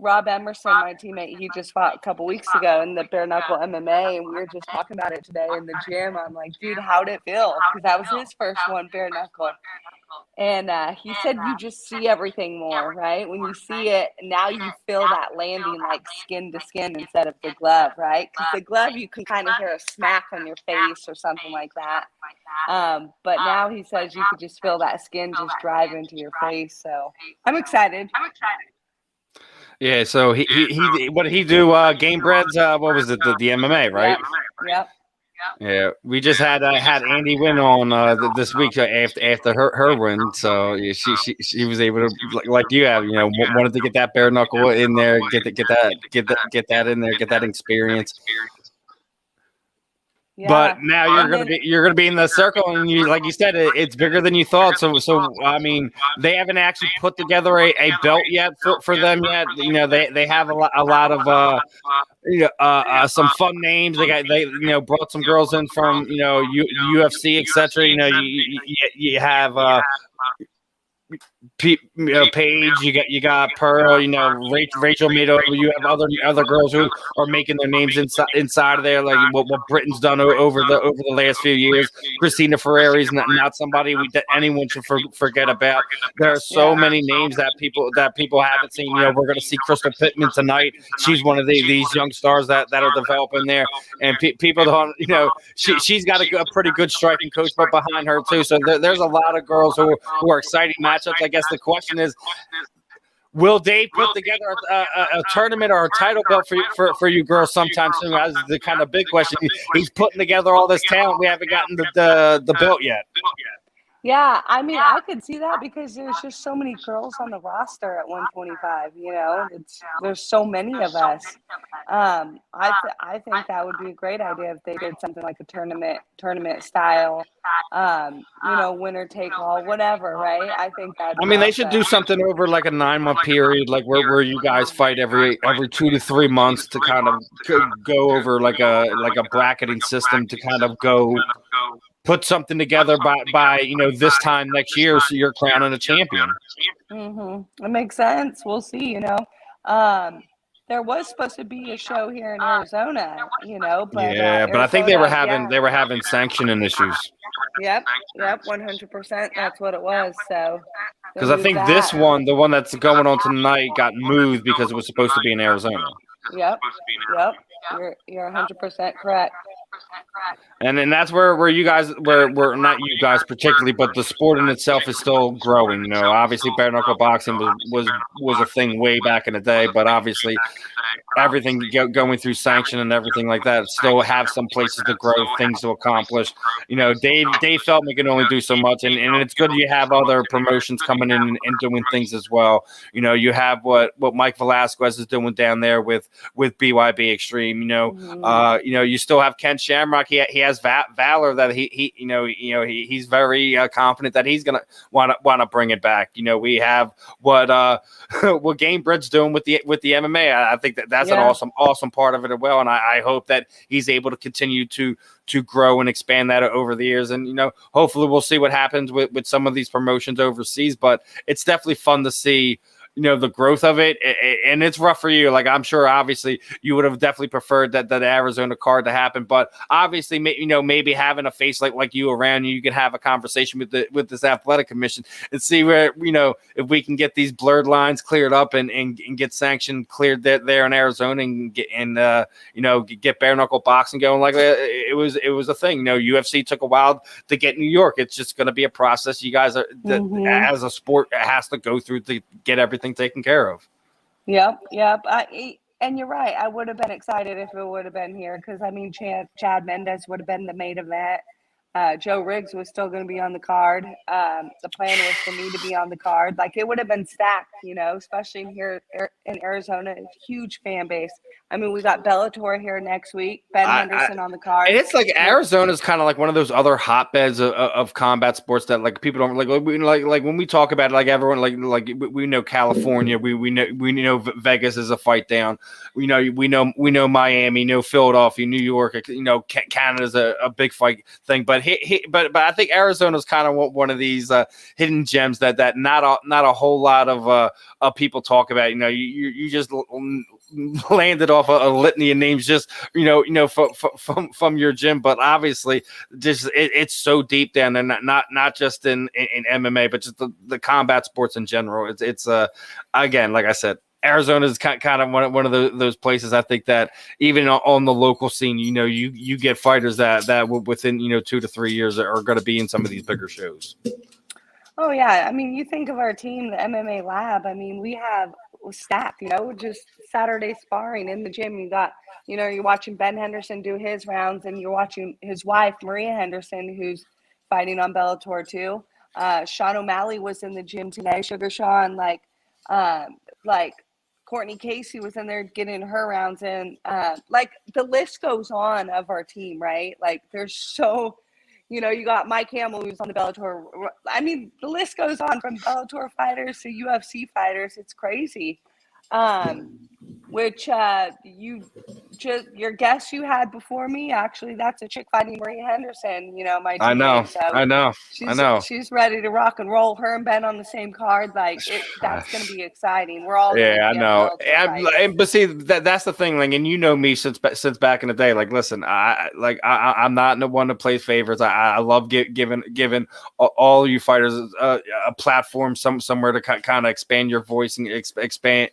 Rob Emerson, my teammate, he just fought a couple weeks ago in the bare knuckle MMA, and we were just talking about it today in the gym. I'm like, dude, how'd it feel? Because that was his first one, bare knuckle. And he said you just see everything more, right? When you see it, now you feel that landing like skin to skin instead of the glove, right? Because the glove, you can kind of hear a smack on your face or something like that. But now he says you could just feel that skin just drive into your face. So I'm excited. Yeah, so what did he do? Game Breads, what was it? The MMA, right? Yep. Yeah, we just had Andy win on this week after her win, so yeah, she was able to like you have wanted to get that bare knuckle in there, get that in there, get that experience. Yeah. But now you're gonna be in the circle, and you, like you said, it's bigger than you thought. So I mean, they haven't actually put together a belt yet for them yet. They have a lot of some fun names. They brought some girls in from UFC, etc. You have Paige, you got Pearl, Rachel Maddow. You have other girls who are making their names inside of there, like what Britain's done over the last few years. Christina Ferreri's not somebody anyone should forget about. There are so many names that people haven't seen. We're going to see Crystal Pittman tonight. She's one of these young stars that are developing there, and people don't. She's got a pretty good striking coach, but behind her too. So there's a lot of girls who are exciting matchups. I guess the question is, will Dave put together a tournament or a title belt for you girls sometime soon? That's the kind of big question. He's putting together all this talent. We haven't gotten the belt yet. Yeah, I mean, I could see that because there's just so many girls on the roster at 125. There's so many of us. I think that would be a great idea if they did something like a tournament style, winner take all, whatever, right? I think that'd I be mean, they should do awesome. something over like a 9-month period, like where you guys fight every 2 to 3 months to kind of go over like a bracketing system to kind of go put something together by this time next year, so you're crowning a champion. It makes sense. We'll see. There was supposed to be a show here in Arizona, but but I think they Arizona, were having sanctioning issues. Yep, 100%. That's what it was. So they Because I moved think that. the one that's going on tonight, got moved because it was supposed to be in Arizona. Yep. You're 100% correct. And then that's where you guys, where not you guys particularly, but the sport in itself is still growing. Obviously bare knuckle boxing was a thing way back in the day, but obviously everything going through sanction and everything like that, still have some places to grow, things to accomplish. Dave Feldman can only do so much, and it's good you have other promotions coming in and doing things as well. You have what Mike Velasquez is doing down there with BYB Extreme. You still have Ken Shamrock. He has Valor that he's very confident that he's gonna want to bring it back. We have what Gamebred's doing with the MMA. I think that's an awesome part of it as well, and I hope that he's able to continue to grow and expand that over the years. And hopefully we'll see what happens with some of these promotions overseas. But it's definitely fun to see the growth of it, and it's rough for you. Like, I'm sure obviously you would have definitely preferred that Arizona card to happen, but obviously maybe having a face like you around you can have a conversation with this athletic commission and see where if we can get these blurred lines cleared up and get sanction cleared there in Arizona and get bare knuckle boxing going. Like it was a thing. UFC took a while to get New York. It's just going to be a process. You guys are as a sport has to go through to get everything taken care of. Yep. And you're right. I would have been excited if it would have been here because, Chad Mendes would have been the main event. Joe Riggs was still going to be on the card. The plan was for me to be on the card. Like, it would have been stacked, especially here in Arizona. Huge fan base. We got Bellator here next week. Ben Henderson on the card. And it's like Arizona's kind of like one of those other hotbeds of combat sports that like people don't like when we talk about it, like everyone like we know California, we know Vegas is a fight down. We know Miami, Philadelphia, New York, Canada's a big fight thing, but but I think Arizona's kind of one of these hidden gems that not a whole lot of people talk about. You just landed off a litany of names just from your gym, but obviously just it's so deep down there, not just in MMA, but just the combat sports in general. It's again, like I said, Arizona is kind of one of those places. I think that even on the local scene, you get fighters that within 2 to 3 years are going to be in some of these bigger shows. Oh yeah, you think of our team, the MMA Lab. We have stacked. Just Saturday sparring in the gym. You got, you're watching Ben Henderson do his rounds, and you're watching his wife Maria Henderson, who's fighting on Bellator too. Sean O'Malley was in the gym today. Sugar Sean, like Courtney Casey was in there getting her rounds in. Like, the list goes on of our team, right? Like, there's so, you got Mike Hamill, who's on the Bellator. The list goes on from Bellator fighters to UFC fighters. It's crazy. Which your guest you had before me, actually, that's a chick fighting Maria Henderson, my teammate. I know. She's ready to rock and roll. Her and Ben on the same card. Like, that's going to be exciting. We're all I know. But see, that's the thing. Like, and me since back in the day. Like, listen, I'm not the one to play favorites. I love giving all you fighters a platform, somewhere to kind of expand your voice and expand.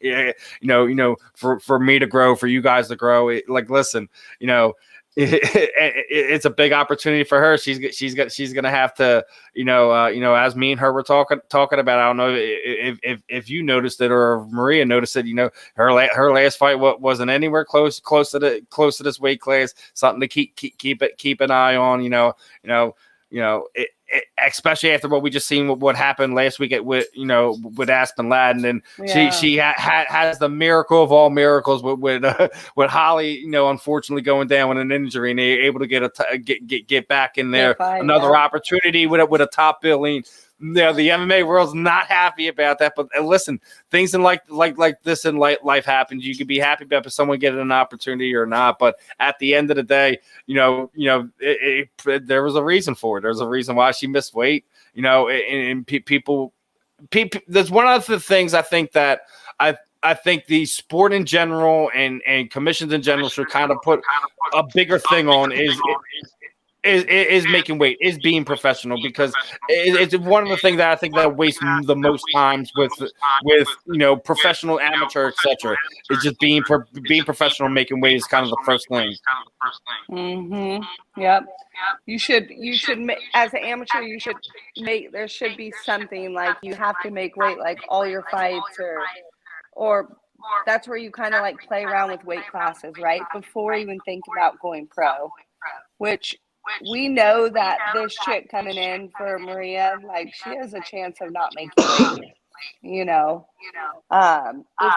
For me to grow, for you guys to grow. Listen, it's a big opportunity for her. She's gonna have to, as me and her were talking about. I don't know if you noticed it or if Maria noticed it. Her last fight wasn't anywhere close to this weight class. Something to keep an eye on. especially after what we just seen, what happened last week with Aspen Ladd, and she has the miracle of all miracles with Holly, unfortunately going down with an injury, and they're able to get back in there, another opportunity with a top billing. The MMA world's not happy about that, but listen, things in like this in life happens. You can be happy about someone getting an opportunity or not, but at the end of the day, there was a reason for it. There's a reason why she missed weight. And people. There's one of the things I think that I think the sport in general and commissions in general should kind of put a bigger thing on is making weight, is being professional, because it's one of the things that I think that wastes the most times with professional, amateur, etc. Is just being professional, making weight is kind of the first thing. Yep. You should as an amateur, there should be something like you have to make weight like all your fights, or that's where you kind of like play around with weight classes, right? Before you even think about going pro, which we know that this chick coming in for Maria, like, she has a chance of not making weight. If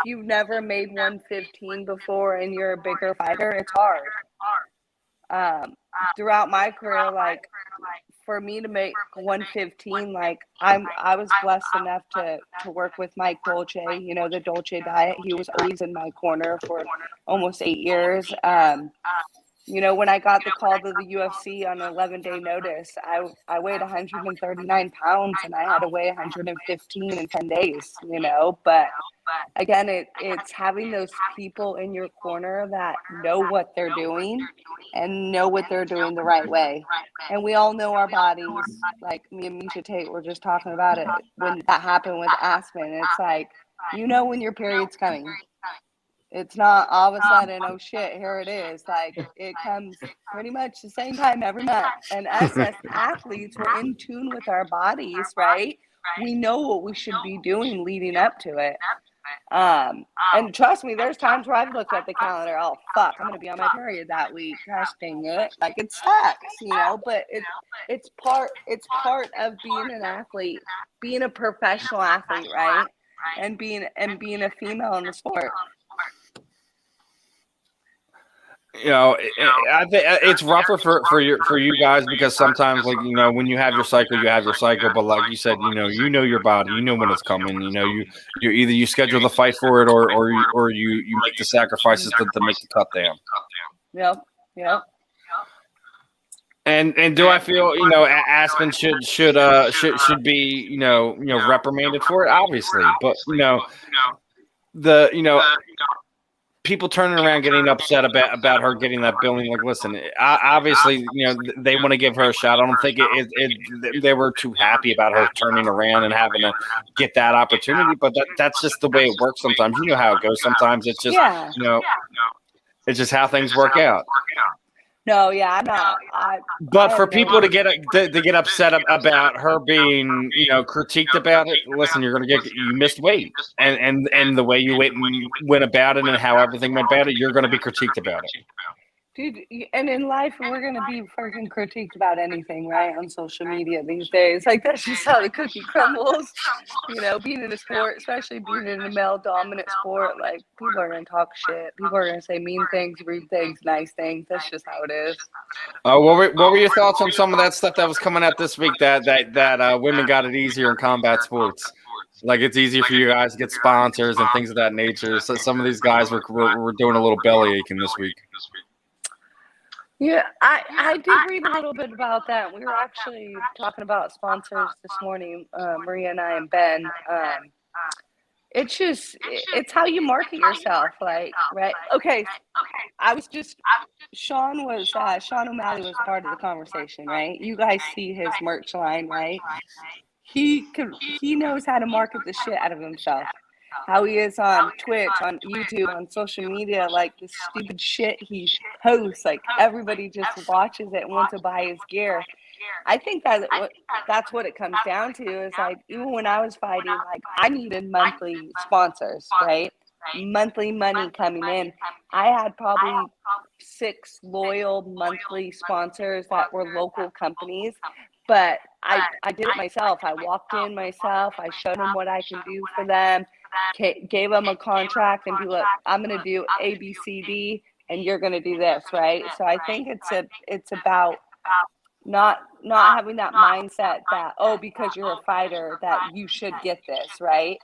you've never made 115 before and you're a bigger fighter, it's hard. Throughout my career, like, for me to make 115, like, I was blessed enough to work with Mike Dolce, the Dolce diet. He was always in my corner for almost 8 years. When I got the call to the UFC on an 11-day notice, I weighed 139 pounds and I had to weigh 115 in 10 days, But again, it's having those people in your corner that know what they're doing and know what they're doing the right way. And we all know our bodies. Like me and Misha Tate were just talking about it when that happened with Aspen. It's like, when your period's coming. It's not all of a sudden, oh shit, here it is. Like, it comes pretty much the same time every month. And us as athletes, we're in tune with our bodies, right? We know what we should be doing leading up to it. And trust me, there's times where I've looked at the calendar, oh fuck, I'm gonna be on my period that week. Gosh dang it. Like, it sucks, but it's part of being an athlete, being a professional athlete, right? And being a female in the sport. I think it's rougher for you guys, because sometimes, like, when you have your cycle, but like you said, you know your body, you know when it's coming, you either you schedule the fight for it or you make the sacrifices to make the cut down. Yep. And do I feel Aspen should be reprimanded for it? Obviously, but people turning around getting upset about her getting that billing. Like, listen, obviously, they want to give her a shot. I don't think they were too happy about her turning around and having to get that opportunity. But that's just the way it works sometimes. You know how it goes. Sometimes it's just it's just how things work out. No, yeah, I'm not. But for people to get upset about her being, critiqued about it, listen, you missed weight, and the way you went about it and how everything went about it, you're going to be critiqued about it. Dude, and in life, we're going to be freaking critiqued about anything, right? On social media these days. Like, that's just how the cookie crumbles. Being in a sport, especially being in a male-dominant sport, like, people are going to talk shit. People are going to say mean things, rude things, nice things. That's just how it is. What were your thoughts on some of that stuff that was coming out this week, that women got it easier in combat sports? Like, it's easier for you guys to get sponsors and things of that nature. So some of these guys were doing a little belly aching this week. Yeah, I did read a little bit about that. We were actually talking about sponsors this morning, Maria and I and Ben. It's how you market yourself, like, right? Okay, Sean O'Malley was part of the conversation, right? You guys see his merch line, right? He knows how to market the shit out of himself. How he is on Twitch, on YouTube, on social media, like, the stupid shit he posts, like, everybody just watches it and wants to buy his gear. I think that's what it comes down to, is like, even when I was fighting, like, I needed monthly sponsors, right? Monthly money coming in. I had probably 6 loyal monthly sponsors that were local companies. but I did it myself. I walked in myself. I showed them what I can do for them, gave them a contract and be like, I'm going to do A, B, C, D, and you're going to do this, right? So I think it's about not having that mindset that, oh, because you're a fighter that you should get this, right?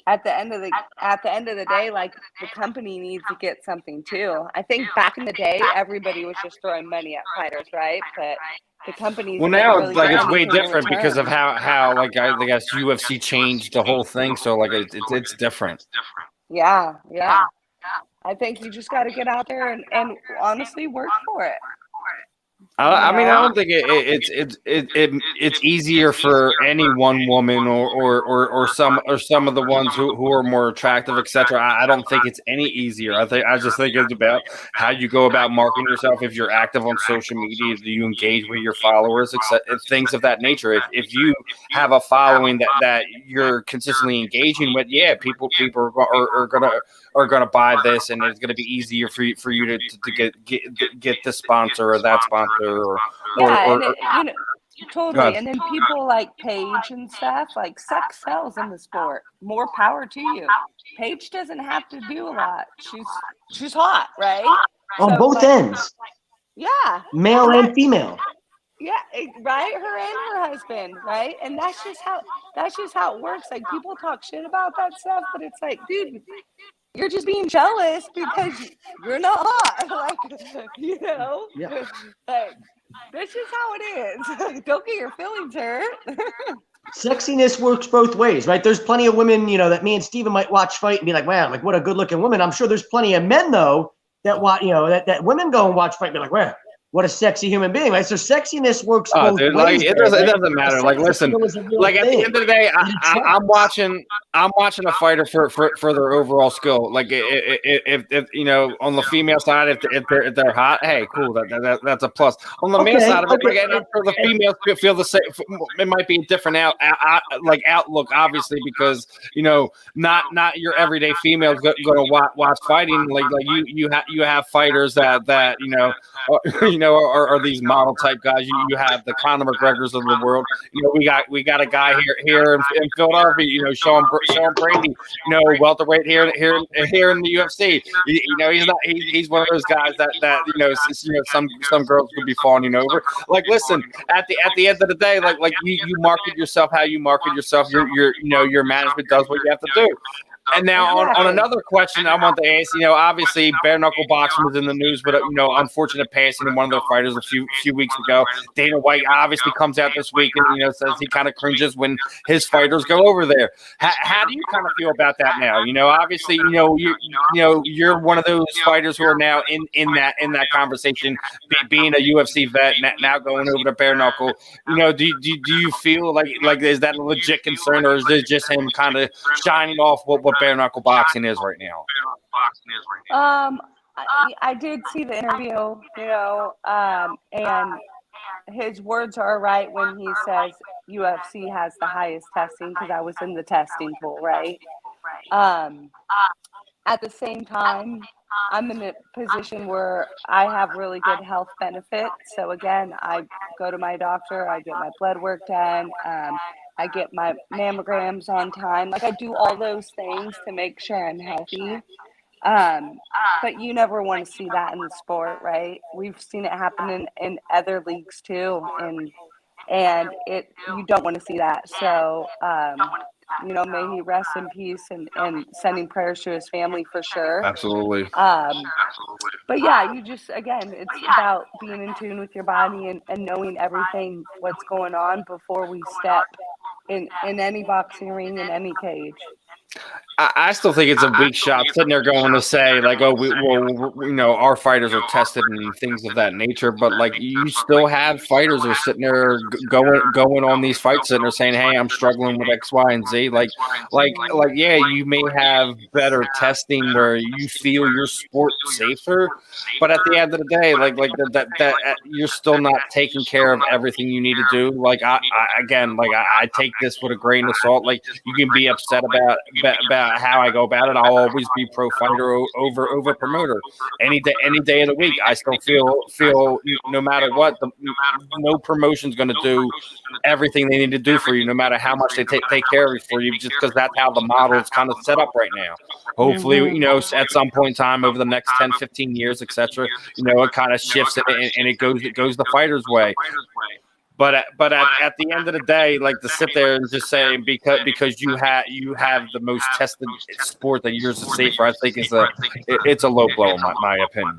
At the end of the day, like, the company needs to get something too. I think back in the day, everybody was just throwing money at fighters, right? But the companies, Well, now really it's like it's get way anything in different because of return. how like I guess UFC changed the whole thing. So like it's different. Yeah. I think you just got to get out there and honestly work for it. I mean, I don't think it's easier for any one woman or some of the ones who are more attractive, etc. I don't think it's any easier. I just think it's about how you go about marketing yourself. If you're active on social media, do you engage with your followers, things of that nature. If you have a following that you're consistently engaging with, yeah, people are gonna buy this, and it's gonna be easier for you to get this sponsor or that sponsor or totally. And then people like Paige and stuff, like, sex sells in the sport. More power to you. Paige doesn't have to do a lot. She's hot, right? On both ends. Yeah. Male and female. Yeah, right. Her and her husband, right? And that's just how it works. Like, people talk shit about that stuff, but it's like, dude, you're just being jealous because you're not hot. Like, you know? Yeah. Like, that's just how it is. Don't get your feelings hurt. Sexiness works both ways, right? There's plenty of women, that me and Steven might watch fight and be like, wow, like, what a good looking woman. I'm sure there's plenty of men though that watch, that women go and watch fight and be like, wow, what a sexy human being, right? So sexiness works both dude, ways. like, it doesn't matter. Like, listen, like, at the end of the day, I'm watching a fighter for their overall skill. Like, if on the female side, if they're hot, hey, cool, that's a plus. On the male side of it, like, for the females feel the same. It might be a different outlook, obviously, because not your everyday female's going to watch fighting. Like you have fighters that are these model type guys. You have the Conor McGregors of the world. We got a guy here in Philadelphia. Sean Brady. Welterweight here in the UFC. He's one of those guys that some girls could be fawning over. Like, listen, at the end of the day, like you market yourself how you market yourself. Your management does what you have to do. And now on another question I want to ask, obviously bare knuckle boxing was in the news, but unfortunate passing of one of their fighters a few weeks ago. Dana White obviously comes out this week and says he kind of cringes when his fighters go over there. How do you kind of feel about that now? Obviously you're one of those fighters who are now in that conversation, being a UFC vet, now going over to bare knuckle. Do you feel like is that a legit concern, or is it just him kind of shining off what bare knuckle boxing is right now? I did see the interview, and his words are right when he says UFC has the highest testing, because I was in the testing pool, right? At the same time, I'm in a position where I have really good health benefits. So again, I go to my doctor, I get my blood work done, I get my mammograms on time. Like, I do all those things to make sure I'm healthy. But you never want to see that in the sport, right? We've seen it happen in other leagues too, and you don't want to see that. So may he rest in peace, and sending prayers to his family for sure. Absolutely. But yeah, you just, again, it's about being in tune with your body and knowing everything, what's going on before we step in any boxing ring, in any cage. I still think it's a weak shot sitting there going to say, like, oh, our fighters are tested and things of that nature. But, like, you still have fighters who are sitting there going on these fights, sitting there saying, hey, I'm struggling with X, Y, and Z. Like, yeah, you may have better testing where you feel your sport safer, but at the end of the day, that you're still not taking care of everything you need to do. Like, I take this with a grain of salt. Like, you can be upset about how I go about it. I'll always be pro fighter over promoter any day of the week. I still feel no matter what, no promotion's going to do everything they need to do for you, no matter how much they take care of it for you, just because that's how the model is kind of set up right now. Hopefully, at some point in time over the next 10, 15 years, etc., it kind of shifts and it goes the fighter's way. But at the end of the day, like to sit there and just say because you have the most tested sport that yours is safer, I think it's a low blow in my opinion.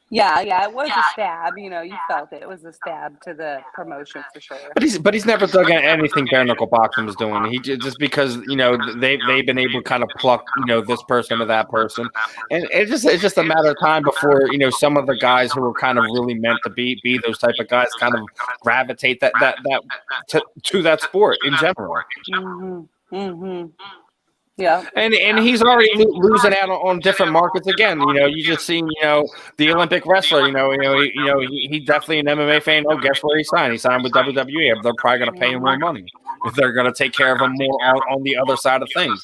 Yeah, it was a stab. You felt it. It was a stab to the promotion for sure. But he's never dug anything bare knuckle boxing was doing. He just because they've been able to kind of pluck this person or that person, and it's just a matter of time before some of the guys who are kind of really meant to be those type of guys kind of gravitate to that sport in general. Yeah, and he's already losing out on different markets again. You just seen the Olympic wrestler. He definitely an MMA fan. Oh, guess where he signed? He signed with WWE. They're probably going to pay him more money if they're going to take care of him more on the other side of things.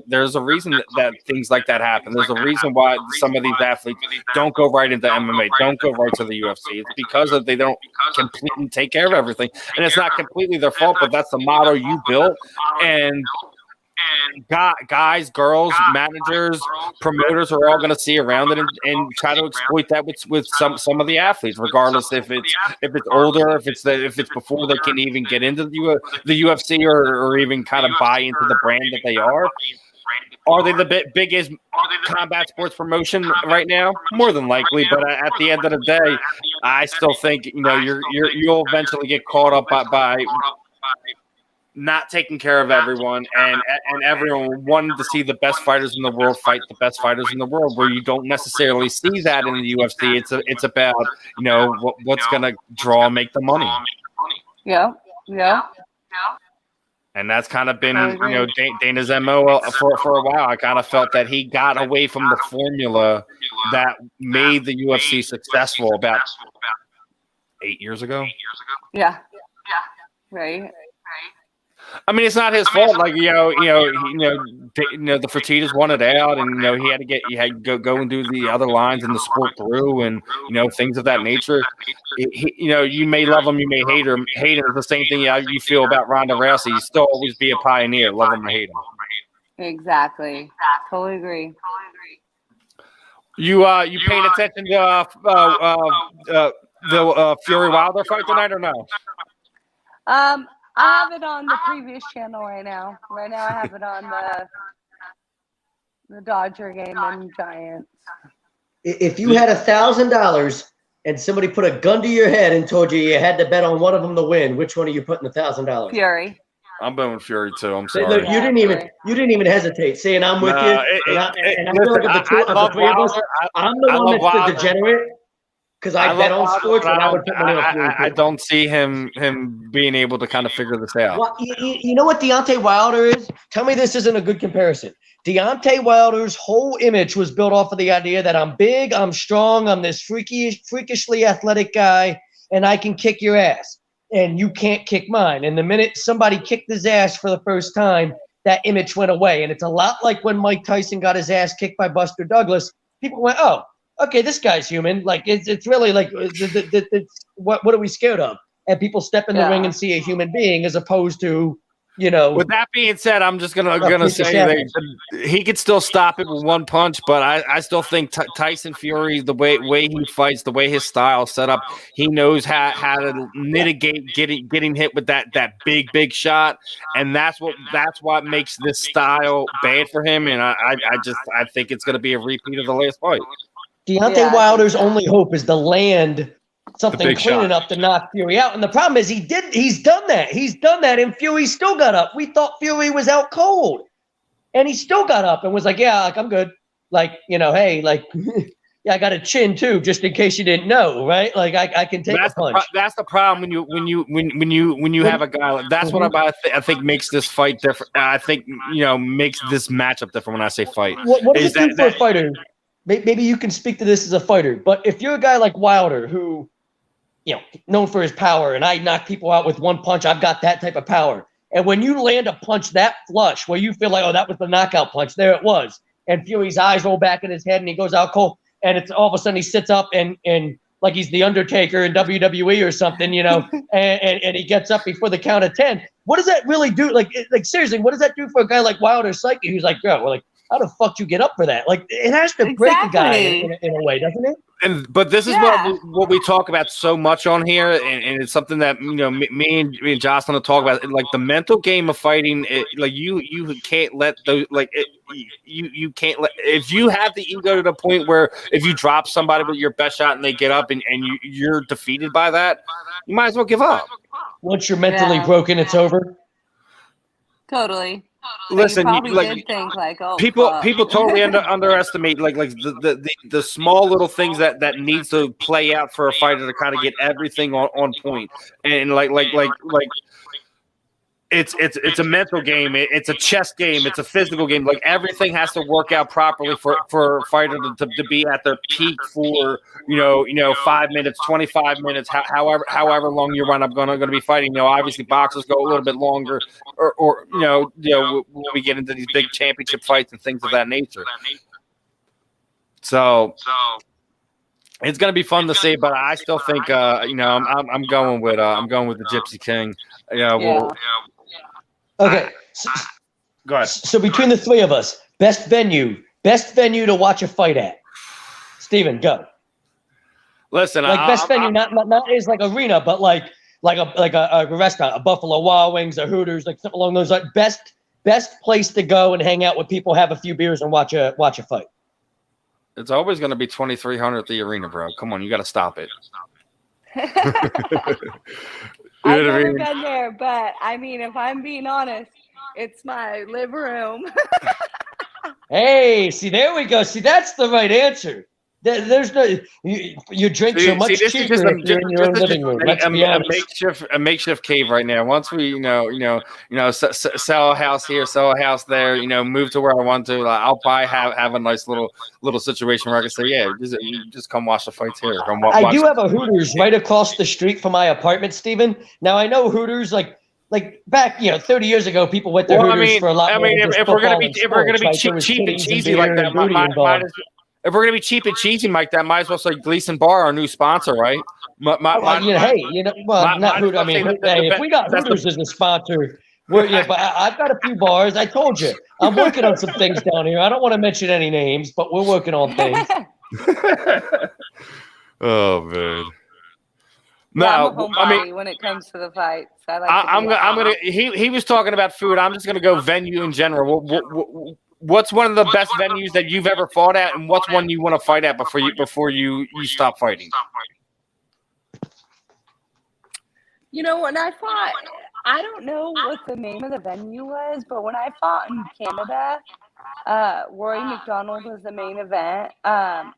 There's a reason that things like that happen. There's a reason why some of these athletes don't go right into MMA, don't go right to the UFC. It's because they don't completely take care of everything, and it's not completely their fault. But that's the model you built, and guys, girls, managers, promoters are all going to see around it and try to exploit that with some of the athletes, regardless if it's older, if it's before they can even get into the UFC or even kind of buy into the brand that they are. Are they the biggest combat sports promotion right now? More than likely, but at the end of the day, I still think you'll eventually get caught up by not taking care of everyone and everyone wanting to see the best fighters in the world fight the best fighters in the world, where you don't necessarily see that in the UFC. It's about what's going to draw and make the money. Yeah. And that's kind of been Dana's MO for a while. I kind of felt that he got away from the formula that made the UFC successful about 8 years ago. Yeah. Right. I mean, it's not his fault. Like the Fertittas wanted out, and he had to go and do the other lines, and the sport grew, and things of that nature. You may love him, you may hate him. Hate him is the same thing you feel about Ronda Rousey. You still always be a pioneer, love him or hate him. Exactly. Totally agree. You paying attention to the Fury Wilder fight tonight or no? I have it on the previous channel right now. Right now, I have it on the Dodger game and Giants. If you had $1,000 and somebody put a gun to your head and told you had to bet on one of them to win, which one are you putting $1,000? Fury. I'm going with Fury too. I'm sorry. Look, you didn't even hesitate, saying I'm with you. I feel like of the three of us, I'm the one that's the degenerate. Because I bet on sports, and I would put money on Fury. I don't see him being able to kind of figure this out. Well, you know what Deontay Wilder is? Tell me this isn't a good comparison. Deontay Wilder's whole image was built off of the idea that I'm big, I'm strong, I'm this freakishly athletic guy, and I can kick your ass, and you can't kick mine. And the minute somebody kicked his ass for the first time, that image went away. And it's a lot like when Mike Tyson got his ass kicked by Buster Douglas. People went, oh, okay, this guy's human. Like it's really like what are we scared of? And people step in the ring and see a human being as opposed to With that being said, I'm just gonna say that he could still stop it with one punch, but I still think Tyson Fury, the way he fights, the way his style is set up, he knows how to mitigate getting hit with that big shot, and that's what makes this style bad for him. And I think it's gonna be a repeat of the last fight. Deontay Wilder's only hope is to land something clean enough to knock Fury out. And the problem is he's done that. He's done that, and Fury still got up. We thought Fury was out cold. And he still got up and was like, yeah, like I'm good. Like, hey, like yeah, I got a chin too, just in case you didn't know, right? Like I can take a punch. That's the problem when you have a guy like that's what I think makes this fight different. I think makes this matchup different when I say fight. What does it do for a fighter? Maybe you can speak to this as a fighter, but if you're a guy like Wilder who, known for his power, and I knock people out with one punch, I've got that type of power. And when you land a punch that flush, where you feel like, oh, that was the knockout punch, there it was. And Fury's eyes roll back in his head, and he goes out cold. And it's all of a sudden he sits up and like he's the Undertaker in WWE or something, and he gets up before the count of 10. What does that really do? Like seriously, what does that do for a guy like Wilder Psyche who's like, yo, like, how the fuck you get up for that? Like, it has to break a guy in a way, doesn't it? But this is what we talk about so much on here, and it's something that me and Jocelyn will talk about. Like the mental game of fighting, like you can't let those you can't let if you have the ego to the point where if you drop somebody with your best shot and they get up and you're defeated by that, you might as well give up. Once you're mentally broken, it's over. Totally. Listen, did think like, oh, people totally underestimate like the small little things that needs to play out for a fighter to kind of get everything on point, and like it's a mental game, it's a chess game, it's a physical game. Like everything has to work out properly for a fighter to be at their peak for 5 minutes, 25 minutes, however long you run up going to be fighting. Obviously boxers go a little bit longer, or when we get into these big championship fights and things of that nature. So it's going to be fun to see, but I still think I'm going with the Gypsy King. Okay. Go ahead. So between the three of us, best venue to watch a fight at. Steven, go. Listen, like best venue, not is like arena, but like a restaurant, a Buffalo Wild Wings, a Hooters, like something along those lines. Best place to go and hang out with people, have a few beers, and watch a fight. It's always going to be 2,300 at the arena, bro. Come on, you got to stop it. I've never been there, but I mean, if I'm being honest, it's my living room. Hey, see, there we go. See, that's the right answer. There's no you drink so much cheaper if you're in your own living room. A makeshift cave right now. Once we sell a house here, sell a house there, move to where I want to. I'll probably have a nice little situation where I can say, yeah, just come watch the fights here. I do have a Hooters right across the street from my apartment, Steven. Now I know Hooters like back 30 years ago, people went to Hooters for a lot. If we're gonna be cheap and cheesy like that, if we're gonna be cheap and cheesy like that, might as well say Gleason Bar, our new sponsor, right? Not Hooters. I mean, if we got Hooters as a sponsor, but I've got a few bars. I told you, I'm working on some things down here. I don't want to mention any names, but we're working on things. Oh man. No, when it comes to the fights, I'm gonna. He was talking about food. I'm just gonna go venue in general. What's one of the best venues that you've ever fought at, and what's one you want to fight at before you stop fighting? When I fought, I don't know what the name of the venue was, but when I fought in Canada, Rory McDonald was the main event. That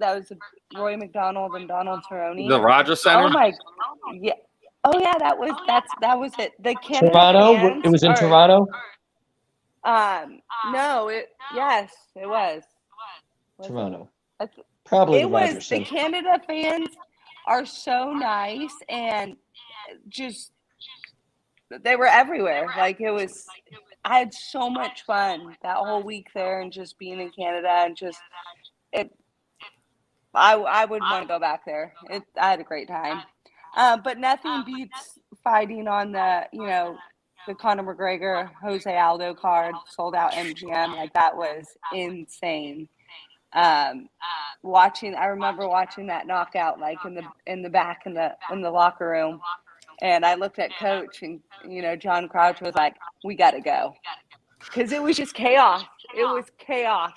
was Roy McDonald and Donald Cerrone. The Rogers Center. Oh my, yeah. Oh yeah, that was it. The Canada Toronto. Fans, it was in Toronto. No, it was. Toronto. Probably it was. The Canada fans are so nice and just they were everywhere. Like it was. I had so much fun that whole week there and just being in Canada and just it. I would want to go back there. I had a great time. But nothing beats fighting on the Conor McGregor, Jose Aldo card, sold out MGM. Like that was insane. I remember watching that knockout like in the back in the locker room, and I looked at Coach and John Crouch was like, "We got to go," because it was just chaos. It was chaos.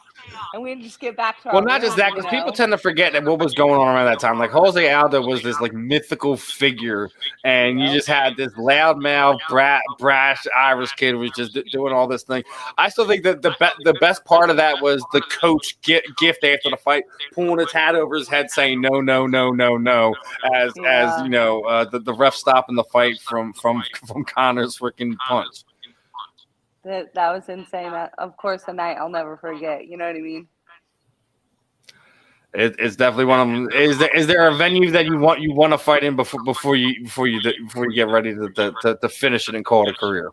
And we just get back to our not just that, because people tend to forget that what was going on around that time. Like Jose Aldo was this like mythical figure, and you just had this loudmouth, brash Irish kid who was just doing all this thing. I still think that the best part of that was the coach gift after the fight, pulling his hat over his head, saying no, as the ref stopping the fight from Conor's freaking punch. That was insane. Of course, a night I'll never forget. You know what I mean? It's definitely one of them. Is there a venue that you want to fight in before you get ready to finish it and call it a career?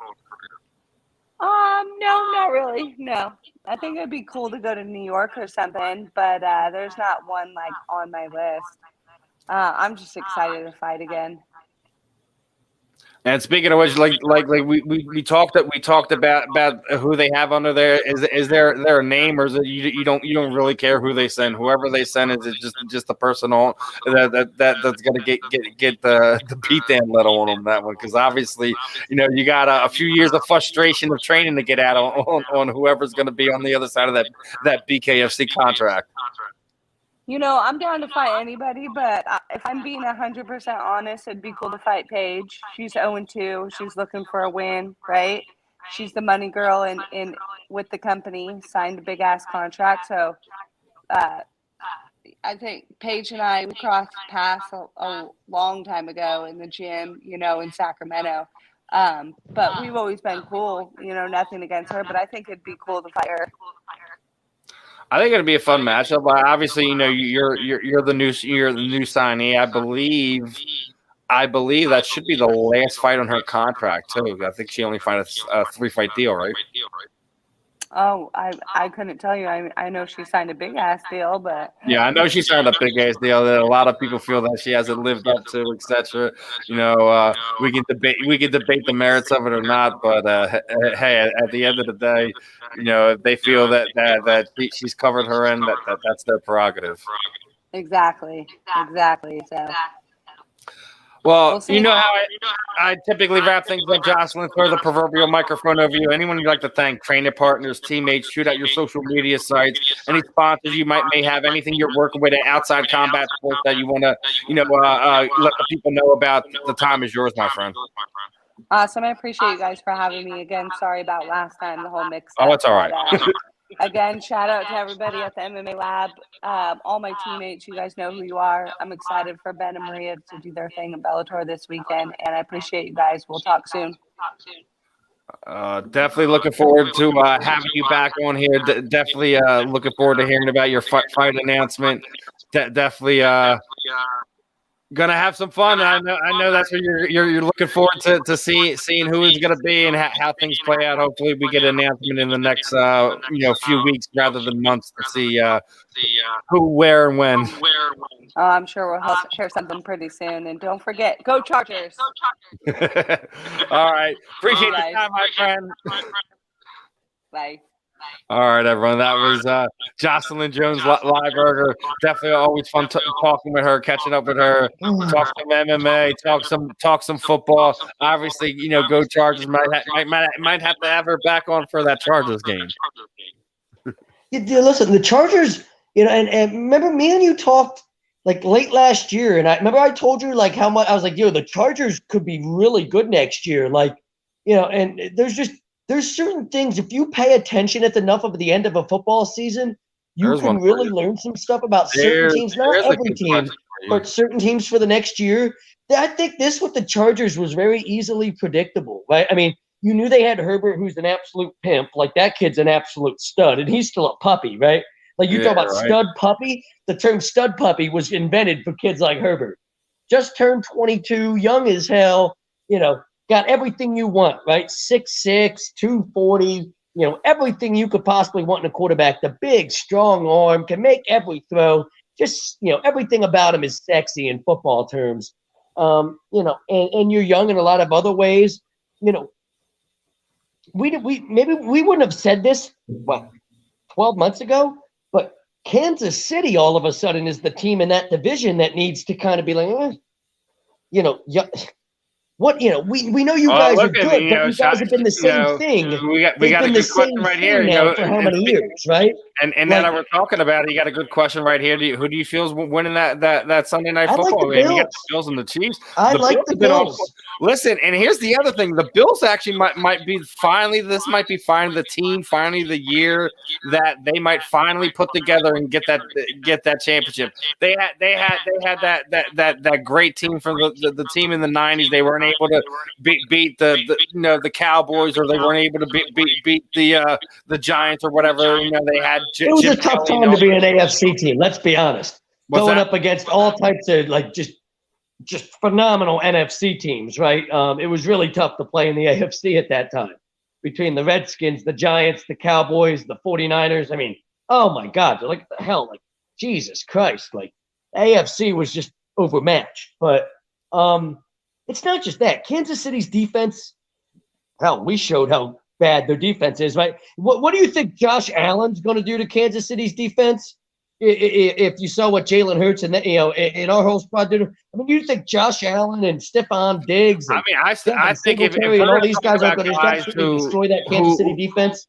No, not really. No, I think it'd be cool to go to New York or something, but there's not one like on my list. I'm just excited to fight again. And speaking of which, like we talked about who they have under there. Is there a name, or is it you don't really care who they send? Whoever they send, is it just the person on that's gonna get the beat down letter on that one? Because obviously, you got a few years of frustration of training to get out on whoever's gonna be on the other side of that BKFC contract. I'm down to fight anybody, but if I'm being 100% honest, it'd be cool to fight Paige. She's 0-2. She's looking for a win, right? She's the money girl in with the company, signed a big-ass contract. So I think Paige and I, we crossed paths a long time ago in the gym, in Sacramento. But we've always been cool, nothing against her, but I think it'd be cool to fight her. I think it'll be a fun matchup. Obviously, you're the new signee. I believe that should be the last fight on her contract too. I think she only signed a 3-fight deal, right? Oh, I couldn't tell you. I know she signed a big ass deal, but yeah, I know she signed a big ass deal that a lot of people feel that she hasn't lived up to, etc. We can debate the merits of it or not, but hey, at the end of the day, if they feel that she's covered her end, that's their prerogative. Exactly. So. Well, how I typically wrap things up, Jocelyn. Throw the proverbial microphone over you. Anyone you'd like to thank, trainer partners, teammates, shoot out your social media sites, any sponsors you may have, anything you're working with outside combat sports that you want to, let the people know about. The time is yours, my friend. Awesome. I appreciate you guys for having me again. Sorry about last time, the whole mix. Oh, it's all right. Again, shout out to everybody at the MMA Lab, all my teammates. You guys know who you are. I'm excited for Ben and Maria to do their thing in Bellator this weekend, and I appreciate you guys. We'll talk soon. Definitely looking forward to having you back on here. Definitely looking forward to hearing about your fight announcement. Definitely gonna have some fun. I know that's what you're looking forward to seeing who is gonna be and how things play out. Hopefully, we get an announcement in the next few weeks rather than months to see who, where, and when. Oh, I'm sure we'll hear something pretty soon. And don't forget, go Chargers! All right, appreciate the time, my friend. Bye. All right, everyone. That was Jocelyn Jones-Lybargar. Definitely always fun talking with her, catching up with her, talk some MMA, talk some football. Obviously, go Chargers. Might have to have her back on for that Chargers game. Yeah, listen, the Chargers, and remember me and you talked like late last year, and I told you like how much I was like, the Chargers could be really good next year, like, and there's certain things, if you pay attention at enough of the end of a football season, you can really learn some stuff about certain teams, not every team, but certain teams for the next year. I think this with the Chargers was very easily predictable, right? I mean, you knew they had Herbert, who's an absolute pimp. Like, that kid's an absolute stud, and he's still a puppy, right? Like, you talk about stud puppy. The term stud puppy was invented for kids like Herbert. Just turned 22, young as hell, got everything you want, right? 6'6", 240, everything you could possibly want in a quarterback. The big, strong arm, can make every throw. Just, everything about him is sexy in football terms. And you're young in a lot of other ways. Maybe we wouldn't have said this, 12 months ago, but Kansas City all of a sudden is the team in that division that needs to kind of be like, what we know you guys are good, but you guys have been the same thing. We got a good question right here. For how many years, right? And now that we're talking about it, you got a good question right here. Who do you feel is winning that Sunday night football game? You got the Bills and the Chiefs. I like the Bills. Listen, and here's the other thing: the Bills actually might be finally. This might be finally the team, finally the year that they might finally put together and get that championship. They had that great team from the team in the '90s. They weren't able to beat the Cowboys, or they weren't able to beat the Giants or whatever. They had. It was a tough time to be an AFC team. Let's be honest. Going up against all types of just phenomenal NFC teams, right? It was really tough to play in the AFC at that time. between the Redskins, the Giants, the Cowboys, the 49ers. I mean, oh my God, they're like, the hell, like, Jesus Christ, like, AFC was just overmatched. But it's not just that. Kansas City's defense, hell, we showed how bad their defense is, right? What do you think Josh Allen's going to do to Kansas City's defense? If you saw what Jalen Hurts and in our whole squad did, I mean, you think Josh Allen and Stephon Diggs? And I think if all these guys are going to absolutely destroy that Kansas City defense,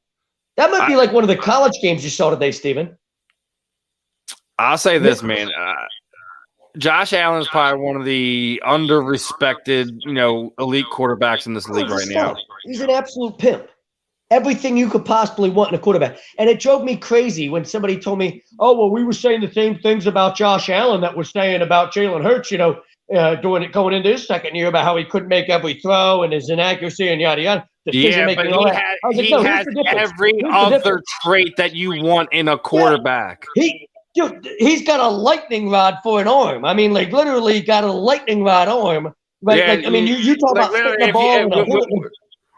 that might be like one of the college games you saw today, Steven. I'll say this, man. Josh Allen is probably one of the under-respected, elite quarterbacks in this league right now. He's an absolute pimp. Everything you could possibly want in a quarterback. And it drove me crazy when somebody told me, oh, well, we were saying the same things about Josh Allen that we're saying about Jalen Hurts, going into his second year about how he couldn't make every throw and his inaccuracy and yada, yada. Yeah, but he has every other trait that you want in a quarterback. Dude, he's got a lightning rod for an arm. I mean, like, literally got a lightning rod arm. Right? Yeah, like, I mean, you talk about the ball.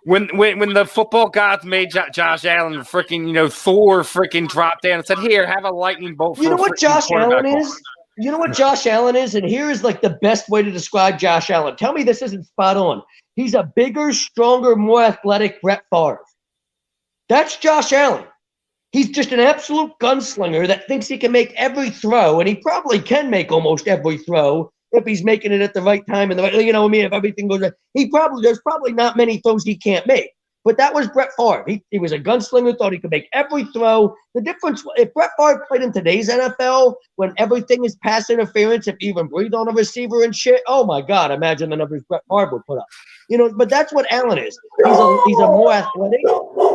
When the football gods made Josh Allen freaking, Thor freaking dropped down and said, here, have a lightning bolt. You know what Josh Allen is? You know what Josh Allen is? And here is like the best way to describe Josh Allen. Tell me this isn't spot on. He's a bigger, stronger, more athletic Brett Favre. That's Josh Allen. He's just an absolute gunslinger that thinks he can make every throw, and he probably can make almost every throw if he's making it at the right time and the right, if everything goes right. There's probably not many throws he can't make. But that was Brett Favre. He was a gunslinger, thought he could make every throw. The difference, if Brett Favre played in today's NFL, when everything is pass interference, if you even breathe on a receiver and shit, oh my God, imagine the numbers Brett Favre would put up. But that's what Allen is. He's a more athletic,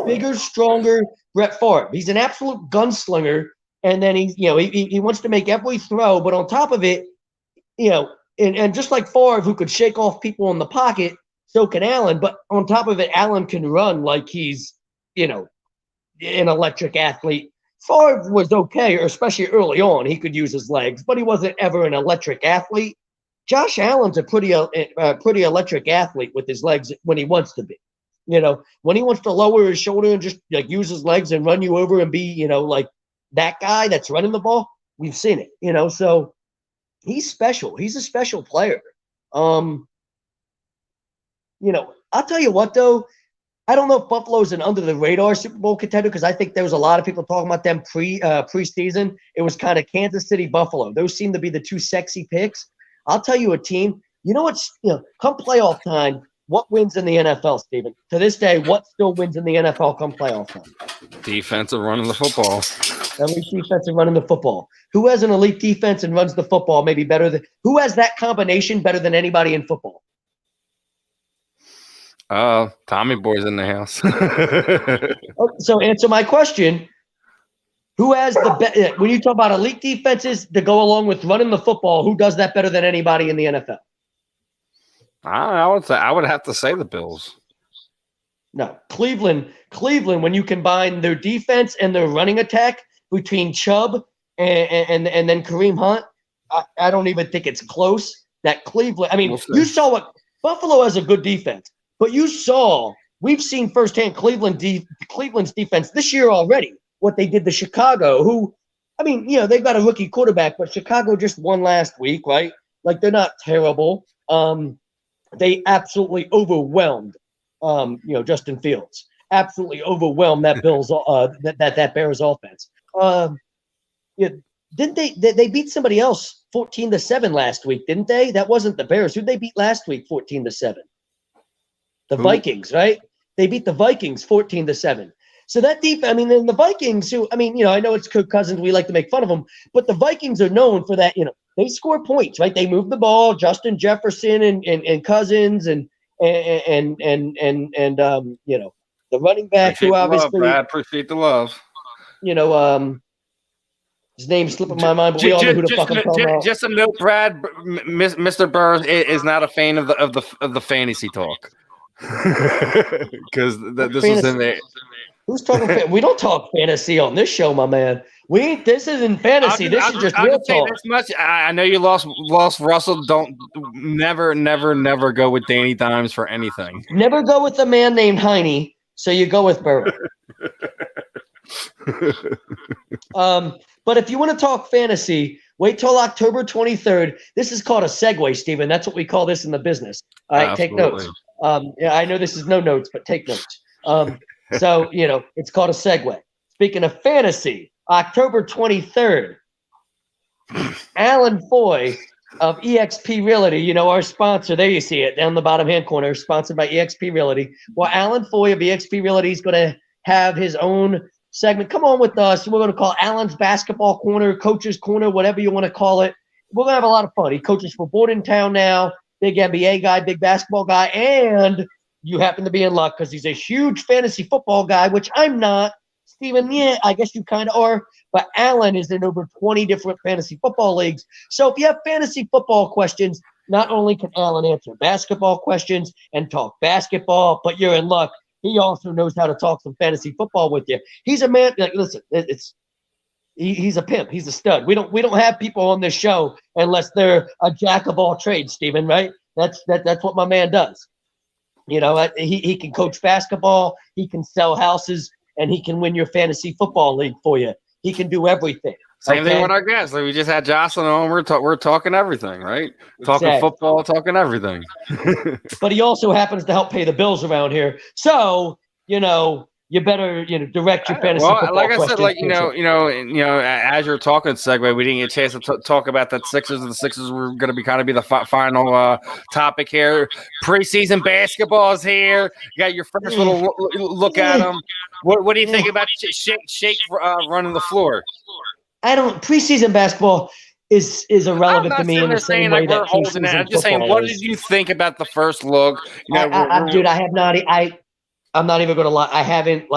bigger, stronger Brett Favre. He's an absolute gunslinger, and then he wants to make every throw, but on top of it, and just like Favre, who could shake off people in the pocket, so can Allen. But on top of it, Allen can run like he's, an electric athlete. Favre was okay, or especially early on, he could use his legs, but he wasn't ever an electric athlete. Josh Allen's a pretty electric athlete with his legs when he wants to be. When he wants to lower his shoulder and just like use his legs and run you over and be, like that guy that's running the ball, we've seen it. So he's special. He's a special player. I'll tell you what, though. I don't know if Buffalo's an under-the-radar Super Bowl contender because I think there was a lot of people talking about them preseason. It was kind of Kansas City, Buffalo. Those seem to be the two sexy picks. I'll tell you a team. Come playoff time, what wins in the NFL, Steven? To this day, what still wins in the NFL come playoff time? Defensive running the football. Elite defense and running the football. Who has an elite defense and runs the football maybe better than – who has that combination better than anybody in football? Tommy Boy's in the house. So answer my question. Who has the when you talk about elite defenses to go along with running the football, who does that better than anybody in the NFL? I would have to say the Bills. No, Cleveland, when you combine their defense and their running attack between Chubb and then Kareem Hunt, I don't even think it's close. That Cleveland, you saw what Buffalo has a good defense. But we've seen firsthand Cleveland's defense this year already, what they did to Chicago, who, they've got a rookie quarterback, but Chicago just won last week, right? Like, they're not terrible. They absolutely overwhelmed, Justin Fields. Absolutely overwhelmed that Bills, that Bears offense. Didn't they beat somebody else 14-7 last week, didn't they? That wasn't the Bears. Who'd they beat last week 14-7? The Vikings, right? They beat the Vikings 14-7. So that then the Vikings, who, I know it's Kirk Cousins, we like to make fun of them, but the Vikings are known for that, they score points, right? They move the ball, Justin Jefferson and Cousins and the running back who obviously appreciate the love. His name's slipping my mind, but we all know who the fuck I'm talking about. Just a note, Brad, Mr. Burr is not a fan of the fantasy talk. Because this is in there. Who's talking? We don't talk fantasy on this show, my man. This isn't fantasy. This is just real talk. This much. I know you lost Russell. Don't never go with Danny Dimes for anything. Never go with a man named Heine. So you go with Burrow. But if you want to talk fantasy, wait till October 23rd. This is called a segue, Steven. That's what we call this in the business. All right, take notes. Yeah, I know this is no notes, but take notes. So, it's called a segue. Speaking of fantasy, October 23rd, Alan Foy of eXp Realty, our sponsor. There you see it down the bottom hand corner, sponsored by eXp Realty. Well, Alan Foy of eXp Realty is going to have his own segment. Come on with us. We're going to call Alan's Basketball Corner, Coach's Corner, whatever you want to call it. We're going to have a lot of fun. He coaches for Bordentown now, big NBA guy, big basketball guy, and you happen to be in luck because he's a huge fantasy football guy, which I'm not. Steven, yeah, I guess you kind of are, but Alan is in over 20 different fantasy football leagues. So if you have fantasy football questions, not only can Alan answer basketball questions and talk basketball, but you're in luck. He also knows how to talk some fantasy football with you. He's a man. Like, listen, he's a pimp. He's a stud. We don't have people on this show unless they're a jack of all trades, Steven, right? That's what my man does. He can coach basketball, he can sell houses, and he can win your fantasy football league for you. He can do everything. Same thing with our guests. Like we just had Jocelyn on. We're talking everything, right? Talking football, talking everything. But he also happens to help pay the bills around here. So you better direct your fantasy football like I questions. said, as you're talking segue, we didn't get a chance to talk about that Sixers, and the Sixers were going to be kind of the final topic here. Preseason basketball is here. You got your first little look at them. What do you think about Shake running the floor? Preseason basketball is irrelevant to me in the same way that preseason I'm just saying, what did you think about the first look? Dude, I have not. I'm not even going to lie. I haven't,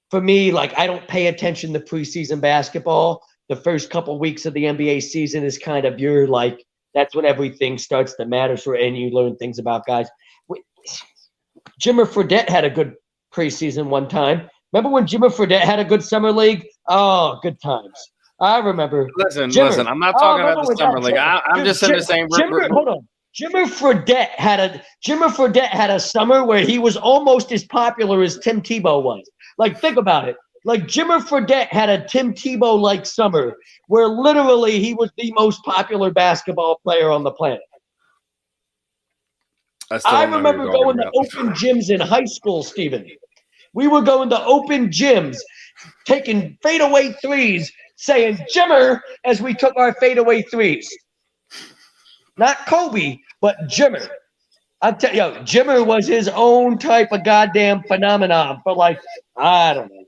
for me, I don't pay attention to preseason basketball. The first couple weeks of the NBA season is kind of that's when everything starts to matter and you learn things about guys. Jimmer Fredette had a good preseason one time. Remember when Jimmer Fredette had a good summer league? Oh, good times. I remember. Listen, I'm not talking about the summer league. I'm just saying the same. Hold on. Jimmer Fredette had a summer where he was almost as popular as Tim Tebow was. Think about it. Jimmer Fredette had a Tim Tebow-like summer where literally he was the most popular basketball player on the planet. I remember going to open gyms in high school, Steven. We were going to open gyms, taking fadeaway threes, saying Jimmer as we took our fadeaway threes. Not Kobe, but Jimmer. I'm telling you, Jimmer was his own type of goddamn phenomenon for I don't know,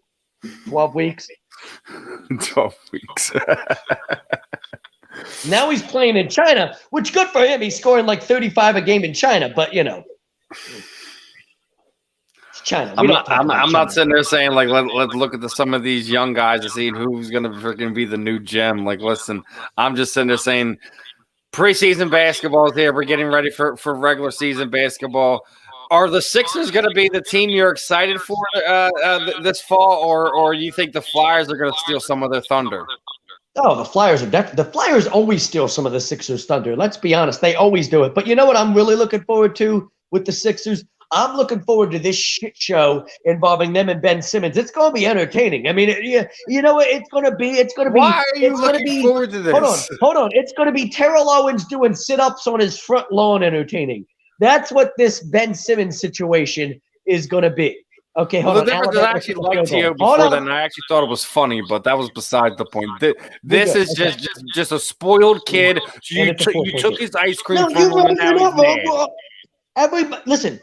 12 weeks. 12 weeks. Now he's playing in China, which good for him. He's scoring 35 a game in China, but it's China. I'm not sitting there saying let's look at some of these young guys and see who's gonna freaking be the new gem. Listen, I'm just sitting there saying preseason basketball is here. We're getting ready for regular season basketball. Are the Sixers going to be the team you're excited for this fall, or you think the Flyers are going to steal some of their thunder? Oh, the Flyers the Flyers always steal some of the Sixers' thunder. Let's be honest, they always do it. But you know what I'm really looking forward to with the Sixers? I'm looking forward to this shit show involving them and Ben Simmons. It's going to be entertaining. I mean, you know what it's going to be? It's going to be. Why are you looking forward to this? Hold on. It's going to be Terrell Owens doing sit-ups on his front lawn entertaining. That's what this Ben Simmons situation is going to be. Okay, hold on. The difference is I actually liked T.O. before then. I actually thought it was funny, but that was beside the point. This is just a spoiled kid. You took his ice cream from him and now he's mad. Listen.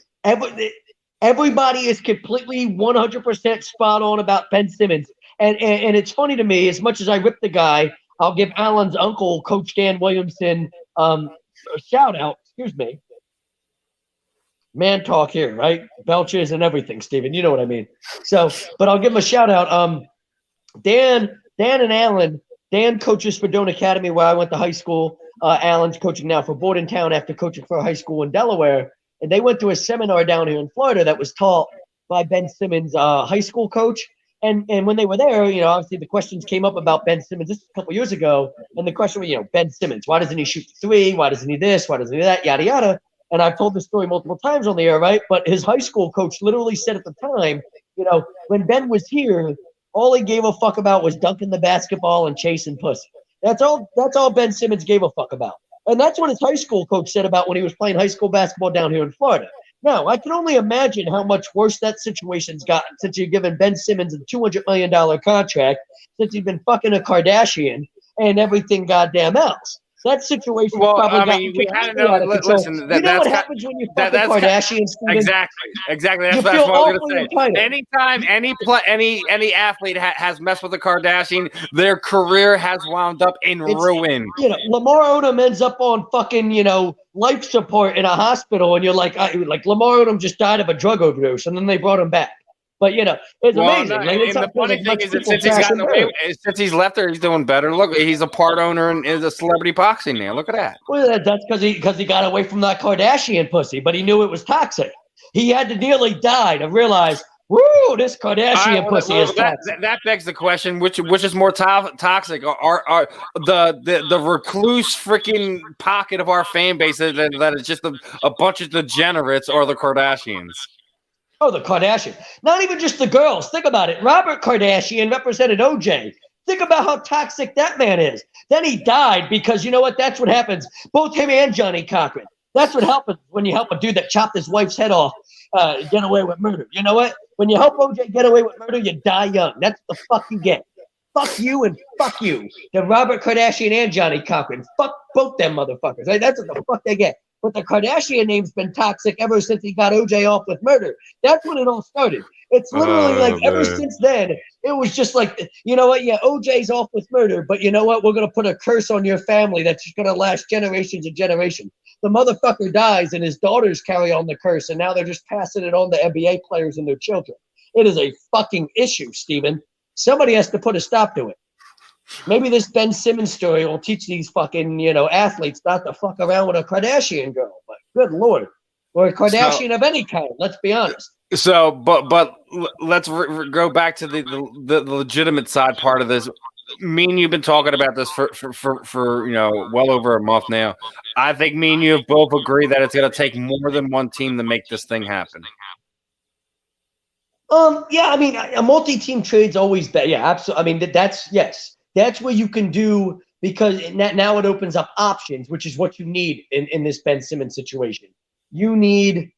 Everybody is completely 100% spot on about Ben Simmons. And it's funny to me, as much as I rip the guy, I'll give Alan's uncle, Coach Dan Williamson, a shout out. Excuse me. Man talk here, right? Belches and everything, Steven. You know what I mean. So, but I'll give him a shout out. Dan and Alan, Dan coaches for Doane Academy where I went to high school. Alan's coaching now for Bordentown after coaching for a high school in Delaware. And they went to a seminar down here in Florida that was taught by Ben Simmons' high school coach. And when they were there, obviously the questions came up about Ben Simmons. This was a couple years ago. And the question was, Ben Simmons, why doesn't he shoot the three? Why doesn't he this? Why doesn't he that? Yada, yada. And I've told this story multiple times on the air, right? But his high school coach literally said at the time, when Ben was here, all he gave a fuck about was dunking the basketball and chasing pussy. That's all Ben Simmons gave a fuck about. And that's what his high school coach said about when he was playing high school basketball down here in Florida. Now, I can only imagine how much worse that situation's gotten since you've given Ben Simmons a $200 million contract, since he's been fucking a Kardashian and everything goddamn else. That situation probably we had to know. out of control. Listen, you know what happens when you fucking Kardashians? Exactly. That's You what I feel was awful going to say. entitled. Anytime any athlete has messed with a Kardashian, their career has wound up in ruin. Lamar Odom ends up on fucking life support in a hospital, and you're like Lamar Odom just died of a drug overdose, and then they brought him back. But it's amazing. No, and the funny thing is that since he's left there, he's doing better. Look, he's a part owner and is a celebrity boxing now. Look at that. Well, that's because he got away from that Kardashian pussy, but he knew it was toxic. He had to nearly die to realize, woo, this Kardashian pussy is toxic. That begs the question: which is more toxic? Are the recluse freaking pocket of our fan base that is just a bunch of degenerates, or the Kardashians? Oh, the Kardashian. Not even just the girls. Think about it. Robert Kardashian represented OJ. Think about how toxic that man is. Then he died because you know what? That's what happens. Both him and Johnny Cochran. That's what happens when you help a dude that chopped his wife's head off get away with murder. You know what? When you help OJ get away with murder, you die young. That's the fuck you get. Fuck you and fuck you. To Robert Kardashian and Johnny Cochran. Fuck both them motherfuckers. That's what the fuck they get. But the Kardashian name's been toxic ever since he got OJ off with murder. That's when it all started. It's literally ever since then, it was just like, you know what? Yeah, OJ's off with murder, but you know what? We're going to put a curse on your family that's just going to last generations and generations. The motherfucker dies and his daughters carry on the curse, and now they're just passing it on to NBA players and their children. It is a fucking issue, Steven. Somebody has to put a stop to it. Maybe this Ben Simmons story will teach these fucking, athletes not to fuck around with a Kardashian girl. But good Lord. Or a Kardashian of any kind, let's be honest. So, but let's go back to the legitimate side part of this. Me and you've been talking about this for well over a month now. I think me and you have both agreed that it's going to take more than one team to make this thing happen. Yeah, I mean, a multi-team trade's always better. Yeah, absolutely. I mean, yes. That's where you can do, because now it opens up options, which is what you need in this Ben Simmons situation. You need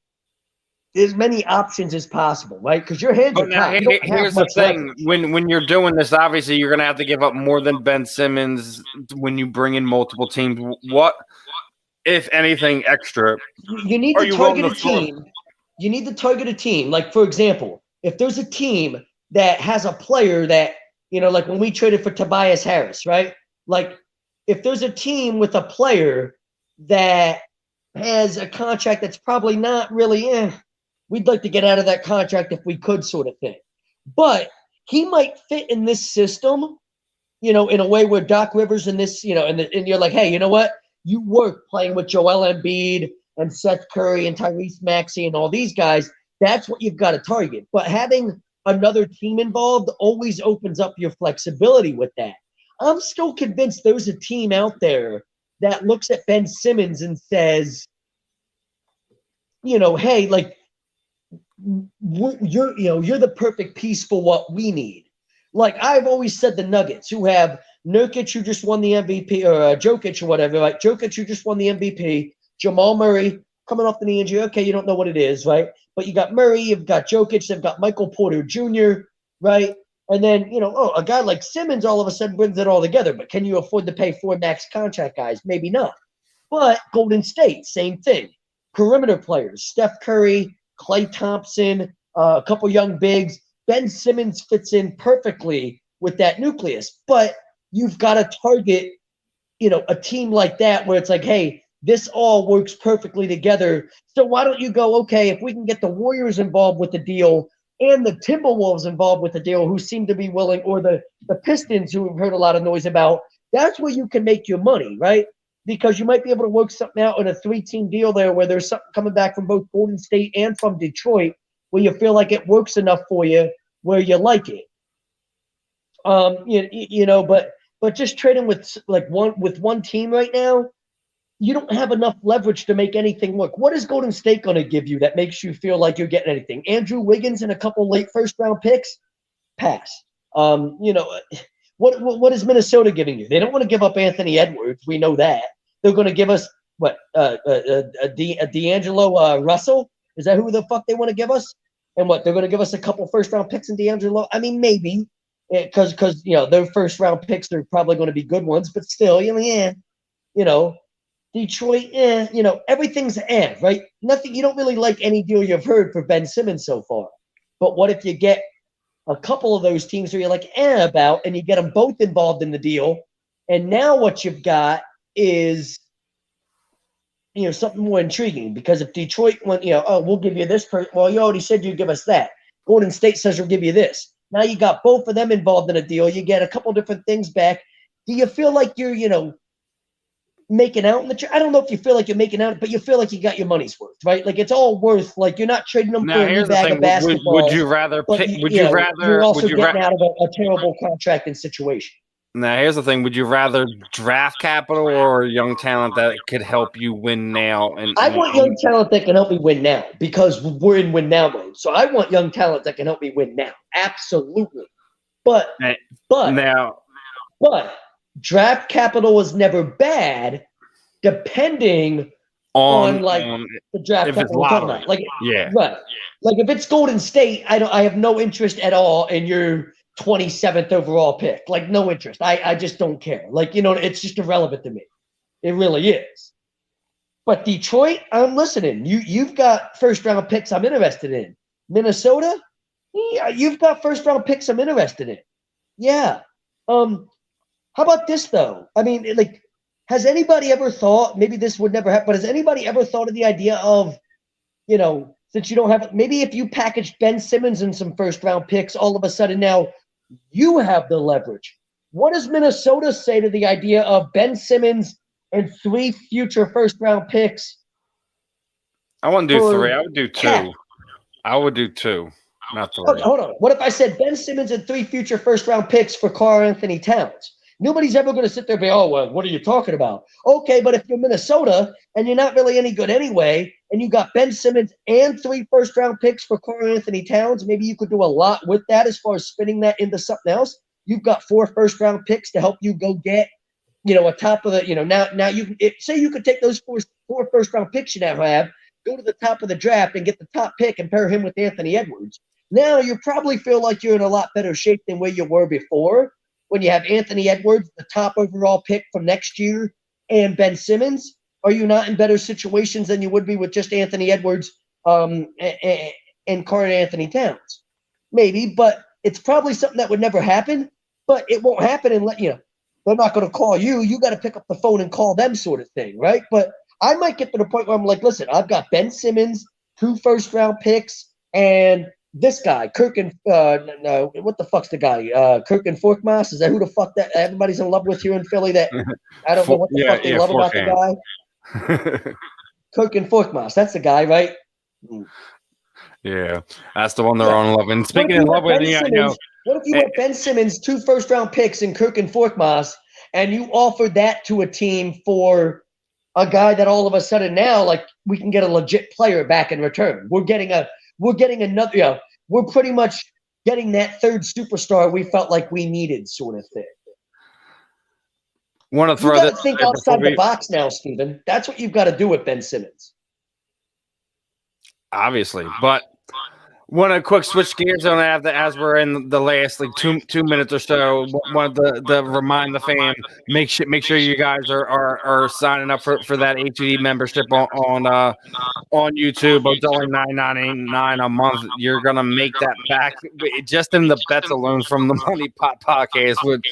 as many options as possible, right? Because your hands are tied. Here's the thing. When you're doing this, obviously you're going to have to give up more than Ben Simmons when you bring in multiple teams. What, if anything, extra? You need to target a team. You need to target a team. Like, for example, if there's a team that has a player that, like when we traded for Tobias Harris, right? Like, if there's a team with a player that has a contract that's probably not really, we'd like to get out of that contract if we could, sort of thing. But he might fit in this system, in a way where Doc Rivers and this, and you're like, hey, you know what? You work playing with Joel Embiid and Seth Curry and Tyrese Maxey and all these guys. That's what you've got to target. But having another team involved always opens up your flexibility with that. I'm still convinced there's a team out there that looks at Ben Simmons and says, hey, like, you're the perfect piece for what we need. Like I've always said, the Nuggets, who have Nurkic, who just won the MVP, or Jokic or whatever, right? Jokic, who just won the MVP, Jamal Murray coming off the knee injury. Okay, you don't know what it is, right? But you got Murray, you've got Jokic, they've got Michael Porter Jr., right? And then, a guy like Simmons all of a sudden brings it all together. But can you afford to pay 4 max contract guys? Maybe not. But Golden State, same thing. Perimeter players, Steph Curry, Klay Thompson, a couple young bigs. Ben Simmons fits in perfectly with that nucleus. But you've got to target, a team like that where it's like, hey, this all works perfectly together. So why don't you go, okay, if we can get the Warriors involved with the deal and the Timberwolves involved with the deal, who seem to be willing, or the Pistons, who have heard a lot of noise about, that's where you can make your money, right? Because you might be able to work something out in a 3-team deal there where there's something coming back from both Golden State and from Detroit where you feel like it works enough for you where you like it. But just trading with one team right now, you don't have enough leverage to make anything work. What is Golden State going to give you that makes you feel like you're getting anything? Andrew Wiggins and a couple late first-round picks? Pass. What is Minnesota giving you? They don't want to give up Anthony Edwards. We know that. They're going to give us, D'Angelo Russell? Is that who the fuck they want to give us? And what, they're going to give us a couple first-round picks in D'Angelo? I mean, maybe. Because their first-round picks are probably going to be good ones. But still, Detroit, everything's right? Nothing. You don't really like any deal you've heard for Ben Simmons so far. But what if you get a couple of those teams where you're like, about, and you get them both involved in the deal, and now what you've got is, something more intriguing. Because if Detroit went, we'll give you this. Well, you already said you'd give us that. Golden State says we'll give you this. Now you got both of them involved in a deal. You get a couple different things back. Do you feel like you're, making out in the I don't know if you feel like you're making out, but you feel like you got your money's worth, right? Like it's all worth. Like you're not trading them for a new bag of basketball. Would you rather pick? You're also getting out of a terrible contracting situation. Now here's the thing: would you rather draft capital or young talent that could help you win now? I want young talent that can help me win now because we're in win now mode. So I want young talent that can help me win now. Absolutely, but draft capital was never bad, depending on the draft capital we're talking about. Right. Like if it's Golden State, I have no interest at all in your 27th overall pick. Like no interest. I just don't care. Like it's just irrelevant to me. It really is. But Detroit, I'm listening. You've got first round picks I'm interested in. Minnesota, you've got first round picks I'm interested in. Yeah. How about this, though? I mean, has anybody ever thought, maybe this would never happen, but has anybody ever thought of the idea of, since you don't have, maybe if you packaged Ben Simmons and some first-round picks, all of a sudden now you have the leverage. What does Minnesota say to the idea of Ben Simmons and 3 future first-round picks? I wouldn't do 3. I would do 2. I would do 2, not 3. Hold on. What if I said Ben Simmons and 3 future first-round picks for Karl-Anthony Towns? Nobody's ever going to sit there and be, what are you talking about? Okay, but if you're Minnesota and you're not really any good anyway, and you got Ben Simmons and 3 first-round picks for Karl-Anthony Towns, maybe you could do a lot with that as far as spinning that into something else. You've got 4 first-round picks to help you go get, a top of the, now you say you could take those 4 first-round picks you now have, go to the top of the draft and get the top pick and pair him with Anthony Edwards. Now you probably feel like you're in a lot better shape than where you were before. When you have Anthony Edwards, the top overall pick from next year, and Ben Simmons, are you not in better situations than you would be with just Anthony Edwards and Karl-Anthony Towns? Maybe, but it's probably something that would never happen. But it won't happen and they're not going to call you. You got to pick up the phone and call them, sort of thing, right? But I might get to the point where I'm like, listen, I've got Ben Simmons, 2 first-round picks, and this guy, what the fuck's the guy? Kirk and Forkmas? Is that who the fuck that everybody's in love with here in Philly? That I don't know what the fuck they love about the guy. Kirk and Forkmas, that's the guy, right? Yeah, that's the one they're on love. And speaking of love with, what if you want Ben Simmons, 2 first-round picks, and Kirk and Forkmas, and you offered that to a team for a guy that all of a sudden now, like, we can get a legit player back in return. We're getting another, we're pretty much getting that 3rd superstar we felt like we needed, sort of thing. Want to throw you got to think outside the box now, Steven. That's what you've got to do with Ben Simmons. Obviously, but want to quick switch gears on that as we're in the last two minutes or so. Wanted to remind the fan, make sure you guys are signing up for that HED membership on YouTube. It's only $9.99 a month. You're gonna make that back just in the bets alone from the Money Pot podcast with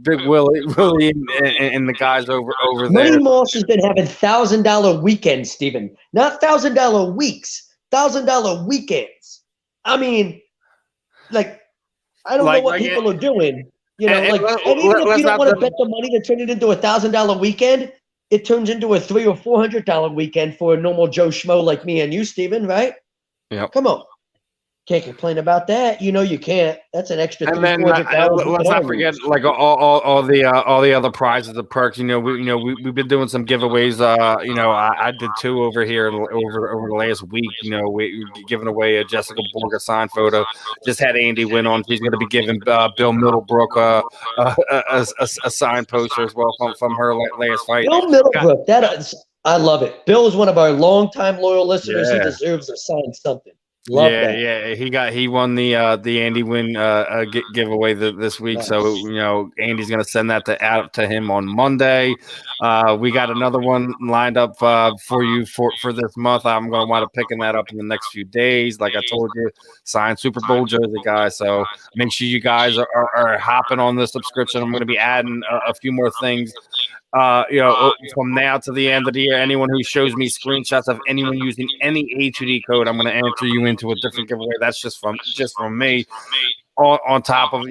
Big Willie and the guys over there. Money Moss has been having $1,000 weekends, Steven. Not $1,000 weeks. $1,000 weekends. I mean, I don't know what people are doing. And even if you don't want to bet the money to turn it into $1,000 weekend, it turns into a $300 or $400 weekend for a normal Joe Schmo like me and you, Steven, right? Yeah. Come on. Can't complain about that. You know you can't. That's an extra And then $300-$400. let's not forget like all the other prizes, the perks. We've been doing some giveaways. I did 2 over here over the last week. We giving away a Jessica Borga signed photo. Just had Andy win on. He's going to be giving Bill Middlebrook a signed poster as well from her last fight. Bill Middlebrook, I love it. Bill is one of our longtime loyal listeners. He deserves a signed something. Love that. Yeah. He won the Andy win giveaway this week. Nice. So Andy's gonna send that out to him on Monday. We got another one lined up for you for this month. I'm gonna wind up picking that up in the next few days. Like I told you, signed Super Bowl jersey, guys. So make sure you guys are hopping on the subscription. I'm gonna be adding a few more things. From now to the end of the year, anyone who shows me screenshots of anyone using any HUD code, I'm going to enter you into a different giveaway. That's just from me. On top of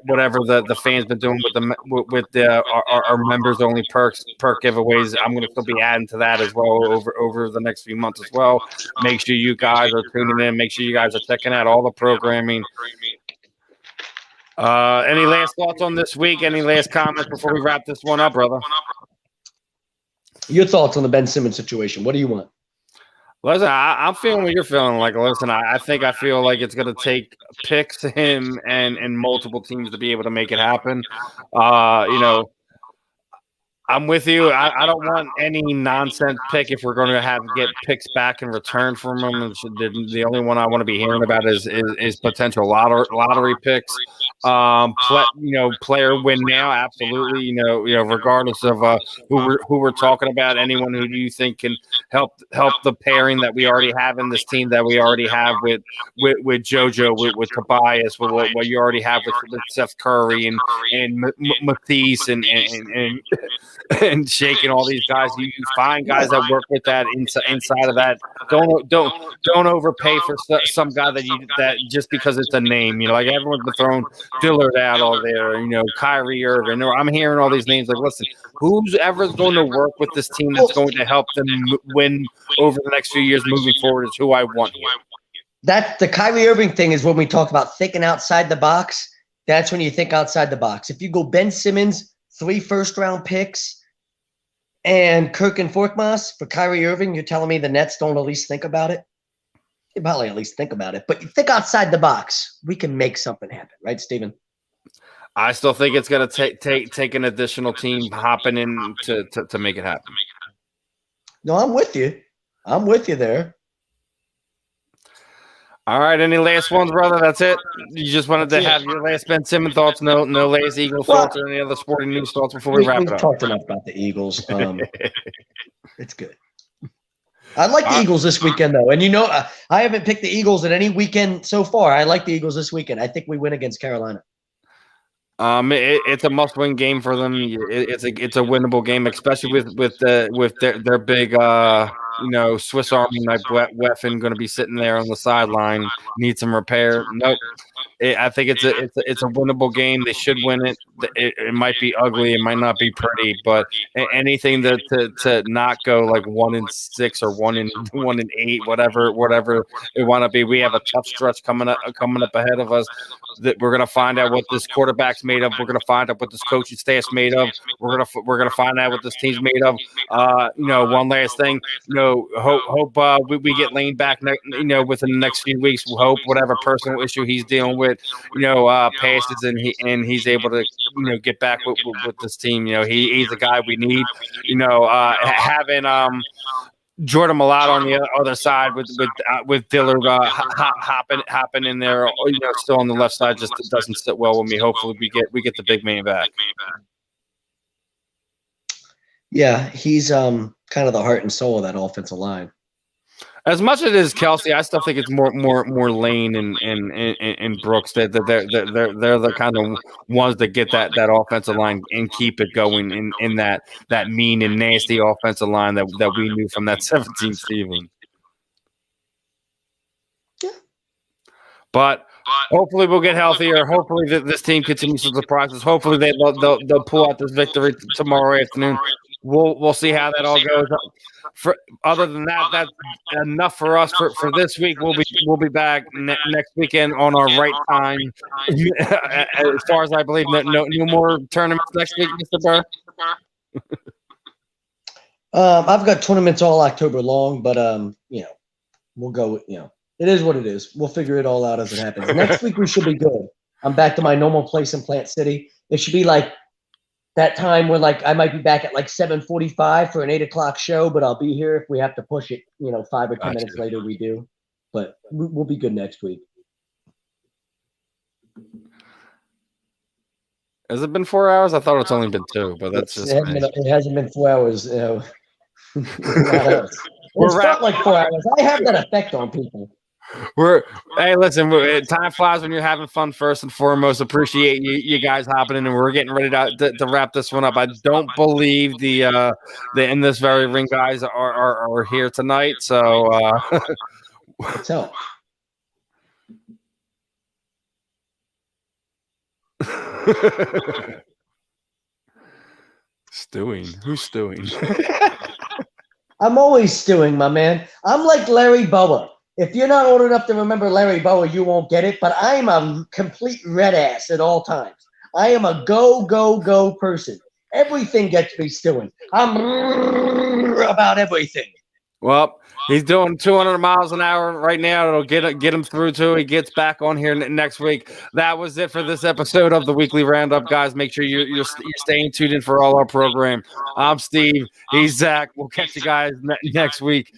whatever the fans been doing with our members only perk giveaways, I'm going to still be adding to that as well over the next few months as well. Make sure you guys are tuning in. Make sure you guys are checking out all the programming. Any last thoughts on this week? Any last comments before we wrap this one up, brother? Your thoughts on the Ben Simmons situation. What do you want? Listen, I'm feeling what you're feeling. Like, listen, I feel like it's going to take picks, him, and multiple teams to be able to make it happen. I'm with you. I don't want any nonsense pick if we're going to get picks back in return from them. The only one I want to be hearing about is potential lottery picks. Player win now, absolutely. Regardless of who we're talking about, anyone who do you think can help the pairing that we already have in this team that we already have with JoJo, with Tobias, with what you already have with Seth Curry and Matisse and shaking all these guys. You find guys that work with that inside of that. Don't overpay for some guy that just because it's a name. Like everyone's been throwing Dillard out all there. Kyrie Irving. I'm hearing all these names. Like, listen, who's ever going to work with this team that's going to help them win over the next few years moving forward is who I want here. That's the Kyrie Irving thing. Is when we talk about thinking outside the box. That's when you think outside the box. If you go Ben Simmons, 3 first-round picks, and Kirk and Korkmaz for Kyrie Irving, you're telling me the Nets don't at least think about it? They probably at least think about it. But you think outside the box. We can make something happen. Right, Steven? I still think it's going to take an additional team hopping in to make it happen. No, I'm with you. I'm with you there. All right, any last ones, brother? That's it? You just wanted to have your last Ben Simmons thoughts, no last Eagles thoughts or any other sporting news thoughts before we wrap it up? We've talked enough about the Eagles. It's good. I like the Eagles this weekend, though. And I haven't picked the Eagles at any weekend so far. I like the Eagles this weekend. I think we win against Carolina. It's a must-win game for them. It's a winnable game, especially with their big Swiss Army knife weapon going to be sitting there on the sideline. Need some repair. Nope. I think it's a winnable game. They should win it. It might be ugly. It might not be pretty, but anything to not go like 1-6 or 1-8, whatever it want to be. We have a tough stretch coming up ahead of us. That we're gonna find out what this quarterback's made of. We're gonna find out what this coaching staff's made of. We're gonna find out what this team's made of. One last thing. Hope we get Lane back. Within the next few weeks. We hope whatever personal issue he's dealing with, passes and he's able to get back with this team. He's the guy we need. Having Jordan Mailata on the other side with Dillard hopping in there, still on the left side, just doesn't sit well with me. Hopefully we get the big man back. Yeah, he's kind of the heart and soul of that offensive line. As much as it is Kelsey, I still think it's more Lane and Brooks. They're the kind of ones that get that offensive line and keep it going in that mean and nasty offensive line that we knew from that 17th season. Yeah. But hopefully we'll get healthier. Hopefully this team continues to surprise us. Hopefully they'll pull out this victory tomorrow afternoon. we'll see how that all goes. For other than that, that's enough for us for this week. We'll be back next weekend on our right time. As far as I believe, no more tournaments next week, Mr. Burr. I've got tournaments all October long, but we'll go with, it is what it is. We'll figure it all out as it happens. Next week we should be good. I'm back to my normal place in Plant City. It should be like that time where I might be back at 7:45 for an 8 o'clock show, but I'll be here if we have to push it. 5 or 10 minutes later we do, but we'll be good next week. Has it been 4 hours? I thought it's only been 2, but that's just it hasn't been 4 hours. It's felt like 4 hours. I have that effect on people. Hey, listen, time flies when you're having fun. First and foremost, appreciate you guys hopping in, and we're getting ready to wrap this one up. I don't believe the In This Very Ring guys are here tonight, so let's help. Stewing. Who's stewing? I'm always stewing, my man. I'm like Larry Boa. If you're not old enough to remember Larry Boa, you won't get it, but I'm a complete red ass at all times. I am a go person. Everything gets me stewing. I'm about everything. Well, he's doing 200 miles an hour right now. It'll get him through till he gets back on here next week. That was it for this episode of the Weekly Roundup, guys. Make sure you're staying tuned in for all our program. I'm Steve. He's Zach. We'll catch you guys next week.